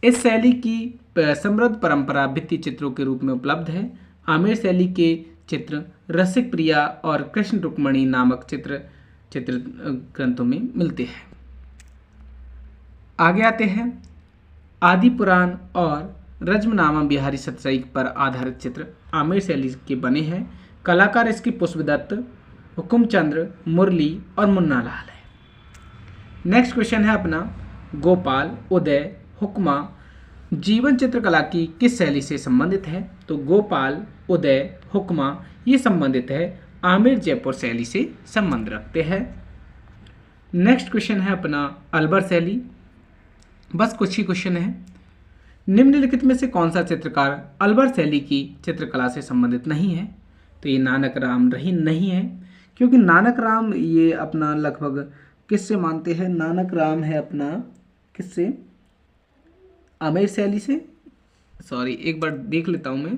इस शैली की समृद्ध परंपरा भित्ति चित्रों के रूप में उपलब्ध है। आमेर शैली के चित्र रसिक प्रिया और कृष्ण रुक्मणी नामक चित्र ग्रंथों में मिलते हैं। आगे आते हैं, आदि पुराण और रज्मनामा बिहारी सतसईक पर आधारित चित्र आमेर शैली के बने हैं। कलाकार इसके पुष्पदत्त, हुकुमचंद्र, मुरली और मुन्ना लाल है। नेक्स्ट क्वेश्चन है अपना, गोपाल, उदय, हुक्मा जीवन चित्रकला की किस शैली से संबंधित है, तो गोपाल, उदय, हुक्मा ये संबंधित है आमेर जयपुर शैली से संबंध रखते हैं। नेक्स्ट क्वेश्चन है अपना अलवर शैली। बस कुछ ही क्वेश्चन है। निम्नलिखित में से कौन सा चित्रकार अलवर शैली की चित्रकला से संबंधित नहीं है, तो ये नानक राम नहीं है, क्योंकि नानक राम ये अपना लगभग किससे मानते हैं, नानक राम है अपना किससे, आमेर शैली से, सॉरी एक बार देख लेता हूँ मैं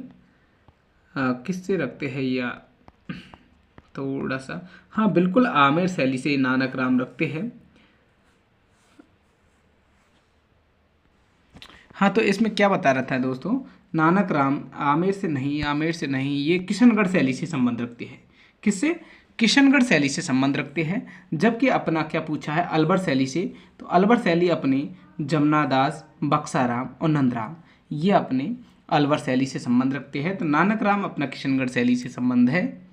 किससे रखते हैं या थोड़ा सा, हाँ बिल्कुल आमेर शैली से नानक राम रखते हैं। हाँ, तो इसमें क्या बता रहा था दोस्तों, नानक राम आमेर से नहीं, ये किशनगढ़ शैली से संबंध रखते हैं। किससे, किशनगढ़ शैली से संबंध रखते हैं। जबकि अपना क्या पूछा है अलवर शैली से, तो अलवर शैली अपने जमनादास, बक्साराम और नंदराम ये अपने अलवर शैली से संबंध रखते हैं। तो नानक राम अपना किशनगढ़ शैली से संबंध है।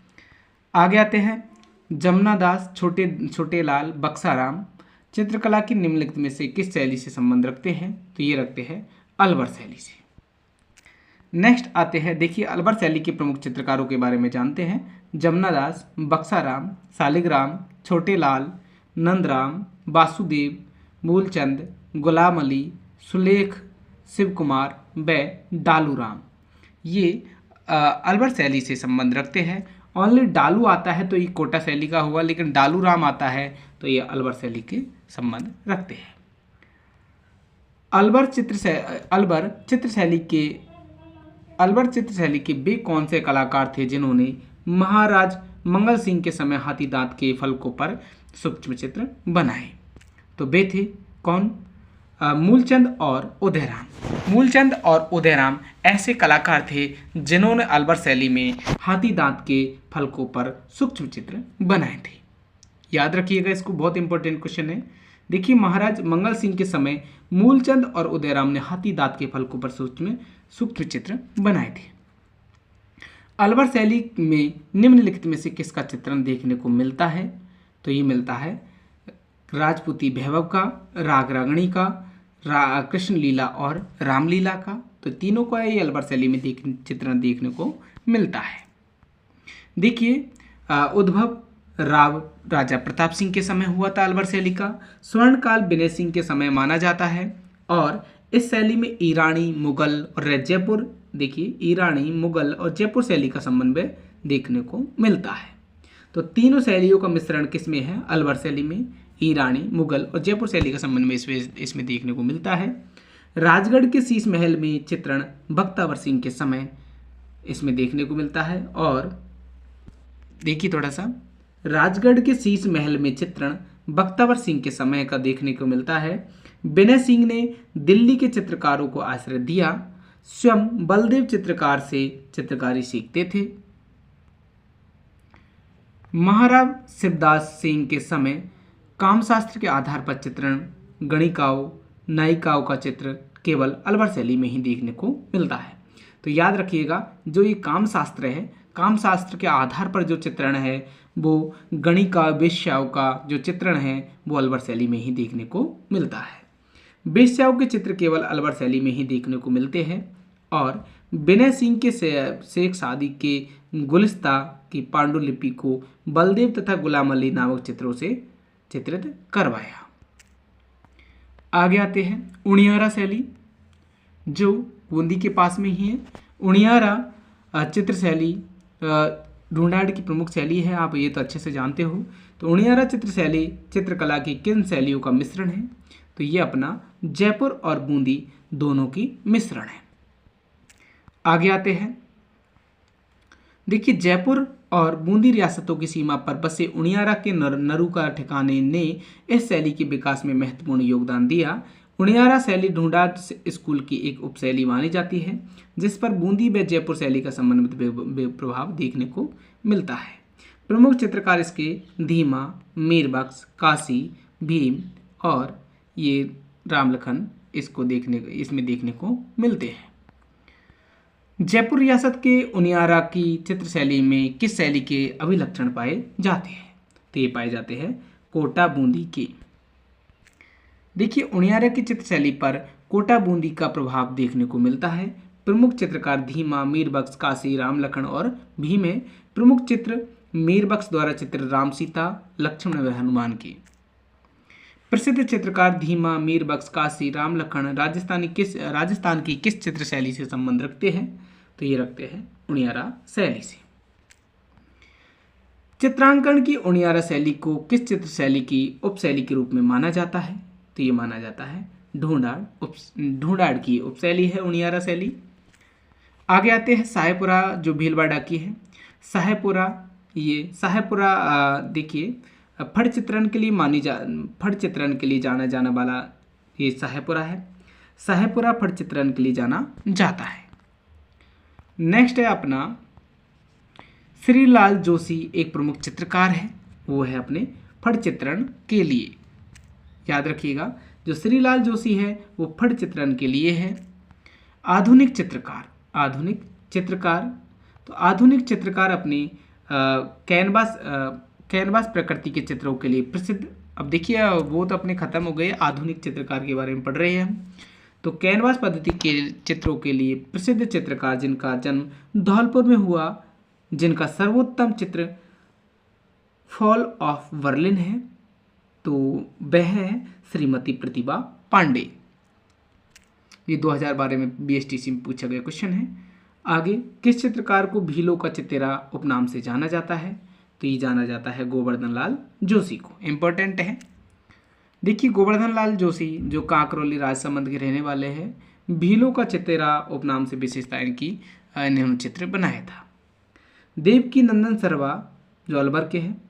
आगे आते हैं, जमनादास, छोटे लाल, बक्साराम चित्रकला की निम्नलिखित में से किस शैली से संबंध रखते हैं, तो ये रखते हैं अलवर शैली से। नेक्स्ट आते हैं, देखिए अलवर शैली के प्रमुख चित्रकारों के बारे में जानते हैं। जमनादास, बक्साराम, सालिग्राम, छोटे लाल, नंदराम, वासुदेव, मूलचंद, गुलाम अली, सुलेख, शिव कुमार व डालू राम ये अलवर शैली से संबंध रखते हैं। ओनली डालू आता है तो ये कोटा शैली का हुआ, लेकिन डालू राम आता है तो ये अलवर शैली के संबंध रखते हैं। अलवर चित्र शैली के वे कौन से कलाकार थे जिन्होंने महाराज मंगल सिंह के समय हाथी दांत के फलकों पर सूक्ष्म चित्र बनाए, तो वे थे कौन, मूलचंद और उदयराम ऐसे कलाकार थे जिन्होंने अलवर शैली में हाथी दांत के फलकों पर सूक्ष्म चित्र बनाए थे। याद रखिएगा इसको, बहुत इंपॉर्टेंट क्वेश्चन है। देखिए महाराज मंगल सिंह के समय मूलचंद और उदयराम ने हाथी दांत के फलकों पर सूक्ष्म चित्र बनाए थे। अलवर शैली में निम्नलिखित में से किसका चित्रण देखने को मिलता है? तो ये मिलता है राजपूती वैभव का, राग रागणी का, कृष्ण लीला और रामलीला का। तो तीनों का ये अलवर शैली में चित्रण देखने को मिलता है। देखिए उद्भव राजा प्रताप सिंह के समय हुआ था अलवर शैली का। स्वर्णकाल विनय सिंह के समय माना जाता है और इस शैली में ईरानी, मुगल और जयपुर, देखिए ईरानी, मुगल और जयपुर शैली का समन्वय देखने को मिलता है। तो तीनों शैलियों का मिश्रण किसमें है? अलवर शैली में ईरानी, मुगल और जयपुर शैली का समन्वय इसमें देखने को मिलता है। राजगढ़ के शीश महल में चित्रण बख्तावर सिंह के समय इसमें देखने को मिलता है। और देखिए थोड़ा सा, राजगढ़ के शीश महल में चित्रण बख्तावर सिंह के समय का देखने को मिलता है। विनय सिंह ने दिल्ली के चित्रकारों को आश्रय दिया। स्वयं बलदेव चित्रकार से चित्रकारी सीखते थे। महाराव शिवदास सिंह के समय कामशास्त्र के आधार पर चित्रण गणिकाओं, नायिकाओं का चित्र केवल अलवर शैली में ही देखने को मिलता है। तो याद रखिएगा, जो ये कामशास्त्र है, कामशास्त्र के आधार पर जो चित्रण है वो गणिका, वेश्याओं का जो चित्रण है वो अलवर शैली में ही देखने को मिलता है। वेश्याओं के चित्र केवल अलवर शैली में ही देखने को मिलते हैं। और विनय सिंह के शेख सादी के गुलिस्ता की पांडुलिपि को बलदेव तथा गुलाम अली नामक चित्रों से चित्रित करवाया। आगे आते हैं उनियारा शैली, जो बूंदी के पास में ही है। उनियारा चित्र शैली ढूंढाड़ की प्रमुख शैली है, आप ये तो अच्छे से जानते हो। तो उनियारा चित्र शैली चित्रकला की किन शैलियों का मिश्रण है? तो ये अपना जयपुर और बूंदी दोनों की मिश्रण है। आगे आते हैं, देखिए जयपुर और बूंदी रियासतों की सीमा पर बसे उनियारा के नरूका ठिकाने ने इस शैली के विकास में महत्वपूर्ण योगदान दिया। उनियारा शैली ढूंढाड़ स्कूल की एक उपशैली मानी जाती है, जिस पर बूंदी व जयपुर शैली का समन्वित प्रभाव देखने को मिलता है। प्रमुख चित्रकार इसके धीमा, मीरबख्श, काशी, भीम और ये रामलखन इसमें देखने को मिलते हैं। जयपुर रियासत के उनियारा की चित्र शैली में किस शैली के अभिलक्षण पाए जाते हैं? तो ये पाए जाते हैं कोटा बूंदी के। देखिए उनियारा की चित्र शैली पर कोटा बूंदी का प्रभाव देखने को मिलता है। प्रमुख चित्रकार धीमा, मीरबख्श, काशी, रामलखन और भीम है। प्रमुख चित्र मीरबख्श द्वारा चित्र राम, सीता, लक्ष्मण व हनुमान के। प्रसिद्ध चित्रकार धीमा, मीरबख्श, काशी, रामलखन राजस्थान की किस चित्र शैली से संबंध रखते हैं? तो ये रखते हैं उनियारा शैली से। चित्रांकन की उनियारा शैली को किस चित्र शैली की उपशैली के रूप में माना जाता है? तो ये माना जाता है ढूंढाड़ की उपशैली है उनियारा शैली। आगे आते हैं साहेपुरा, जो भीलवाड़ा की है। साहेपुरा देखिए फड़ चित्रण के लिए जाना जाने वाला ये साहेपुरा है। साहेपुरा फड़ चित्रण के लिए जाना जाता है। नेक्स्ट है अपना श्रीलाल जोशी, एक प्रमुख चित्रकार है, वो है अपने फड़ चित्रण के लिए। याद रखिएगा, जो श्रीलाल जोशी है वो फड़ चित्रण के लिए है। आधुनिक चित्रकार अपनी कैनवास प्रकृति के चित्रों के लिए प्रसिद्ध। अब देखिए वो तो अपने खत्म हो गए, आधुनिक चित्रकार के बारे में पढ़ रहे हैं हम। तो कैनवास पद्धति के चित्रों के लिए प्रसिद्ध चित्रकार जिनका जन्म धौलपुर में हुआ, जिनका सर्वोत्तम चित्र फॉल ऑफ बर्लिन है, तो वह है श्रीमती प्रतिभा पांडे। ये 2012 में BSTC में पूछा गया क्वेश्चन है। आगे, किस चित्रकार को भीलों का चितेरा उपनाम से जाना जाता है? तो ये जाना जाता है गोवर्धन लाल जोशी को। इम्पोर्टेंट है। देखिए गोवर्धन लाल जोशी जो कांकरोली राजसमंद के रहने वाले हैं, भीलों का चितेरा उपनाम से विशेषता इन्होंने चित्र बनाया था। देवकी नंदन सरवा जो अलवर के हैं,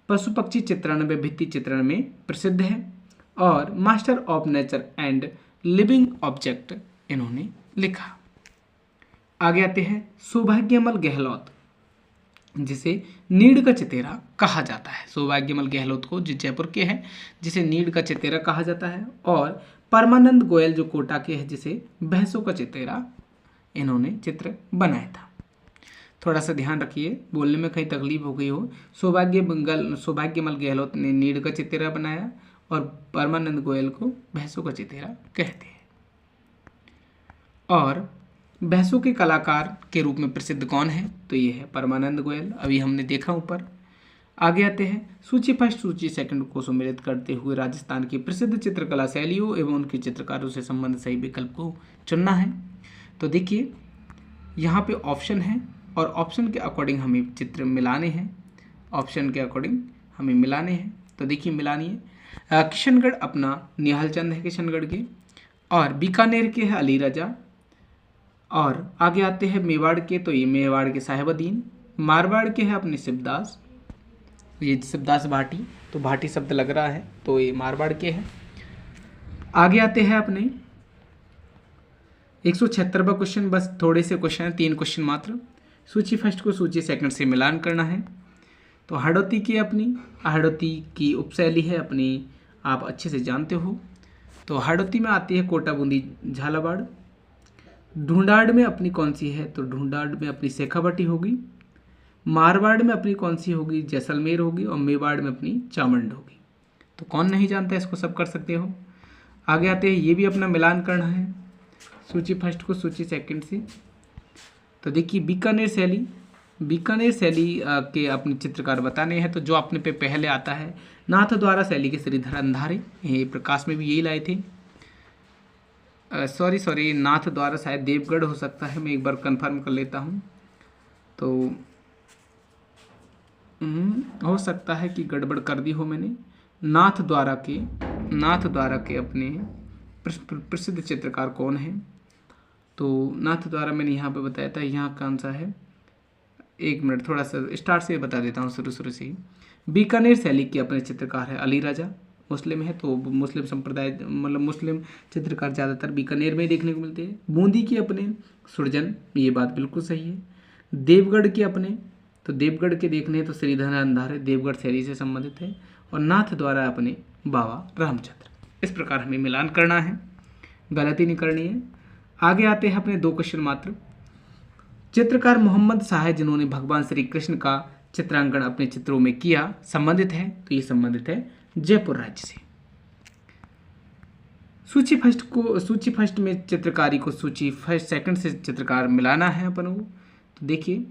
पशु पक्षी चित्रण व भित्ति चित्रण में प्रसिद्ध है और master of nature and living object इन्होंने लिखा। आगे आते हैं सौभाग्यमल गहलोत, जिसे नीड़ का चतेरा कहा जाता है। सौभाग्यमल गहलोत को, जो जयपुर के हैं, जिसे नीड़ का चतेरा कहा जाता है। और परमानंद गोयल जो कोटा के हैं, जिसे भैंसों का चतेरा इन्होंने चित्र बनाया था। थोड़ा सा ध्यान रखिए, बोलने में कहीं तकलीफ हो गई हो। सौभाग्यमल गहलोत ने नीड़ का चितेरा बनाया और परमानंद गोयल को भैंसों का चितेरा कहते हैं। और भैंसों के कलाकार के रूप में प्रसिद्ध कौन है? तो ये है परमानंद गोयल, अभी हमने देखा ऊपर। आगे आते हैं, सूची फर्स्ट सूची सेकंड को सम्मिलित करते हुए राजस्थान की प्रसिद्ध चित्रकला शैलियों एवं उनके चित्रकारों से संबंधित सही विकल्प को चुनना है। तो देखिए यहाँ पे ऑप्शन है और ऑप्शन के अकॉर्डिंग हमें चित्र मिलाने हैं। ऑप्शन के अकॉर्डिंग हमें मिलाने हैं, तो देखिए मिलानी है। किशनगढ़ अपना निहाल चंद है किशनगढ़ के, और बीकानेर के है अली रजा। और आगे आते हैं मेवाड़ के, तो ये मेवाड़ के साहिबुद्दीन। मारवाड़ के है अपने शिवदास, ये शिवदास भाटी, तो भाटी शब्द लग रहा है तो ये मारवाड़ के हैं। आगे आते हैं अपने 176वां क्वेश्चन, बस थोड़े से क्वेश्चन हैं, 3 क्वेश्चन मात्र। सूची फर्स्ट को सूची सेकंड से मिलान करना है। तो हाड़ौती की अपनी हाड़ौती की उपशैली है अपनी, आप अच्छे से जानते हो। तो हाड़ौती में आती है कोटा बूंदी झालावाड़। ढूंढाड़ में अपनी कौन सी है? तो ढूंढाड़ में अपनी शेखावाटी होगी। मारवाड़ में अपनी कौन सी होगी? जैसलमेर होगी। और मेवाड़ में अपनी चामुंड होगी। तो कौन नहीं जानता, इसको सब कर सकते हो। आगे आते हैं, ये भी अपना मिलान करना है सूची फर्स्ट को सूची सेकंड से। तो देखिए बीकानेर शैली के अपने चित्रकार बताने हैं। तो जो अपने पे पहले आता है, नाथ द्वारा शैली के श्रीधर अंधारे, ये प्रकाश में भी यही लाए थे। सॉरी नाथ द्वारा शायद देवगढ़ हो सकता है, मैं एक बार कंफर्म कर लेता हूँ। तो हो सकता है कि गड़बड़ कर दी हो मैंने। नाथ द्वारा के अपने प्रसिद्ध चित्रकार कौन है? तो नाथ द्वारा मैंने यहाँ पे बताया था, यहाँ कौन सा है? 1 मिनट, थोड़ा सा स्टार्ट से बता देता हूँ, शुरू से ही। बीकानेर शैली के अपने चित्रकार है अली राजा, मुस्लिम है, तो मुस्लिम संप्रदाय मतलब मुस्लिम चित्रकार ज़्यादातर बीकानेर में ही देखने को मिलते हैं। बूंदी के अपने सुरजन, ये बात बिल्कुल सही है। देवगढ़ के अपने, तो देवगढ़ के देखने तो श्रीधर अंधारे देवगढ़ शैली से संबंधित है। और नाथ द्वारा अपने बाबा रामचंद्र। इस प्रकार हमें मिलान करना है, गलती नहीं करनी है। आगे आते हैं अपने 2 क्वेश्चन मात्र। चित्रकार मोहम्मद शाह जिन्होंने भगवान श्री कृष्ण का चित्रांकन अपने चित्रों में किया, संबंधित है? तो ये संबंधित है जयपुर राज्य से। सूची फर्स्ट में चित्रकारी को सूची फर्स्ट सेकंड से चित्रकार मिलाना है अपन को। तो देखिए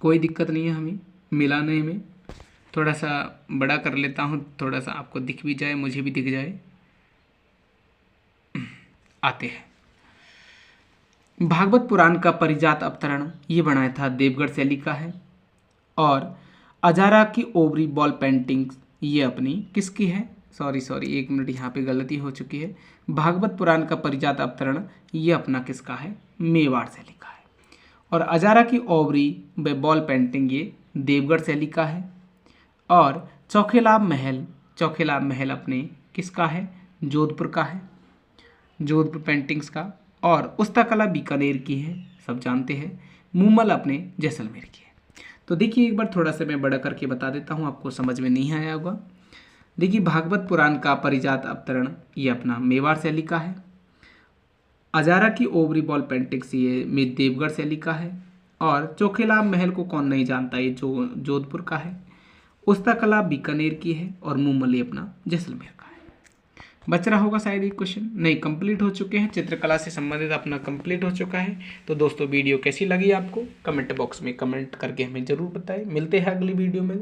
कोई दिक्कत नहीं है हमें मिलाने में। थोड़ा सा बड़ा कर लेता हूँ, थोड़ा सा आपको दिख भी जाए, मुझे भी दिख जाए। आते हैं, भागवत पुराण का परिजात अवतरण ये बनाया था देवगढ़ शैली का है। और अजारा की ओवरी बॉल पेंटिंग ये अपनी किसकी है? सॉरी 1 मिनट, यहाँ पे गलती हो चुकी है। भागवत पुराण का परिजात अवतरण ये अपना किसका है? मेवाड़ शैली का है। और अजारा की ओवरी बॉल पेंटिंग ये देवगढ़ शैली का है। और चौखेलाब महल अपने किसका है? जोधपुर का है, जोधपुर पेंटिंग्स का। और उस्ता कला बीकानेर की है, सब जानते हैं। मूमल अपने जैसलमेर की है। तो देखिए एक बार थोड़ा सा मैं बड़ा करके बता देता हूँ, आपको समझ में नहीं आया होगा। देखिए भागवत पुराण का परिजात अवतरण ये अपना मेवाड़ शैली का है। अजारा की ओवरी बॉल पेंटिंग्स ये देवगढ़ शैली का है। और चौखेलाब महल को कौन नहीं जानता, ये जोधपुर का है। उस्ता कला बीकानेर की है। और मूमल ये अपना जैसलमेर का है। बच रहा होगा शायद एक क्वेश्चन, नहीं कंप्लीट हो चुके हैं। चित्रकला से संबंधित अपना कंप्लीट हो चुका है। तो दोस्तों वीडियो कैसी लगी आपको कमेंट बॉक्स में कमेंट करके हमें ज़रूर बताएं। मिलते हैं अगली वीडियो में।